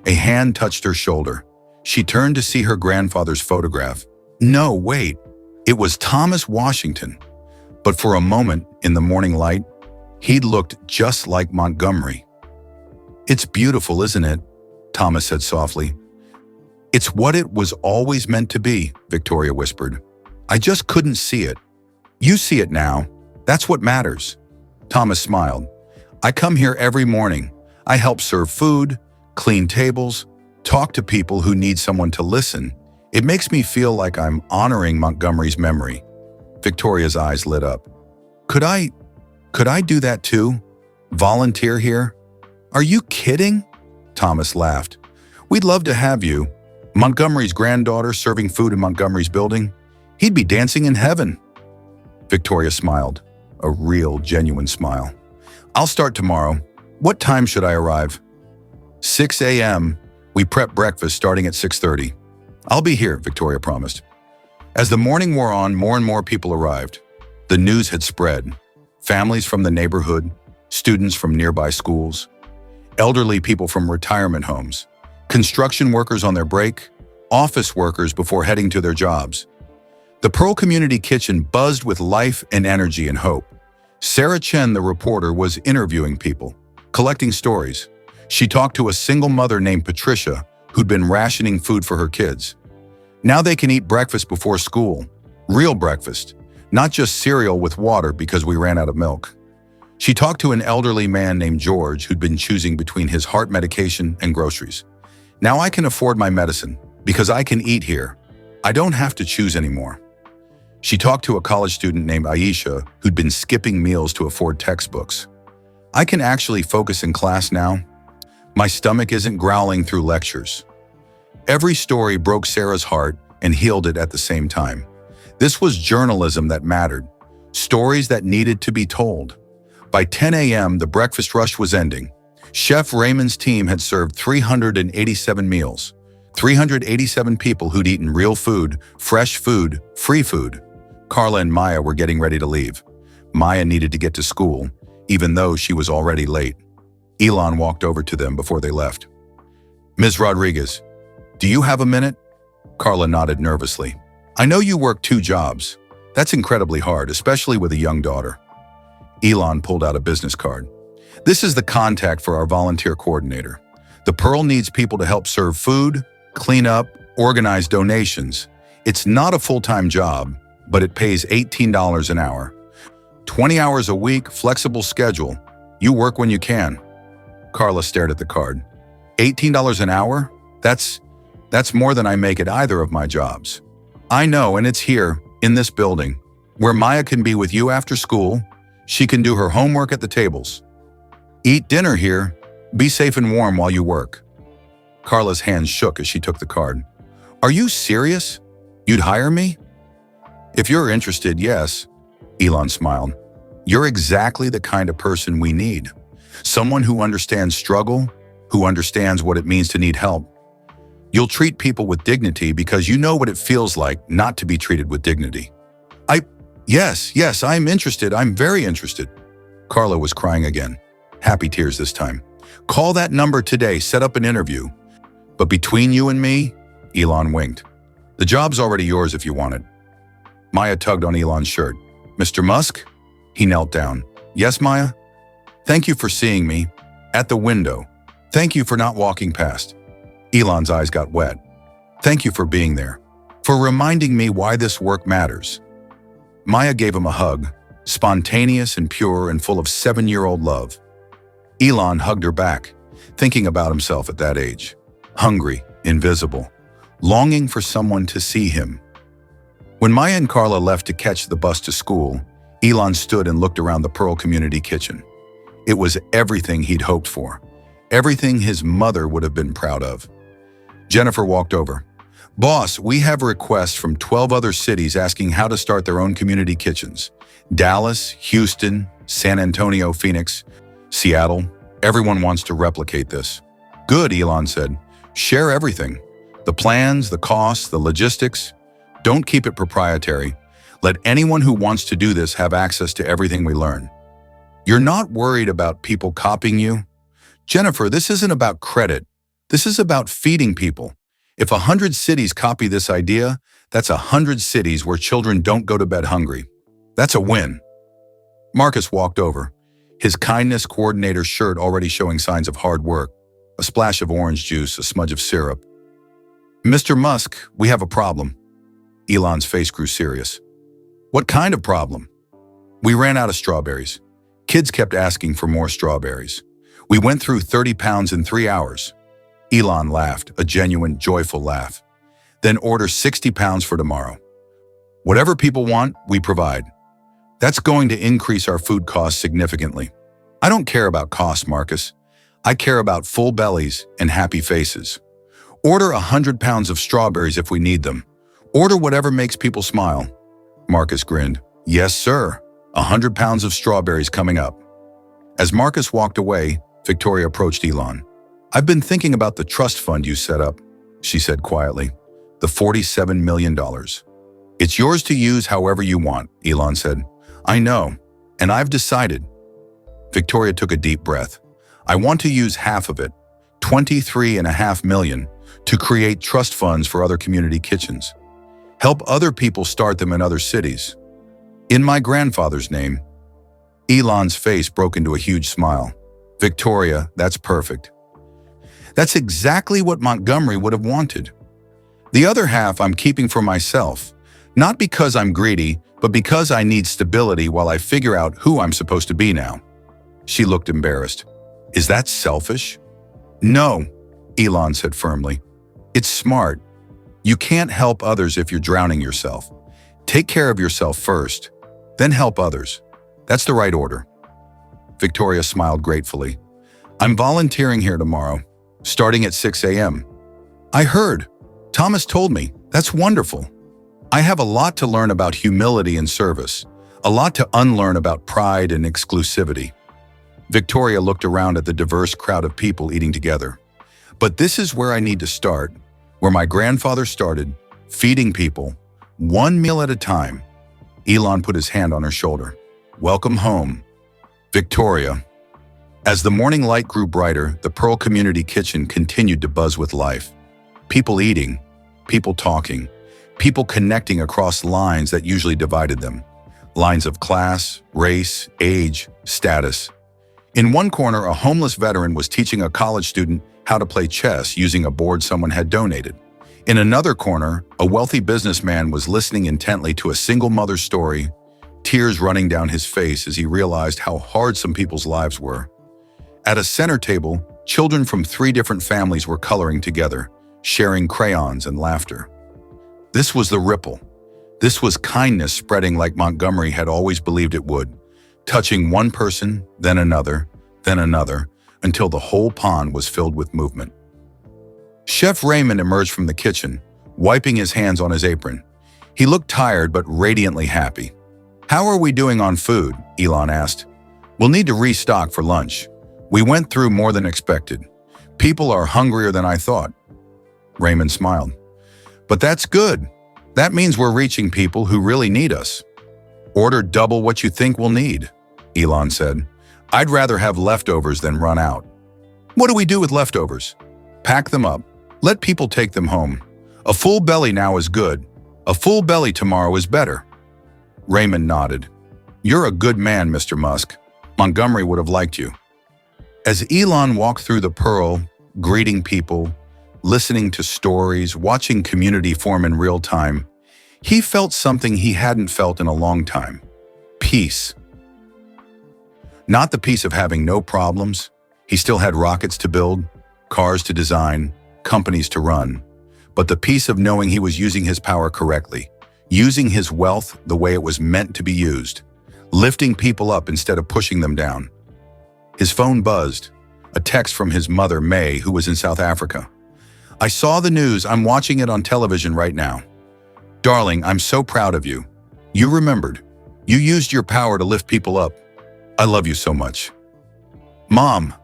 A hand touched her shoulder. She turned to see her grandfather's photograph. No, wait, it was Thomas Washington. But for a moment, in the morning light, he'd looked just like Montgomery. "It's beautiful, isn't it?" Thomas said softly. "It's what it was always meant to be," Victoria whispered. "I just couldn't see it. You see it now. That's what matters." Thomas smiled. "I come here every morning. I help serve food, clean tables, talk to people who need someone to listen. It makes me feel like I'm honoring Montgomery's memory." Victoria's eyes lit up. Could I do that too? Volunteer here?" "Are you kidding?" Thomas laughed. "We'd love to have you. Montgomery's granddaughter serving food in Montgomery's building. He'd be dancing in heaven." Victoria smiled, a real, genuine smile. "I'll start tomorrow. What time should I arrive?" 6 a.m. We prep breakfast starting at 6:30. "I'll be here," Victoria promised. As the morning wore on, more and more people arrived. The news had spread. Families from the neighborhood, students from nearby schools, elderly people from retirement homes, construction workers on their break, office workers before heading to their jobs. The Pearl Community Kitchen buzzed with life and energy and hope. Sarah Chen, the reporter, was interviewing people, collecting stories. She talked to a single mother named Patricia who'd been rationing food for her kids. Now they can eat breakfast before school, real breakfast, not just cereal with water because we ran out of milk. She talked to an elderly man named George who'd been choosing between his heart medication and groceries. "Now I can afford my medicine because I can eat here. I don't have to choose anymore." She talked to a college student named Aisha who'd been skipping meals to afford textbooks. "I can actually focus in class now. My stomach isn't growling through lectures." Every story broke Sarah's heart and healed it at the same time. This was journalism that mattered, stories that needed to be told. By 10 a.m., the breakfast rush was ending. Chef Raymond's team had served 387 meals, 387 people who'd eaten real food, fresh food, free food. Carla and Maya were getting ready to leave. Maya needed to get to school, even though she was already late. Elon walked over to them before they left. "Ms. Rodriguez, do you have a minute?" Carla nodded nervously. "I know you work 2 jobs. That's incredibly hard, especially with a young daughter." Elon pulled out a business card. "This is the contact for our volunteer coordinator. The Pearl needs people to help serve food, clean up, organize donations. It's not a full-time job, but it pays $18 an hour. 20 hours a week, flexible schedule. You work when you can." Carla stared at the card. $18 an hour? That's more than I make at either of my jobs. "I know, and it's here, in this building, where Maya can be with you after school. She can do her homework at the tables. Eat dinner here. Be safe and warm while you work." Carla's hands shook as she took the card. "Are you serious? You'd hire me?" "If you're interested, yes," Elon smiled. "You're exactly the kind of person we need. Someone who understands struggle, who understands what it means to need help. You'll treat people with dignity because you know what it feels like not to be treated with dignity." Yes, I'm interested. I'm very interested." Carla was crying again, happy tears this time. "Call that number today, set up an interview. But between you and me," Elon winked, "the job's already yours if you want it." Maya tugged on Elon's shirt. "Mr. Musk?" He knelt down. "Yes, Maya? Thank you for seeing me. At the window. Thank you for not walking past." Elon's eyes got wet. Thank you for being there, for reminding me why this work matters. Maya gave him a hug, spontaneous and pure and full of 7-year-old love. Elon hugged her back, thinking about himself at that age. Hungry, invisible, longing for someone to see him. When Maya and Carla left to catch the bus to school, Elon stood and looked around the Pearl Community Kitchen. It was everything he'd hoped for, everything his mother would have been proud of. Jennifer walked over. Boss, we have requests from 12 other cities asking how to start their own community kitchens. Dallas, Houston, San Antonio, Phoenix, Seattle. Everyone wants to replicate this. Good, Elon said. Share everything. The plans, the costs, the logistics. Don't keep it proprietary. Let anyone who wants to do this have access to everything we learn. You're not worried about people copying you? Jennifer, this isn't about credit. This is about feeding people. If 100 cities copy this idea, that's 100 cities where children don't go to bed hungry. That's a win. Marcus walked over, his kindness coordinator shirt already showing signs of hard work, a splash of orange juice, a smudge of syrup. Mr. Musk, we have a problem. Elon's face grew serious. What kind of problem? We ran out of strawberries. Kids kept asking for more strawberries. We went through 30 pounds in 3 hours. Elon laughed, a genuine, joyful laugh. Then order 60 pounds for tomorrow. Whatever people want, we provide. That's going to increase our food costs significantly. I don't care about costs, Marcus. I care about full bellies and happy faces. Order 100 pounds of strawberries if we need them. Order whatever makes people smile. Marcus grinned. Yes, sir. 100 pounds of strawberries coming up. As Marcus walked away, Victoria approached Elon. I've been thinking about the trust fund you set up, she said quietly. The $47 million. It's yours to use however you want, Elon said. I know, and I've decided. Victoria took a deep breath. I want to use half of it, $23.5 million, to create trust funds for other community kitchens. Help other people start them in other cities. In my grandfather's name. Elon's face broke into a huge smile. Victoria, that's perfect. That's exactly what Montgomery would have wanted. The other half I'm keeping for myself, not because I'm greedy, but because I need stability while I figure out who I'm supposed to be now. She looked embarrassed. Is that selfish? No, Elon said firmly. It's smart. You can't help others if you're drowning yourself. Take care of yourself first, then help others. That's the right order. Victoria smiled gratefully. I'm volunteering here tomorrow, starting at 6 a.m. I heard. Thomas told me. That's wonderful. I have a lot to learn about humility and service, a lot to unlearn about pride and exclusivity. Victoria looked around at the diverse crowd of people eating together. But this is where I need to start, where my grandfather started, feeding people, one meal at a time. Elon put his hand on her shoulder. Welcome home, Victoria. As the morning light grew brighter, the Pearl Community Kitchen continued to buzz with life. People eating, people talking, people connecting across lines that usually divided them. Lines of class, race, age, status. In one corner, a homeless veteran was teaching a college student how to play chess using a board someone had donated. In another corner, a wealthy businessman was listening intently to a single mother's story, tears running down his face as he realized how hard some people's lives were. At a center table, children from 3 different families were coloring together, sharing crayons and laughter. This was the ripple. This was kindness spreading like Montgomery had always believed it would, touching one person, then another, until the whole pond was filled with movement. Chef Raymond emerged from the kitchen, wiping his hands on his apron. He looked tired but radiantly happy. How are we doing on food? Elon asked. We'll need to restock for lunch. We went through more than expected. People are hungrier than I thought. Raymond smiled. But that's good. That means we're reaching people who really need us. Order double what you think we'll need, Elon said. I'd rather have leftovers than run out. What do we do with leftovers? Pack them up. Let people take them home. A full belly now is good. A full belly tomorrow is better. Raymond nodded. You're a good man, Mr. Musk. Montgomery would have liked you. As Elon walked through the Pearl, greeting people, listening to stories, watching community form in real time, he felt something he hadn't felt in a long time. Peace. Not the peace of having no problems. He still had rockets to build, cars to design, companies to run, but the peace of knowing he was using his power correctly, using his wealth the way it was meant to be used, lifting people up instead of pushing them down. His phone buzzed, a text from his mother, May, who was in South Africa. "I saw the news. I'm watching it on television right now. Darling, I'm so proud of you. You remembered. You used your power to lift people up. I love you so much." "Mom."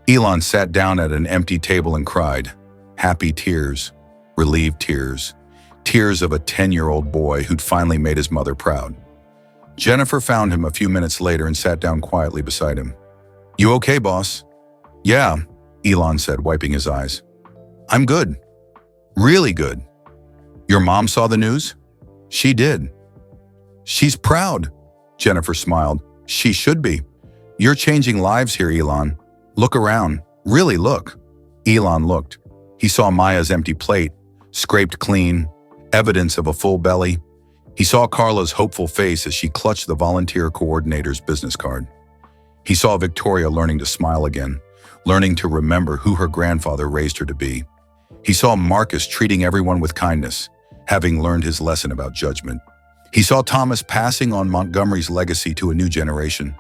Elon sat down at an empty table and cried. Happy tears, relieved tears, tears of a 10-year-old boy who'd finally made his mother proud. Jennifer found him a few minutes later and sat down quietly beside him. "You okay, boss?" "Yeah," Elon said, wiping his eyes. "I'm good. Really good." "Your mom saw the news?" "She did." "She's proud." Jennifer smiled. "She should be. You're changing lives here, Elon. Look around. Really look." Elon looked. He saw Maya's empty plate, scraped clean, evidence of a full belly. He saw Carla's hopeful face as she clutched the volunteer coordinator's business card. He saw Victoria learning to smile again, learning to remember who her grandfather raised her to be. He saw Marcus treating everyone with kindness, having learned his lesson about judgment. He saw Thomas passing on Montgomery's legacy to a new generation.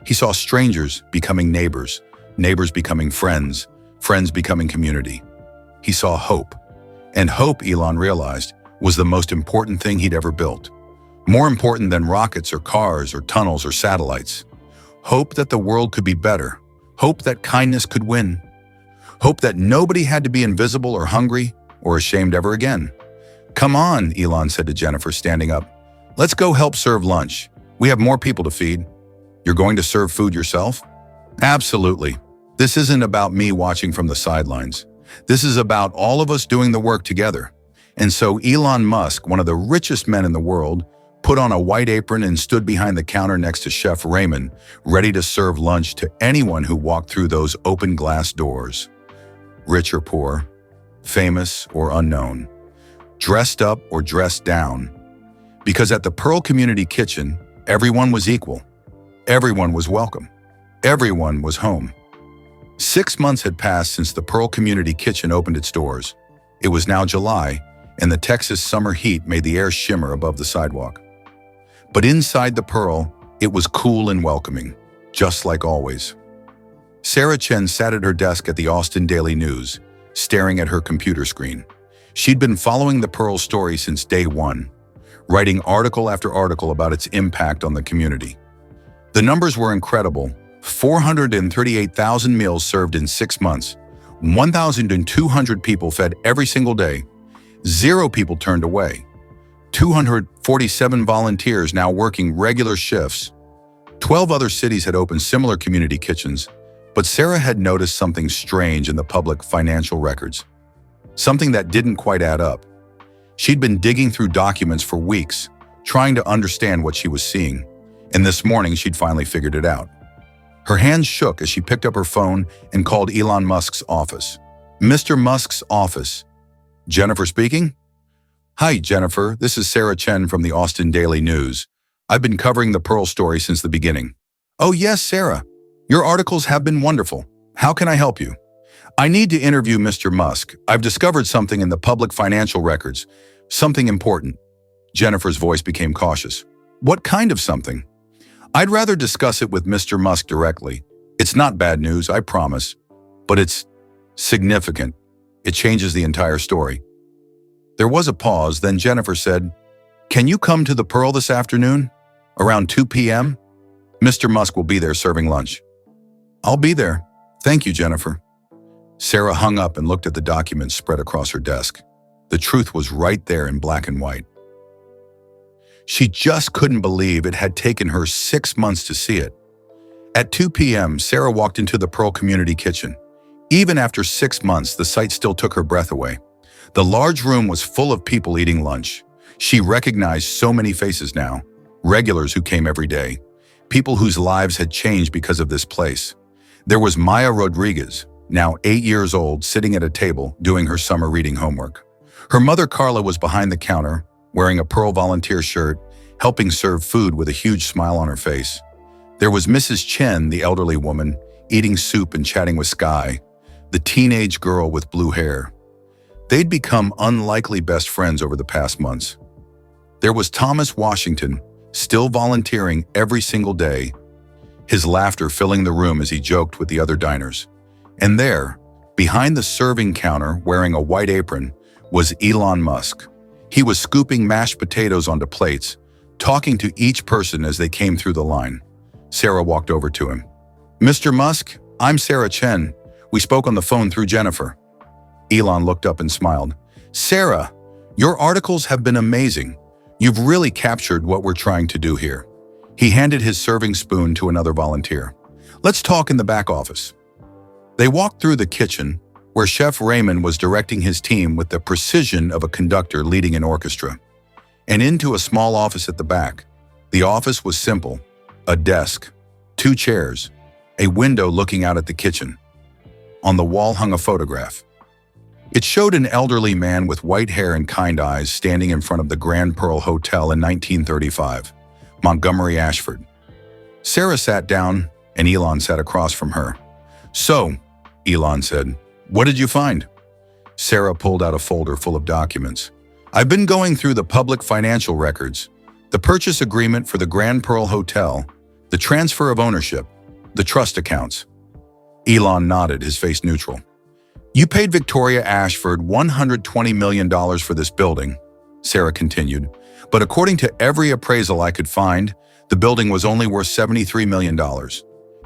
He saw strangers becoming neighbors, neighbors becoming friends, friends becoming community. He saw hope. And hope, Elon realized, was the most important thing he'd ever built. More important than rockets or cars or tunnels or satellites. Hope that the world could be better. Hope that kindness could win. Hope that nobody had to be invisible or hungry or ashamed ever again. "Come on," Elon said to Jennifer, standing up. "Let's go help serve lunch. We have more people to feed." "You're going to serve food yourself?" "Absolutely. This isn't about me watching from the sidelines. This is about all of us doing the work together." And so Elon Musk, one of the richest men in the world, put on a white apron and stood behind the counter next to Chef Raymond, ready to serve lunch to anyone who walked through those open glass doors. Rich or poor, famous or unknown, dressed up or dressed down. Because at the Pearl Community Kitchen, everyone was equal. Everyone was welcome. Everyone was home. 6 months had passed since the Pearl Community Kitchen opened its doors. It was now July, and the Texas summer heat made the air shimmer above the sidewalk. But inside the Pearl, it was cool and welcoming, just like always. Sarah Chen sat at her desk at the Austin Daily News, staring at her computer screen. She'd been following the Pearl story since day one, writing article after article about its impact on the community. The numbers were incredible. 438,000 meals served in 6 months, 1,200 people fed every single day, 0 people turned away, 247 volunteers now working regular shifts. 12 other cities had opened similar community kitchens, but Sarah had noticed something strange in the public financial records, something that didn't quite add up. She'd been digging through documents for weeks, trying to understand what she was seeing, and this morning she'd finally figured it out. Her hands shook as she picked up her phone and called Elon Musk's office. "Mr. Musk's office." "Jennifer speaking?" "Hi, Jennifer. This is Sarah Chen from the Austin Daily News. I've been covering the Pearl story since the beginning." "Oh, yes, Sarah. Your articles have been wonderful. How can I help you?" "I need to interview Mr. Musk. I've discovered something in the public financial records. Something important." Jennifer's voice became cautious. "What kind of something?" "I'd rather discuss it with Mr. Musk directly. It's not bad news, I promise, but it's significant. It changes the entire story." There was a pause, then Jennifer said, "Can you come to the Pearl this afternoon? Around 2 p.m.? Mr. Musk will be there serving lunch." "I'll be there. Thank you, Jennifer." Sarah hung up and looked at the documents spread across her desk. The truth was right there in black and white. She just couldn't believe it had taken her 6 months to see it. At 2 p.m., Sarah walked into the Pearl Community Kitchen. Even after 6 months, the sight still took her breath away. The large room was full of people eating lunch. She recognized so many faces now, regulars who came every day, people whose lives had changed because of this place. There was Maya Rodriguez, now 8 years old, sitting at a table doing her summer reading homework. Her mother Carla was behind the counter, wearing a Pearl volunteer shirt, helping serve food with a huge smile on her face. There was Mrs. Chen, the elderly woman, eating soup and chatting with Sky, the teenage girl with blue hair. They'd become unlikely best friends over the past months. There was Thomas Washington, still volunteering every single day, his laughter filling the room as he joked with the other diners. And there, behind the serving counter, wearing a white apron, was Elon Musk. He was scooping mashed potatoes onto plates, talking to each person as they came through the line. Sarah walked over to him. "Mr. Musk, I'm Sarah Chen. We spoke on the phone through Jennifer." Elon looked up and smiled. "Sarah, your articles have been amazing. You've really captured what we're trying to do here." He handed his serving spoon to another volunteer. "Let's talk in the back office." They walked through the kitchen, where Chef Raymond was directing his team with the precision of a conductor leading an orchestra, and into a small office at the back. The office was simple: a desk, 2 chairs, a window looking out at the kitchen. On the wall hung a photograph. It showed an elderly man with white hair and kind eyes standing in front of the Grand Pearl Hotel in 1935, Montgomery Ashford. Sarah sat down, and Elon sat across from her. "So," Elon said, "what did you find?" Sarah pulled out a folder full of documents. "I've been going through the public financial records, the purchase agreement for the Grand Pearl Hotel, the transfer of ownership, the trust accounts." Elon nodded, his face neutral. "You paid Victoria Ashford $120 million for this building," Sarah continued, "but according to every appraisal I could find, the building was only worth $73 million.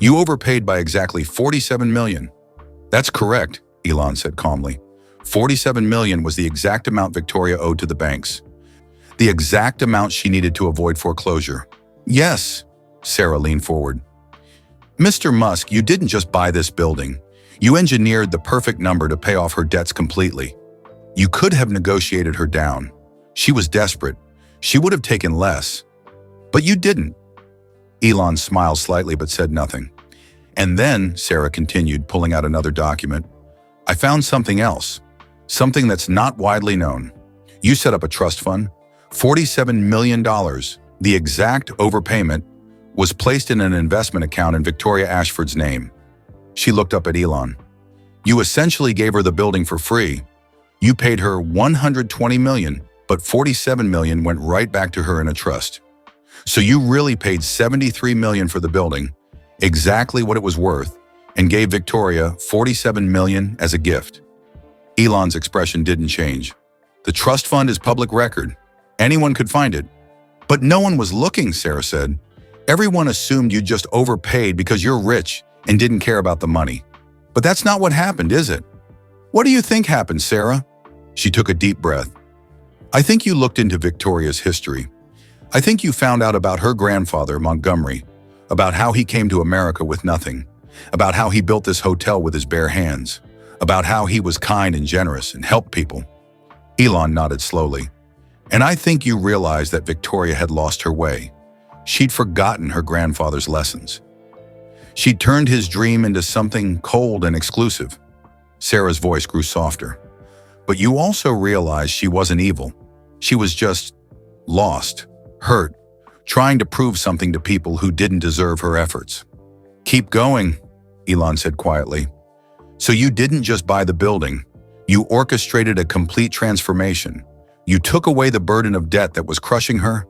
You overpaid by exactly $47 million. "That's correct," Elon said calmly. $47 million was the exact amount Victoria owed to the banks. The exact amount she needed to avoid foreclosure. "Yes," Sarah leaned forward. "Mr. Musk, you didn't just buy this building. You engineered the perfect number to pay off her debts completely. You could have negotiated her down. She was desperate. She would have taken less. But you didn't." Elon smiled slightly but said nothing. "And then," Sarah continued, pulling out another document, "I found something else, something that's not widely known. You set up a trust fund. $47 million, the exact overpayment, was placed in an investment account in Victoria Ashford's name." She looked up at Elon. "You essentially gave her the building for free. You paid her $120 million, but $47 million went right back to her in a trust. So you really paid $73 million for the building, exactly what it was worth, and gave Victoria $47 million as a gift." Elon's expression didn't change. "The trust fund is public record. Anyone could find it." "But no one was looking," Sarah said. "Everyone assumed you just overpaid because you're rich and didn't care about the money. But that's not what happened, is it?" "What do you think happened, Sarah?" She took a deep breath. "I think you looked into Victoria's history. I think you found out about her grandfather, Montgomery, about how he came to America with nothing, about how he built this hotel with his bare hands, about how he was kind and generous and helped people." Elon nodded slowly. "And I think you realized that Victoria had lost her way. She'd forgotten her grandfather's lessons. She'd turned his dream into something cold and exclusive." Sarah's voice grew softer. "But you also realized she wasn't evil. She was just lost, hurt, trying to prove something to people who didn't deserve her efforts." "Keep going," Elon said quietly. "So you didn't just buy the building. You orchestrated a complete transformation. You took away the burden of debt that was crushing her.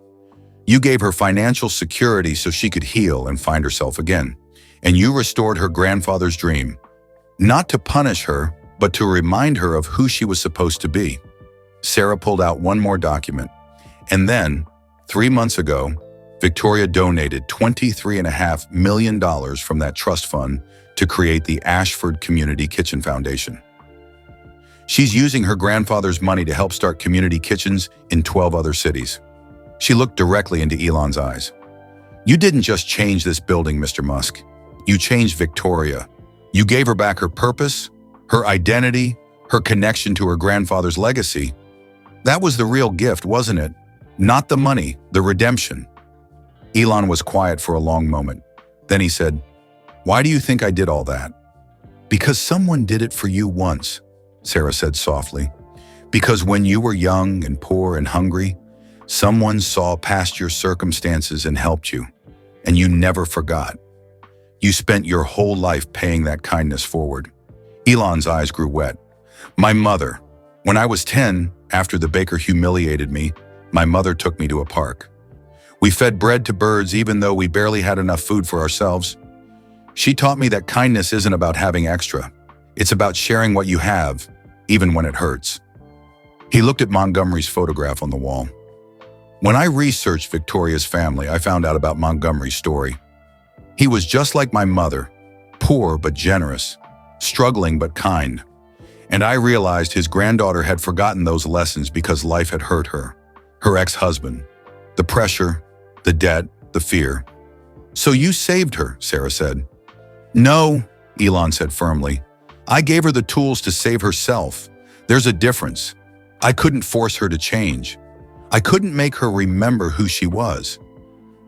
You gave her financial security so she could heal and find herself again. And you restored her grandfather's dream, not to punish her, but to remind her of who she was supposed to be." Sarah pulled out one more document. "And then, 3 months ago, Victoria donated $23.5 million from that trust fund to create the Ashford Community Kitchen Foundation. She's using her grandfather's money to help start community kitchens in 12 other cities." She looked directly into Elon's eyes. "You didn't just change this building, Mr. Musk. You changed Victoria. You gave her back her purpose, her identity, her connection to her grandfather's legacy. That was the real gift, wasn't it? Not the money, the redemption." Elon was quiet for a long moment. Then he said, "Why do you think I did all that?" Because someone did it for you once, Sarah said softly. Because when you were young and poor and hungry, someone saw past your circumstances and helped you, and you never forgot. You spent your whole life paying that kindness forward. Elon's eyes grew wet. My mother. When I was 10, after the baker humiliated me, my mother took me to a park. We fed bread to birds even though we barely had enough food for ourselves. She taught me that kindness isn't about having extra. It's about sharing what you have, even when it hurts. He looked at Montgomery's photograph on the wall. When I researched Victoria's family, I found out about Montgomery's story. He was just like my mother, poor but generous, struggling but kind. And I realized his granddaughter had forgotten those lessons because life had hurt her, her ex-husband, the pressure, the debt, the fear. So you saved her, Sarah said. No, Elon said firmly. I gave her the tools to save herself. There's a difference. I couldn't force her to change. I couldn't make her remember who she was.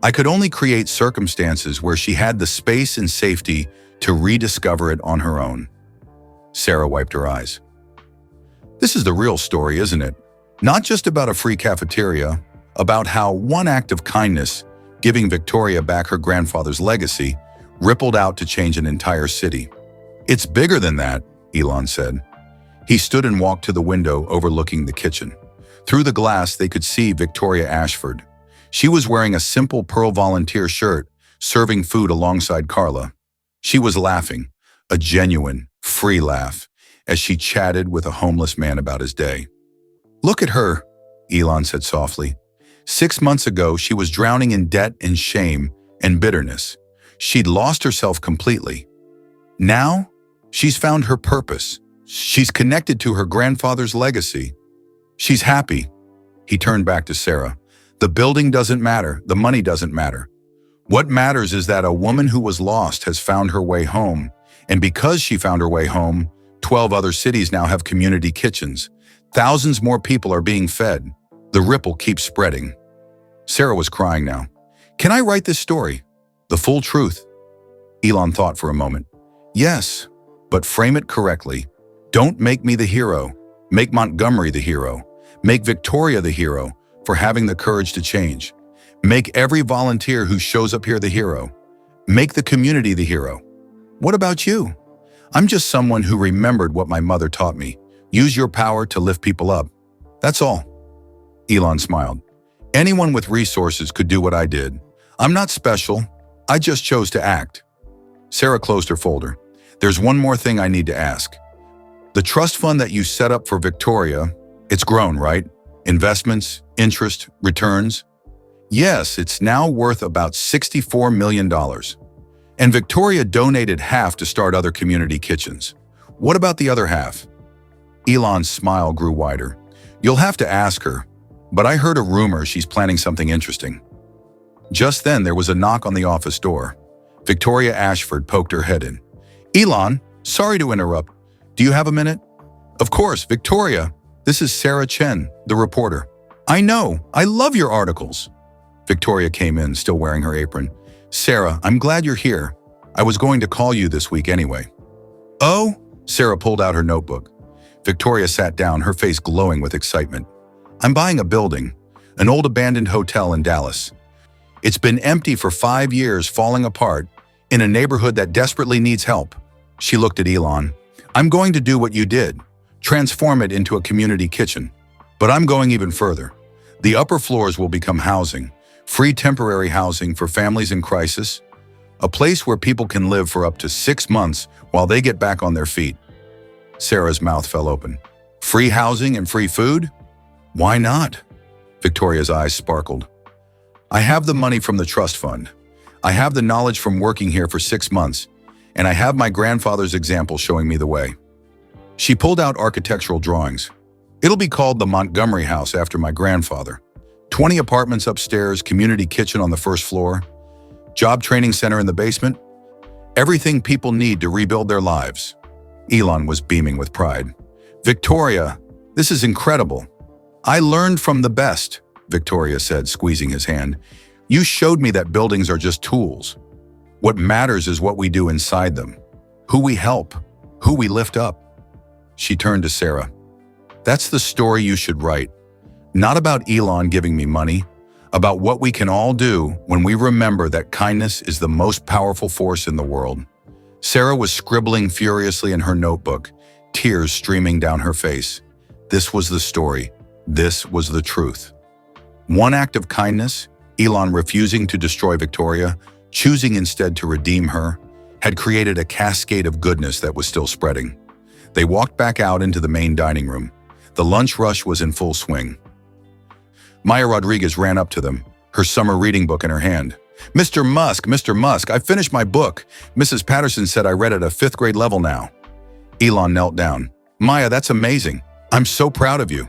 I could only create circumstances where she had the space and safety to rediscover it on her own. Sarah wiped her eyes. This is the real story, isn't it? Not just about a free cafeteria, about how one act of kindness, giving Victoria back her grandfather's legacy, rippled out to change an entire city. It's bigger than that, Elon said. He stood and walked to the window overlooking the kitchen. Through the glass, they could see Victoria Ashford. She was wearing a simple Pearl volunteer shirt, serving food alongside Carla. She was laughing, a genuine, free laugh, as she chatted with a homeless man about his day. Look at her, Elon said softly. 6 months ago, she was drowning in debt and shame and bitterness. She'd lost herself completely. Now, she's found her purpose. She's connected to her grandfather's legacy. She's happy. He turned back to Sarah. The building doesn't matter. The money doesn't matter. What matters is that a woman who was lost has found her way home. And because she found her way home, 12 other cities now have community kitchens. Thousands more people are being fed. The ripple keeps spreading. Sarah was crying now. Can I write this story? The full truth? Elon thought for a moment. Yes, but frame it correctly. Don't make me the hero. Make Montgomery the hero. Make Victoria the hero for having the courage to change. Make every volunteer who shows up here the hero. Make the community the hero. What about you? I'm just someone who remembered what my mother taught me. Use your power to lift people up. That's all. Elon smiled. Anyone with resources could do what I did. I'm not special. I just chose to act. Sarah closed her folder. There's one more thing I need to ask. The trust fund that you set up for Victoria, it's grown, right? Investments, interest, returns? Yes, it's now worth about $64 million. And Victoria donated half to start other community kitchens. What about the other half? Elon's smile grew wider. You'll have to ask her, but I heard a rumor she's planning something interesting. Just then, there was a knock on the office door. Victoria Ashford poked her head in. Elon, sorry to interrupt. Do you have a minute? Of course, Victoria. This is Sarah Chen, the reporter. I know. I love your articles. Victoria came in, still wearing her apron. Sarah, I'm glad you're here. I was going to call you this week anyway. Oh? Sarah pulled out her notebook. Victoria sat down, her face glowing with excitement. I'm buying a building, an old abandoned hotel in Dallas. It's been empty for 5 years, falling apart, in a neighborhood that desperately needs help. She looked at Elon. I'm going to do what you did, transform it into a community kitchen. But I'm going even further. The upper floors will become housing, free temporary housing for families in crisis, a place where people can live for up to 6 months while they get back on their feet. Sarah's mouth fell open. Free housing and free food? Why not? Victoria's eyes sparkled. I have the money from the trust fund. I have the knowledge from working here for 6 months, and I have my grandfather's example showing me the way. She pulled out architectural drawings. It'll be called the Montgomery House after my grandfather. 20 apartments upstairs, community kitchen on the first floor, job training center in the basement. Everything people need to rebuild their lives. Elon was beaming with pride. Victoria, this is incredible. I learned from the best, Victoria said, squeezing his hand. You showed me that buildings are just tools. What matters is what we do inside them, who we help, who we lift up. She turned to Sarah. That's the story you should write. Not about Elon giving me money, about what we can all do when we remember that kindness is the most powerful force in the world. Sarah was scribbling furiously in her notebook, tears streaming down her face. This was the story. This was the truth. One act of kindness, Elon refusing to destroy Victoria, choosing instead to redeem her, had created a cascade of goodness that was still spreading. They walked back out into the main dining room. The lunch rush was in full swing. Maya Rodriguez ran up to them, her summer reading book in her hand. Mr. Musk, I finished my book. Mrs. Patterson said I read at a 5th grade level now. Elon knelt down. Maya, that's amazing. I'm so proud of you.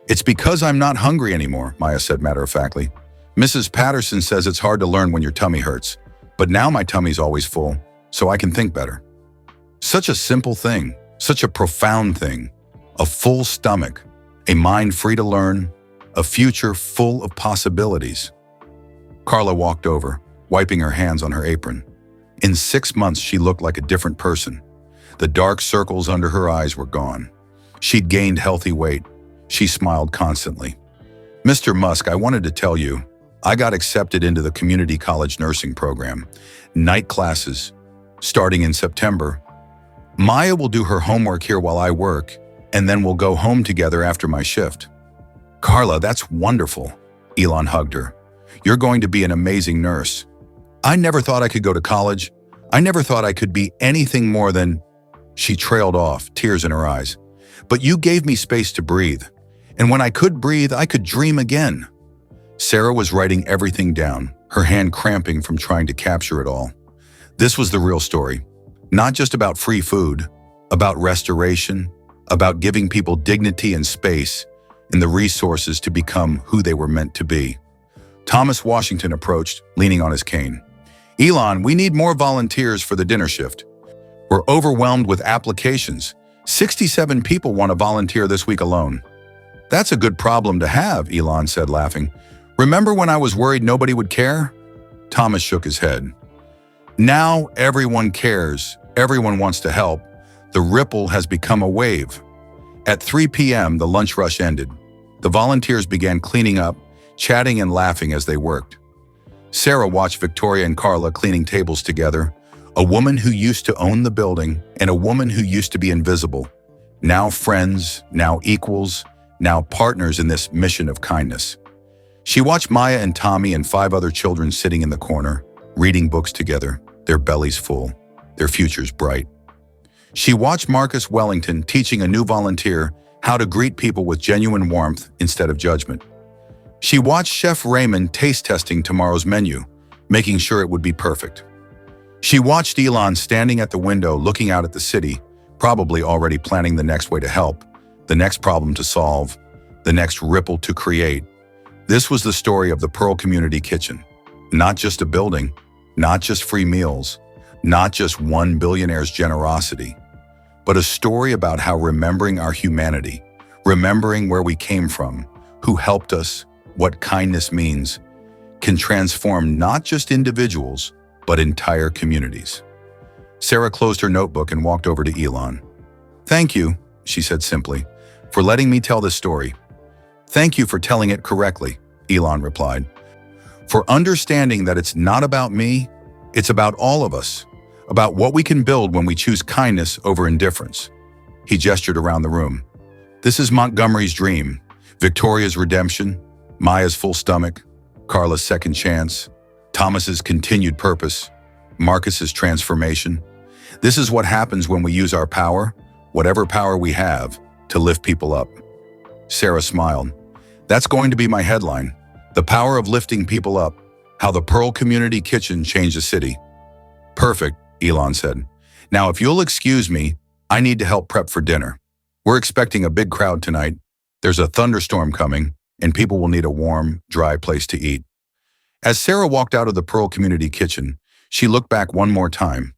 It's because I'm not hungry anymore, Maya said matter-of-factly. Mrs. Patterson says it's hard to learn when your tummy hurts, but now my tummy's always full, so I can think better. Such a simple thing, such a profound thing. A full stomach, a mind free to learn, a future full of possibilities. Carla walked over, wiping her hands on her apron. In 6 months, she looked like a different person. The dark circles under her eyes were gone. She'd gained healthy weight. She smiled constantly. Mr. Musk, I wanted to tell you, I got accepted into the community college nursing program. Night classes, starting in September. Maya will do her homework here while I work, and then we'll go home together after my shift. Carla, that's wonderful. Elon hugged her. You're going to be an amazing nurse. I never thought I could go to college. I never thought I could be anything more than... She trailed off, tears in her eyes. But you gave me space to breathe. And when I could breathe, I could dream again. Sarah was writing everything down, her hand cramping from trying to capture it all. This was the real story. Not just about free food, about restoration, about giving people dignity and space and the resources to become who they were meant to be. Thomas Washington approached, leaning on his cane. Elon, we need more volunteers for the dinner shift. We're overwhelmed with applications. 67 people want to volunteer this week alone. That's a good problem to have, Elon said, laughing. Remember when I was worried nobody would care? Thomas shook his head. Now everyone cares. Everyone wants to help. The ripple has become a wave. At 3 p.m., the lunch rush ended. The volunteers began cleaning up, chatting and laughing as they worked. Sarah watched Victoria and Carla cleaning tables together, a woman who used to own the building and a woman who used to be invisible. Now friends, now equals, now partners in this mission of kindness. She watched Maya and Tommy and 5 other children sitting in the corner, reading books together, their bellies full, their futures bright. She watched Marcus Wellington teaching a new volunteer how to greet people with genuine warmth instead of judgment. She watched Chef Raymond taste testing tomorrow's menu, making sure it would be perfect. She watched Elon standing at the window looking out at the city, probably already planning the next way to help, the next problem to solve, the next ripple to create. This was the story of the Pearl Community Kitchen. Not just a building, not just free meals, not just one billionaire's generosity, but a story about how remembering our humanity, remembering where we came from, who helped us, what kindness means, can transform not just individuals, but entire communities. Sarah closed her notebook and walked over to Elon. Thank you, she said simply, for letting me tell this story. Thank you for telling it correctly, Elon replied. For understanding that it's not about me, it's about all of us, about what we can build when we choose kindness over indifference. He gestured around the room. This is Montgomery's dream, Victoria's redemption, Maya's full stomach, Carla's second chance, Thomas's continued purpose, Marcus's transformation. This is what happens when we use our power, whatever power we have, to lift people up. Sarah smiled. That's going to be my headline. The power of lifting people up, how the Pearl Community Kitchen changed the city. Perfect, Elon said. Now, if you'll excuse me, I need to help prep for dinner. We're expecting a big crowd tonight. There's a thunderstorm coming, and people will need a warm, dry place to eat. As Sarah walked out of the Pearl Community Kitchen, she looked back one more time.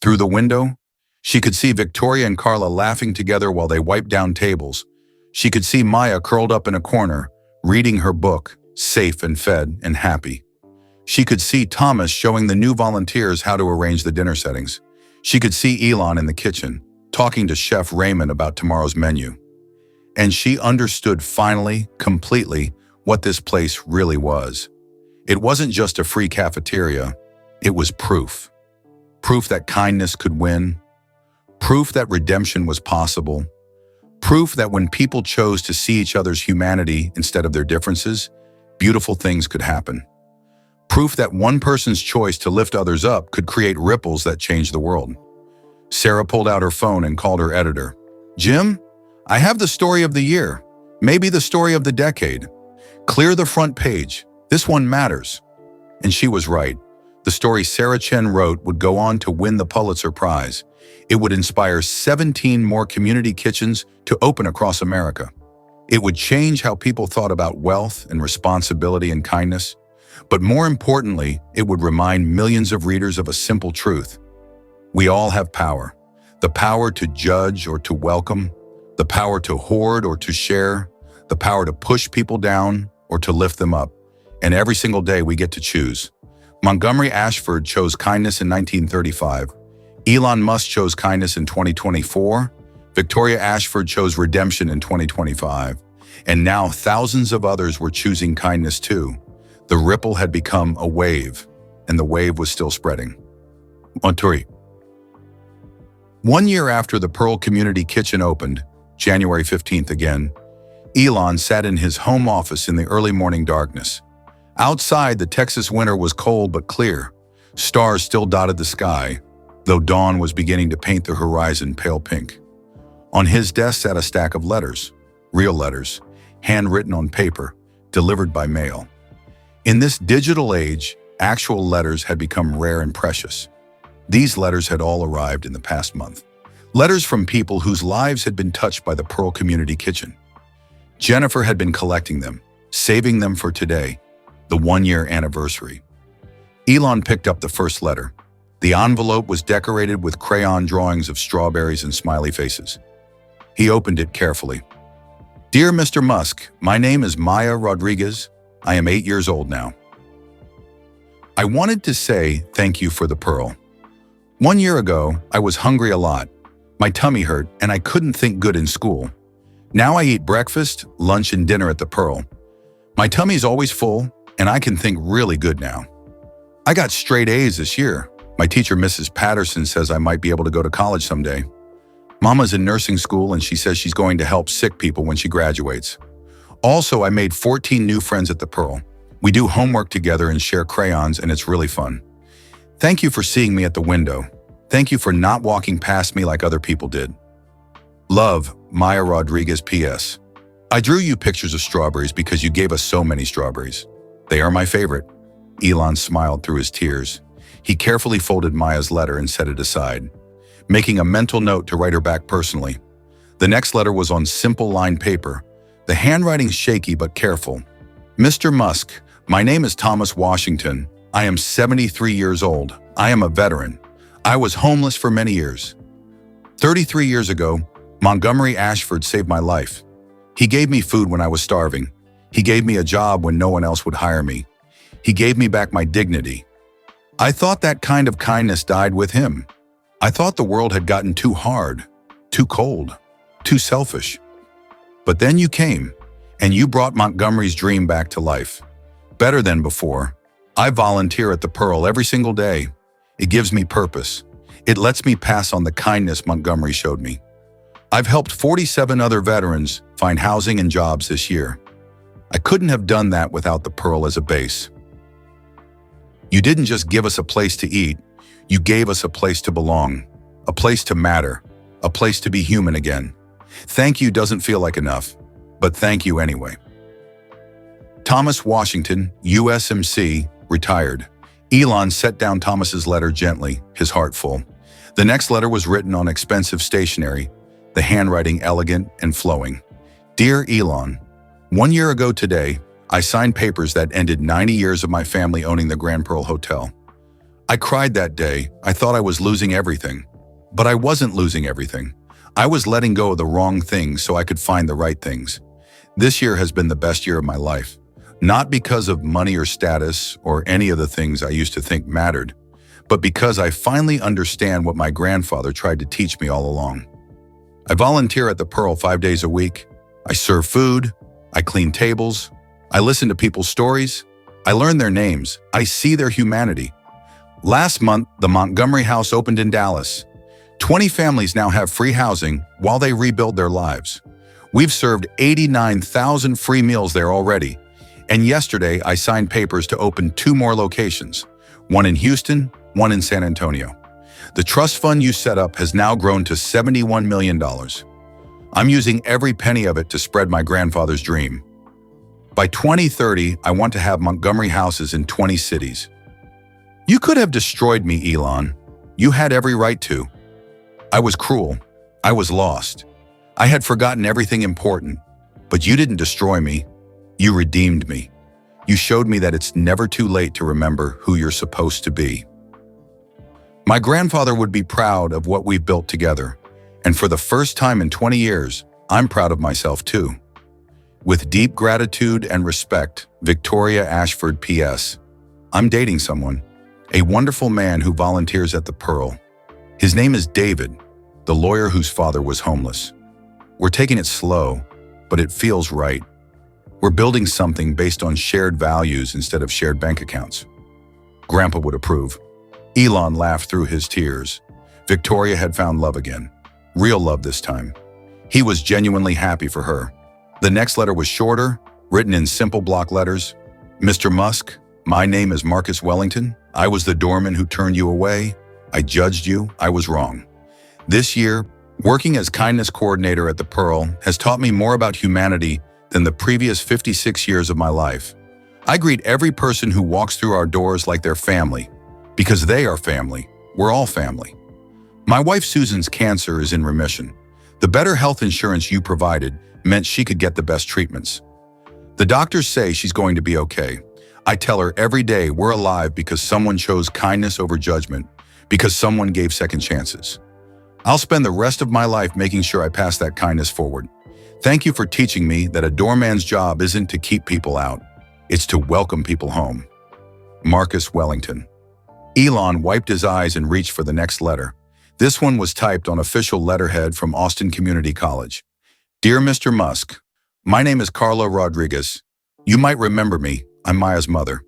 Through the window, she could see Victoria and Carla laughing together while they wiped down tables. She could see Maya curled up in a corner, reading her book, safe and fed and happy. She could see Thomas showing the new volunteers how to arrange the dinner settings. She could see Elon in the kitchen, talking to Chef Raymond about tomorrow's menu. And she understood finally, completely, what this place really was. It wasn't just a free cafeteria, it was proof. Proof that kindness could win, proof that redemption was possible, proof that when people chose to see each other's humanity instead of their differences, beautiful things could happen. Proof that one person's choice to lift others up could create ripples that changed the world. Sarah pulled out her phone and called her editor. "Jim, I have the story of the year, maybe the story of the decade. Clear the front page. This one matters." And she was right. The story Sarah Chen wrote would go on to win the Pulitzer Prize. It would inspire 17 more community kitchens to open across America. It would change how people thought about wealth and responsibility and kindness. But more importantly, it would remind millions of readers of a simple truth. We all have power. The power to judge or to welcome, the power to hoard or to share, the power to push people down or to lift them up. And every single day we get to choose. Montgomery Ashford chose kindness in 1935. Elon Musk chose kindness in 2024. Victoria Ashford chose redemption in 2025. And now thousands of others were choosing kindness too. The ripple had become a wave, and the wave was still spreading. Montori. 1 year after the Pearl Community Kitchen opened, January 15th again, Elon sat in his home office in the early morning darkness. Outside, the Texas winter was cold but clear. Stars still dotted the sky, though dawn was beginning to paint the horizon pale pink. On his desk sat a stack of letters, real letters, handwritten on paper, delivered by mail. In this digital age, actual letters had become rare and precious. These letters had all arrived in the past month. Letters from people whose lives had been touched by the Pearl Community Kitchen. Jennifer had been collecting them, saving them for today, the 1-year anniversary. Elon picked up the first letter. The envelope was decorated with crayon drawings of strawberries and smiley faces. He opened it carefully. "Dear Mr. Musk, my name is Maya Rodriguez. I am 8 years old now. I wanted to say thank you for the Pearl. 1 year ago, I was hungry a lot. My tummy hurt and I couldn't think good in school. Now I eat breakfast, lunch, and dinner at the Pearl. My tummy's always full and I can think really good now. I got straight A's this year. My teacher, Mrs. Patterson, says I might be able to go to college someday. Mama's in nursing school and she says she's going to help sick people when she graduates. Also, I made 14 new friends at the Pearl. We do homework together and share crayons, and it's really fun. Thank you for seeing me at the window. Thank you for not walking past me like other people did. Love, Maya Rodriguez P.S. I drew you pictures of strawberries because you gave us so many strawberries. They are my favorite." Elon smiled through his tears. He carefully folded Maya's letter and set it aside, making a mental note to write her back personally. The next letter was on simple lined paper, the handwriting shaky but careful. "Mr. Musk, my name is Thomas Washington. I am 73 years old. I am a veteran. I was homeless for many years. 33 years ago, Montgomery Ashford saved my life. He gave me food when I was starving. He gave me a job when no one else would hire me. He gave me back my dignity. I thought that kind of kindness died with him. I thought the world had gotten too hard, too cold, too selfish. But then you came, and you brought Montgomery's dream back to life. Better than before. I volunteer at the Pearl every single day. It gives me purpose. It lets me pass on the kindness Montgomery showed me. I've helped 47 other veterans find housing and jobs this year. I couldn't have done that without the Pearl as a base. You didn't just give us a place to eat, you gave us a place to belong, a place to matter, a place to be human again. Thank you doesn't feel like enough, but thank you anyway." Thomas Washington, USMC, retired. Elon set down Thomas's letter gently, his heart full. The next letter was written on expensive stationery, the handwriting elegant and flowing. "Dear Elon, 1 year ago today, I signed papers that ended 90 years of my family owning the Grand Pearl Hotel. I cried that day. I thought I was losing everything. But I wasn't losing everything. I was letting go of the wrong things so I could find the right things. This year has been the best year of my life. Not because of money or status or any of the things I used to think mattered, but because I finally understand what my grandfather tried to teach me all along. I volunteer at the Pearl 5 days a week. I serve food. I clean tables. I listen to people's stories. I learn their names. I see their humanity. Last month, the Montgomery House opened in Dallas. 20 families now have free housing while they rebuild their lives. We've served 89,000 free meals there already. And yesterday, I signed papers to open 2 more locations, one in Houston, one in San Antonio. The trust fund you set up has now grown to $71 million. I'm using every penny of it to spread my grandfather's dream. By 2030, I want to have Montgomery houses in 20 cities. You could have destroyed me, Elon. You had every right to. I was cruel. I was lost. I had forgotten everything important. But you didn't destroy me. You redeemed me. You showed me that it's never too late to remember who you're supposed to be. My grandfather would be proud of what we've built together. And for the first time in 20 years, I'm proud of myself too. With deep gratitude and respect, Victoria Ashford, P.S. I'm dating someone, a wonderful man who volunteers at the Pearl. His name is David, the lawyer whose father was homeless. We're taking it slow, but it feels right. We're building something based on shared values instead of shared bank accounts. Grandpa would approve. Elon laughed through his tears. Victoria had found love again. Real love this time. He was genuinely happy for her. The next letter was shorter, written in simple block letters. Mr. Musk, my name is Marcus Wellington. I was the doorman who turned you away. I judged you. I was wrong. This year, working as kindness coordinator at the Pearl has taught me more about humanity than the previous 56 years of my life. I greet every person who walks through our doors like they're family, because they are family. We're all family. My wife Susan's cancer is in remission. The better health insurance you provided meant she could get the best treatments. The doctors say she's going to be okay. I tell her every day we're alive because someone chose kindness over judgment, because someone gave second chances. I'll spend the rest of my life making sure I pass that kindness forward. Thank you for teaching me that a doorman's job isn't to keep people out. It's to welcome people home. Marcus Wellington. Elon wiped his eyes and reached for the next letter. This one was typed on official letterhead from Austin Community College. Dear Mr. Musk, my name is Carla Rodriguez. You might remember me. I'm Maya's mother.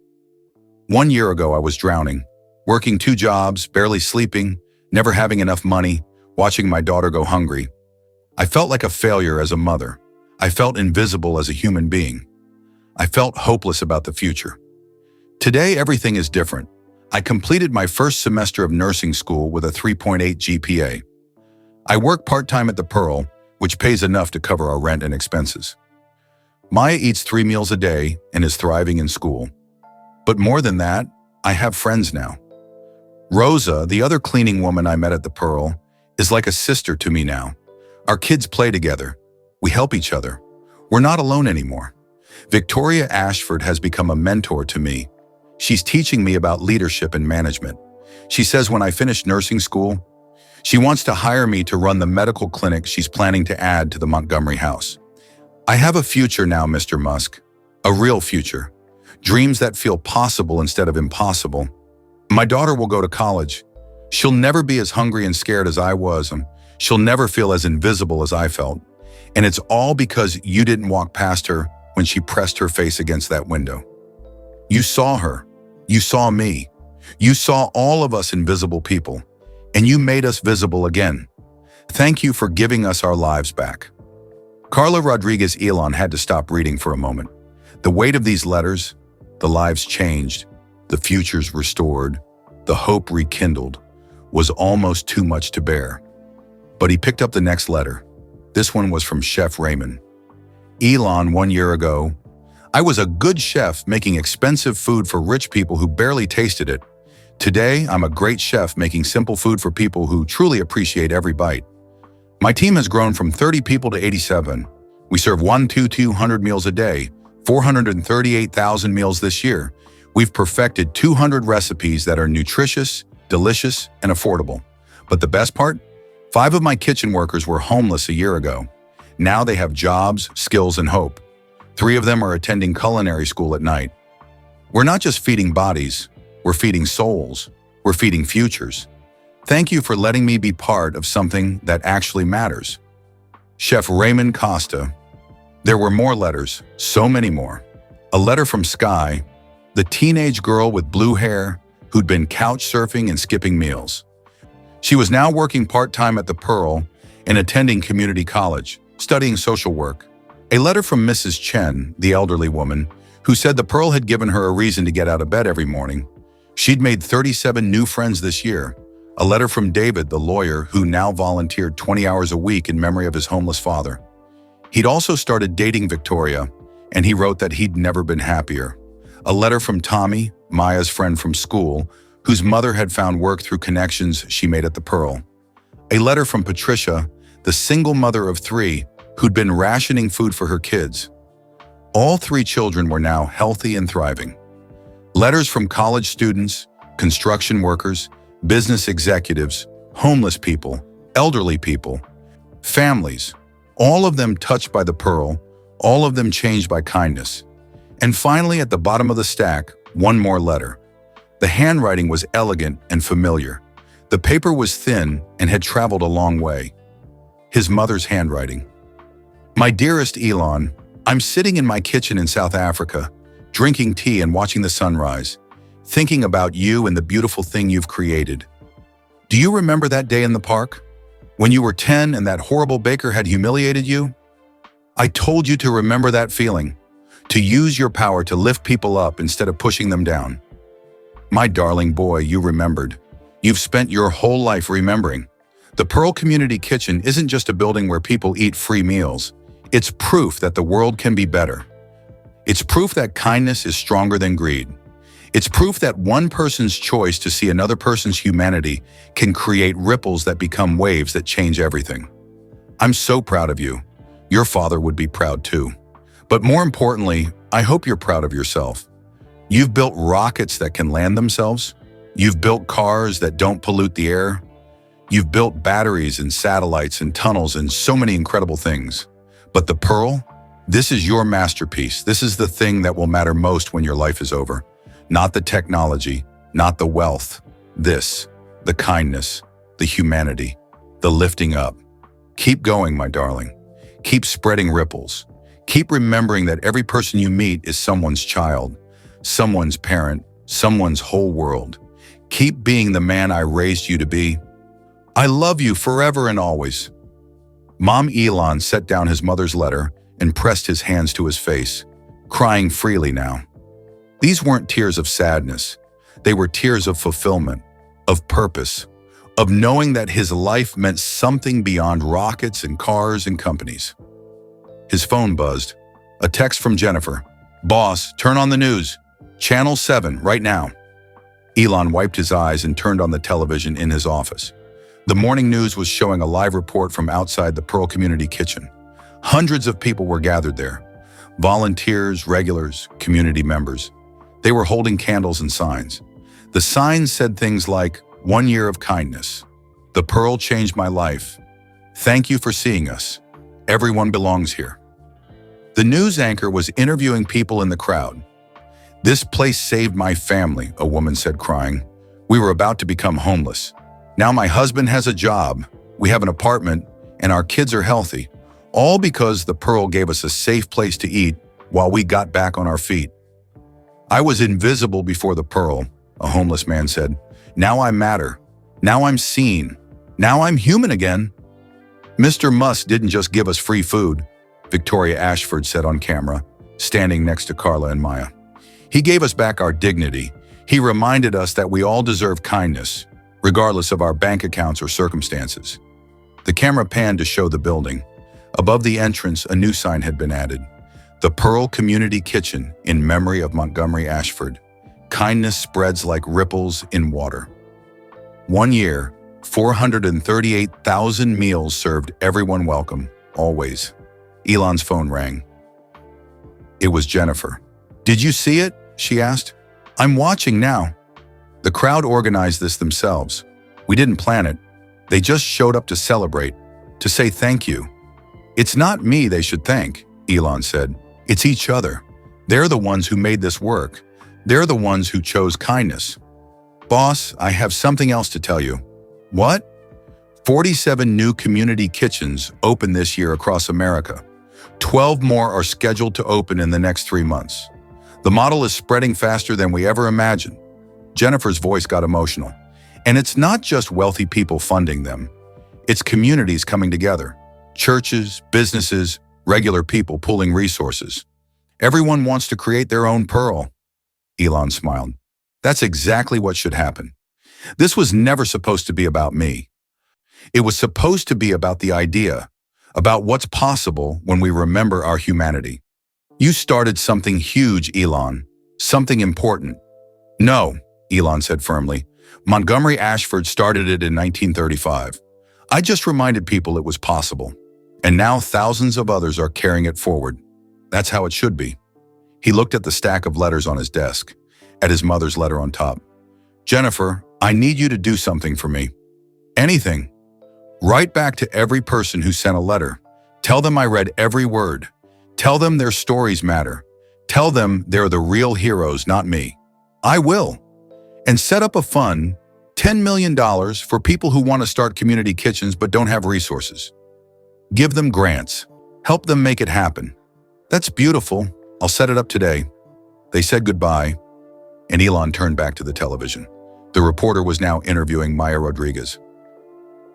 1 year ago, I was drowning, working 2 jobs, barely sleeping, never having enough money, watching my daughter go hungry. I felt like a failure as a mother. I felt invisible as a human being. I felt hopeless about the future. Today, everything is different. I completed my first semester of nursing school with a 3.8 GPA. I work part-time at the Pearl, which pays enough to cover our rent and expenses. Maya eats 3 meals a day and is thriving in school. But more than that, I have friends now. Rosa, the other cleaning woman I met at the Pearl, is like a sister to me now. Our kids play together. We help each other. We're not alone anymore. Victoria Ashford has become a mentor to me. She's teaching me about leadership and management. She says when I finish nursing school, she wants to hire me to run the medical clinic she's planning to add to the Montgomery house. I have a future now, Mr. Musk. A real future. Dreams that feel possible instead of impossible. My daughter will go to college. She'll never be as hungry and scared as I was, and she'll never feel as invisible as I felt. And it's all because you didn't walk past her when she pressed her face against that window. You saw her. You saw me. You saw all of us invisible people, and you made us visible again. Thank you for giving us our lives back. Carla Rodriguez. Elon had to stop reading for a moment. The weight of these letters, the lives changed, the futures restored, the hope rekindled, was almost too much to bear. But he picked up the next letter. This one was from Chef Raymond. Elon, 1 year ago, I was a good chef making expensive food for rich people who barely tasted it. Today, I'm a great chef making simple food for people who truly appreciate every bite. My team has grown from 30 people to 87. We serve 200 meals a day, 438,000 meals this year. We've perfected 200 recipes that are nutritious, delicious, and affordable. But the best part? 5 of my kitchen workers were homeless a year ago. Now they have jobs, skills, and hope. 3 of them are attending culinary school at night. We're not just feeding bodies, we're feeding souls, we're feeding futures. Thank you for letting me be part of something that actually matters. Chef Raymond Costa. There were more letters, so many more. A letter from Sky, the teenage girl with blue hair who'd been couch surfing and skipping meals. She was now working part-time at the Pearl and attending community college, studying social work. A letter from Mrs. Chen, the elderly woman, who said the Pearl had given her a reason to get out of bed every morning. She'd made 37 new friends this year. A letter from David, the lawyer, who now volunteered 20 hours a week in memory of his homeless father. He'd also started dating Victoria, and he wrote that he'd never been happier. A letter from Tommy, Maya's friend from school, whose mother had found work through connections she made at the Pearl. A letter from Patricia, the single mother of 3, who'd been rationing food for her kids. All 3 children were now healthy and thriving. Letters from college students, construction workers, business executives, homeless people, elderly people, families, all of them touched by the Pearl, all of them changed by kindness. And finally, at the bottom of the stack, one more letter. The handwriting was elegant and familiar. The paper was thin and had traveled a long way. His mother's handwriting. My dearest Elon, I'm sitting in my kitchen in South Africa, drinking tea and watching the sunrise, thinking about you and the beautiful thing you've created. Do you remember that day in the park? When you were 10 and that horrible baker had humiliated you? I told you to remember that feeling, to use your power to lift people up instead of pushing them down. My darling boy, you remembered. You've spent your whole life remembering. The Pearl Community Kitchen isn't just a building where people eat free meals. It's proof that the world can be better. It's proof that kindness is stronger than greed. It's proof that one person's choice to see another person's humanity can create ripples that become waves that change everything. I'm so proud of you. Your father would be proud too. But more importantly, I hope you're proud of yourself. You've built rockets that can land themselves. You've built cars that don't pollute the air. You've built batteries and satellites and tunnels and so many incredible things. But the Pearl, this is your masterpiece. This is the thing that will matter most when your life is over. Not the technology, not the wealth. This, the kindness, the humanity, the lifting up. Keep going, my darling. Keep spreading ripples. Keep remembering that every person you meet is someone's child, someone's parent, someone's whole world. Keep being the man I raised you to be. I love you forever and always. Mom Elon set down his mother's letter and pressed his hands to his face, crying freely now. These weren't tears of sadness. They were tears of fulfillment, of purpose, of knowing that his life meant something beyond rockets and cars and companies. His phone buzzed. A text from Jennifer. Boss, turn on the news. Channel 7, right now. Elon wiped his eyes and turned on the television in his office. The morning news was showing a live report from outside the Pearl Community Kitchen. Hundreds of people were gathered there. Volunteers, regulars, community members. They were holding candles and signs. The signs said things like, 1 year of kindness. The Pearl changed my life. Thank you for seeing us. Everyone belongs here. The news anchor was interviewing people in the crowd. This place saved my family, a woman said, crying. We were about to become homeless. Now my husband has a job, we have an apartment, and our kids are healthy, all because the Pearl gave us a safe place to eat while we got back on our feet. I was invisible before the Pearl, a homeless man said. Now I matter. Now I'm seen. Now I'm human again. Mr. Musk didn't just give us free food, Victoria Ashford said on camera, standing next to Carla and Maya. He gave us back our dignity. He reminded us that we all deserve kindness, regardless of our bank accounts or circumstances. The camera panned to show the building. Above the entrance, a new sign had been added. The Pearl Community Kitchen in memory of Montgomery Ashford. Kindness spreads like ripples in water. 1 year, 438,000 meals served, everyone welcome, always. Elon's phone rang. It was Jennifer. Did you see it? She asked. I'm watching now. The crowd organized this themselves. We didn't plan it. They just showed up to celebrate, to say thank you. It's not me they should thank, Elon said. It's each other. They're the ones who made this work. They're the ones who chose kindness. Boss, I have something else to tell you. What? 47 new community kitchens open this year across America. 12 more are scheduled to open in the next 3 months. The model is spreading faster than we ever imagined. Jennifer's voice got emotional. And it's not just wealthy people funding them. It's communities coming together. Churches, businesses, regular people pooling resources. Everyone wants to create their own pearl. Elon smiled. That's exactly what should happen. This was never supposed to be about me. It was supposed to be about the idea, about what's possible when we remember our humanity. You started something huge, Elon. Something important. No, Elon said firmly. Montgomery Ashford started it in 1935. I just reminded people it was possible. And now thousands of others are carrying it forward. That's how it should be. He looked at the stack of letters on his desk, at his mother's letter on top. Jennifer, I need you to do something for me. Anything. Write back to every person who sent a letter. Tell them I read every word. Tell them their stories matter. Tell them they're the real heroes, not me. I will. And set up a fund, $10 million for people who want to start community kitchens but don't have resources. Give them grants. Help them make it happen. That's beautiful. I'll set it up today. They said goodbye, and Elon turned back to the television. The reporter was now interviewing Maya Rodriguez.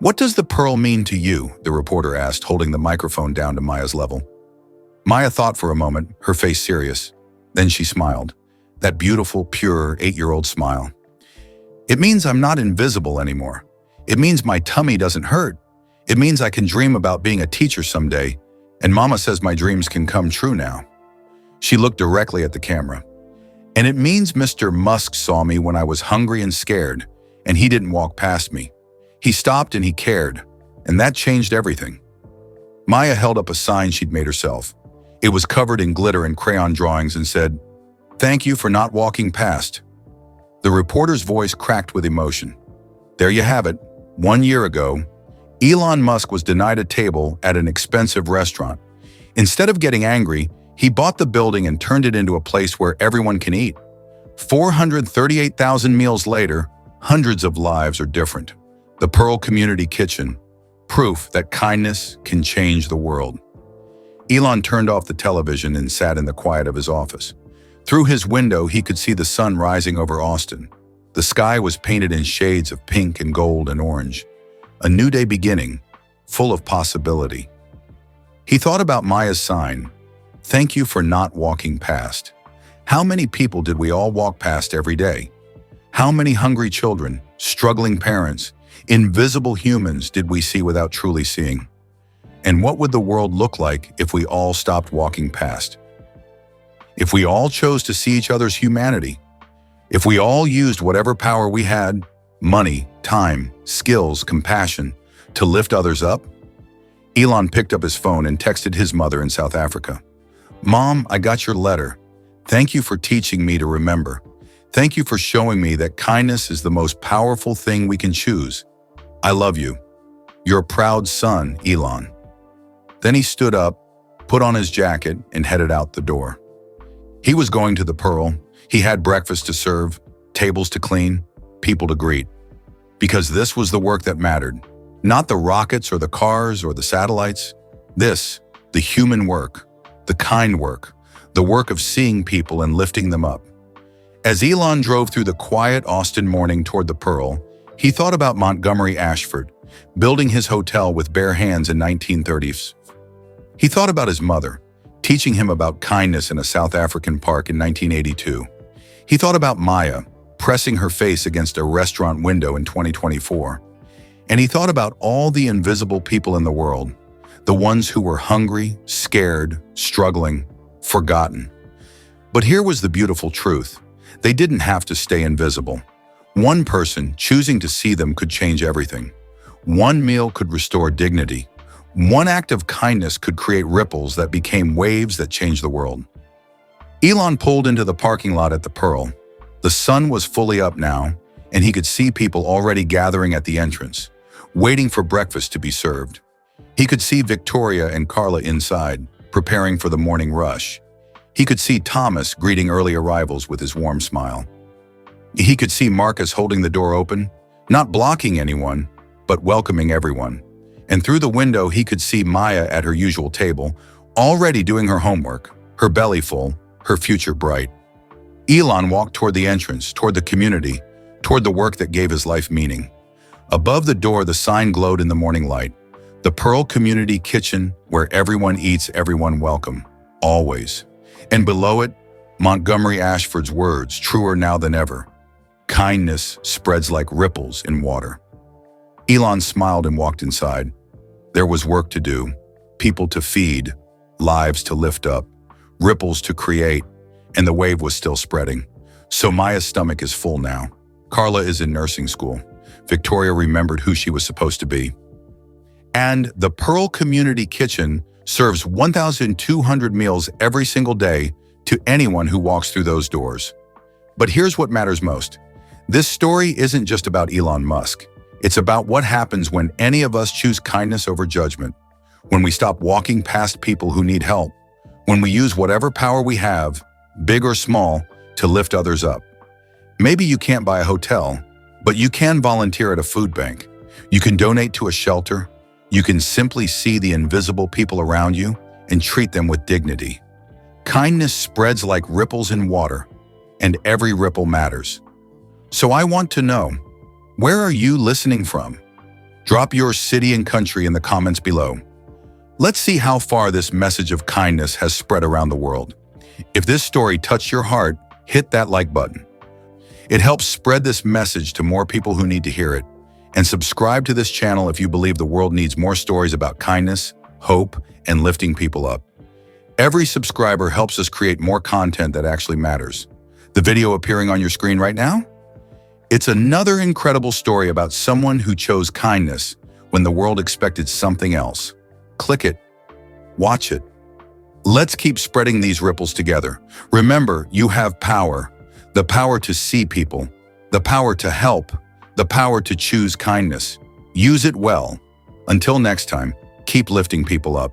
What does the pearl mean to you? The reporter asked, holding the microphone down to Maya's level. Maya thought for a moment, her face serious. Then she smiled. That beautiful, pure 8-year-old smile. It means I'm not invisible anymore. It means my tummy doesn't hurt. It means I can dream about being a teacher someday, and Mama says my dreams can come true now. She looked directly at the camera. And it means Mr. Musk saw me when I was hungry and scared, and he didn't walk past me. He stopped and he cared, and that changed everything. Maya held up a sign she'd made herself. It was covered in glitter and crayon drawings and said, "Thank you for not walking past." The reporter's voice cracked with emotion. There you have it. 1 year ago, Elon Musk was denied a table at an expensive restaurant. Instead of getting angry, he bought the building and turned it into a place where everyone can eat. 438,000 meals later, hundreds of lives are different. The Pearl Community Kitchen, proof that kindness can change the world. Elon turned off the television and sat in the quiet of his office. Through his window, he could see the sun rising over Austin. The sky was painted in shades of pink and gold and orange. A new day beginning, full of possibility. He thought about Maya's sign, "Thank you for not walking past." How many people did we all walk past every day? How many hungry children, struggling parents, invisible humans did we see without truly seeing? And what would the world look like if we all stopped walking past? If we all chose to see each other's humanity? If we all used whatever power we had, money, time, skills, compassion, to lift others up? Elon picked up his phone and texted his mother in South Africa. "Mom, I got your letter. Thank you for teaching me to remember. Thank you for showing me that kindness is the most powerful thing we can choose. I love you. Your proud son, Elon." Then he stood up, put on his jacket, and headed out the door. He was going to the Pearl. He had breakfast to serve, tables to clean, people to greet. Because this was the work that mattered. Not the rockets or the cars or the satellites. This, the human work, the kind work, the work of seeing people and lifting them up. As Elon drove through the quiet Austin morning toward the Pearl, he thought about Montgomery Ashford, building his hotel with bare hands in 1930s. He thought about his mother, teaching him about kindness in a South African park in 1982. He thought about Maya, pressing her face against a restaurant window in 2024. And he thought about all the invisible people in the world, the ones who were hungry, scared, struggling, forgotten. But here was the beautiful truth. They didn't have to stay invisible. One person choosing to see them could change everything. One meal could restore dignity. One act of kindness could create ripples that became waves that changed the world. Elon pulled into the parking lot at the Pearl. The sun was fully up now, and he could see people already gathering at the entrance, waiting for breakfast to be served. He could see Victoria and Carla inside, preparing for the morning rush. He could see Thomas greeting early arrivals with his warm smile. He could see Marcus holding the door open, not blocking anyone, but welcoming everyone. And through the window, he could see Maya at her usual table, already doing her homework, her belly full, her future bright. Elon walked toward the entrance, toward the community, toward the work that gave his life meaning. Above the door, the sign glowed in the morning light. The Pearl Community Kitchen, where everyone eats, everyone welcome. Always. And below it, Montgomery Ashford's words, truer now than ever. Kindness spreads like ripples in water. Elon smiled and walked inside. There was work to do, people to feed, lives to lift up, ripples to create, and the wave was still spreading. So Maya's stomach is full now. Carla is in nursing school. Victoria remembered who she was supposed to be. And the Pearl Community Kitchen serves 1,200 meals every single day to anyone who walks through those doors. But here's what matters most. This story isn't just about Elon Musk. It's about what happens when any of us choose kindness over judgment, when we stop walking past people who need help, when we use whatever power we have, big or small, to lift others up. Maybe you can't buy a hotel, but you can volunteer at a food bank. You can donate to a shelter. You can simply see the invisible people around you and treat them with dignity. Kindness spreads like ripples in water, and every ripple matters. So I want to know, where are you listening from? Drop your city and country in the comments below. Let's see how far this message of kindness has spread around the world. If this story touched your heart, hit that like button. It helps spread this message to more people who need to hear it. And subscribe to this channel if you believe the world needs more stories about kindness, hope, and lifting people up. Every subscriber helps us create more content that actually matters. The video appearing on your screen right now? It's another incredible story about someone who chose kindness when the world expected something else. Click it. Watch it. Let's keep spreading these ripples together. Remember, you have power. The power to see people. The power to help. The power to choose kindness. Use it well. Until next time, keep lifting people up.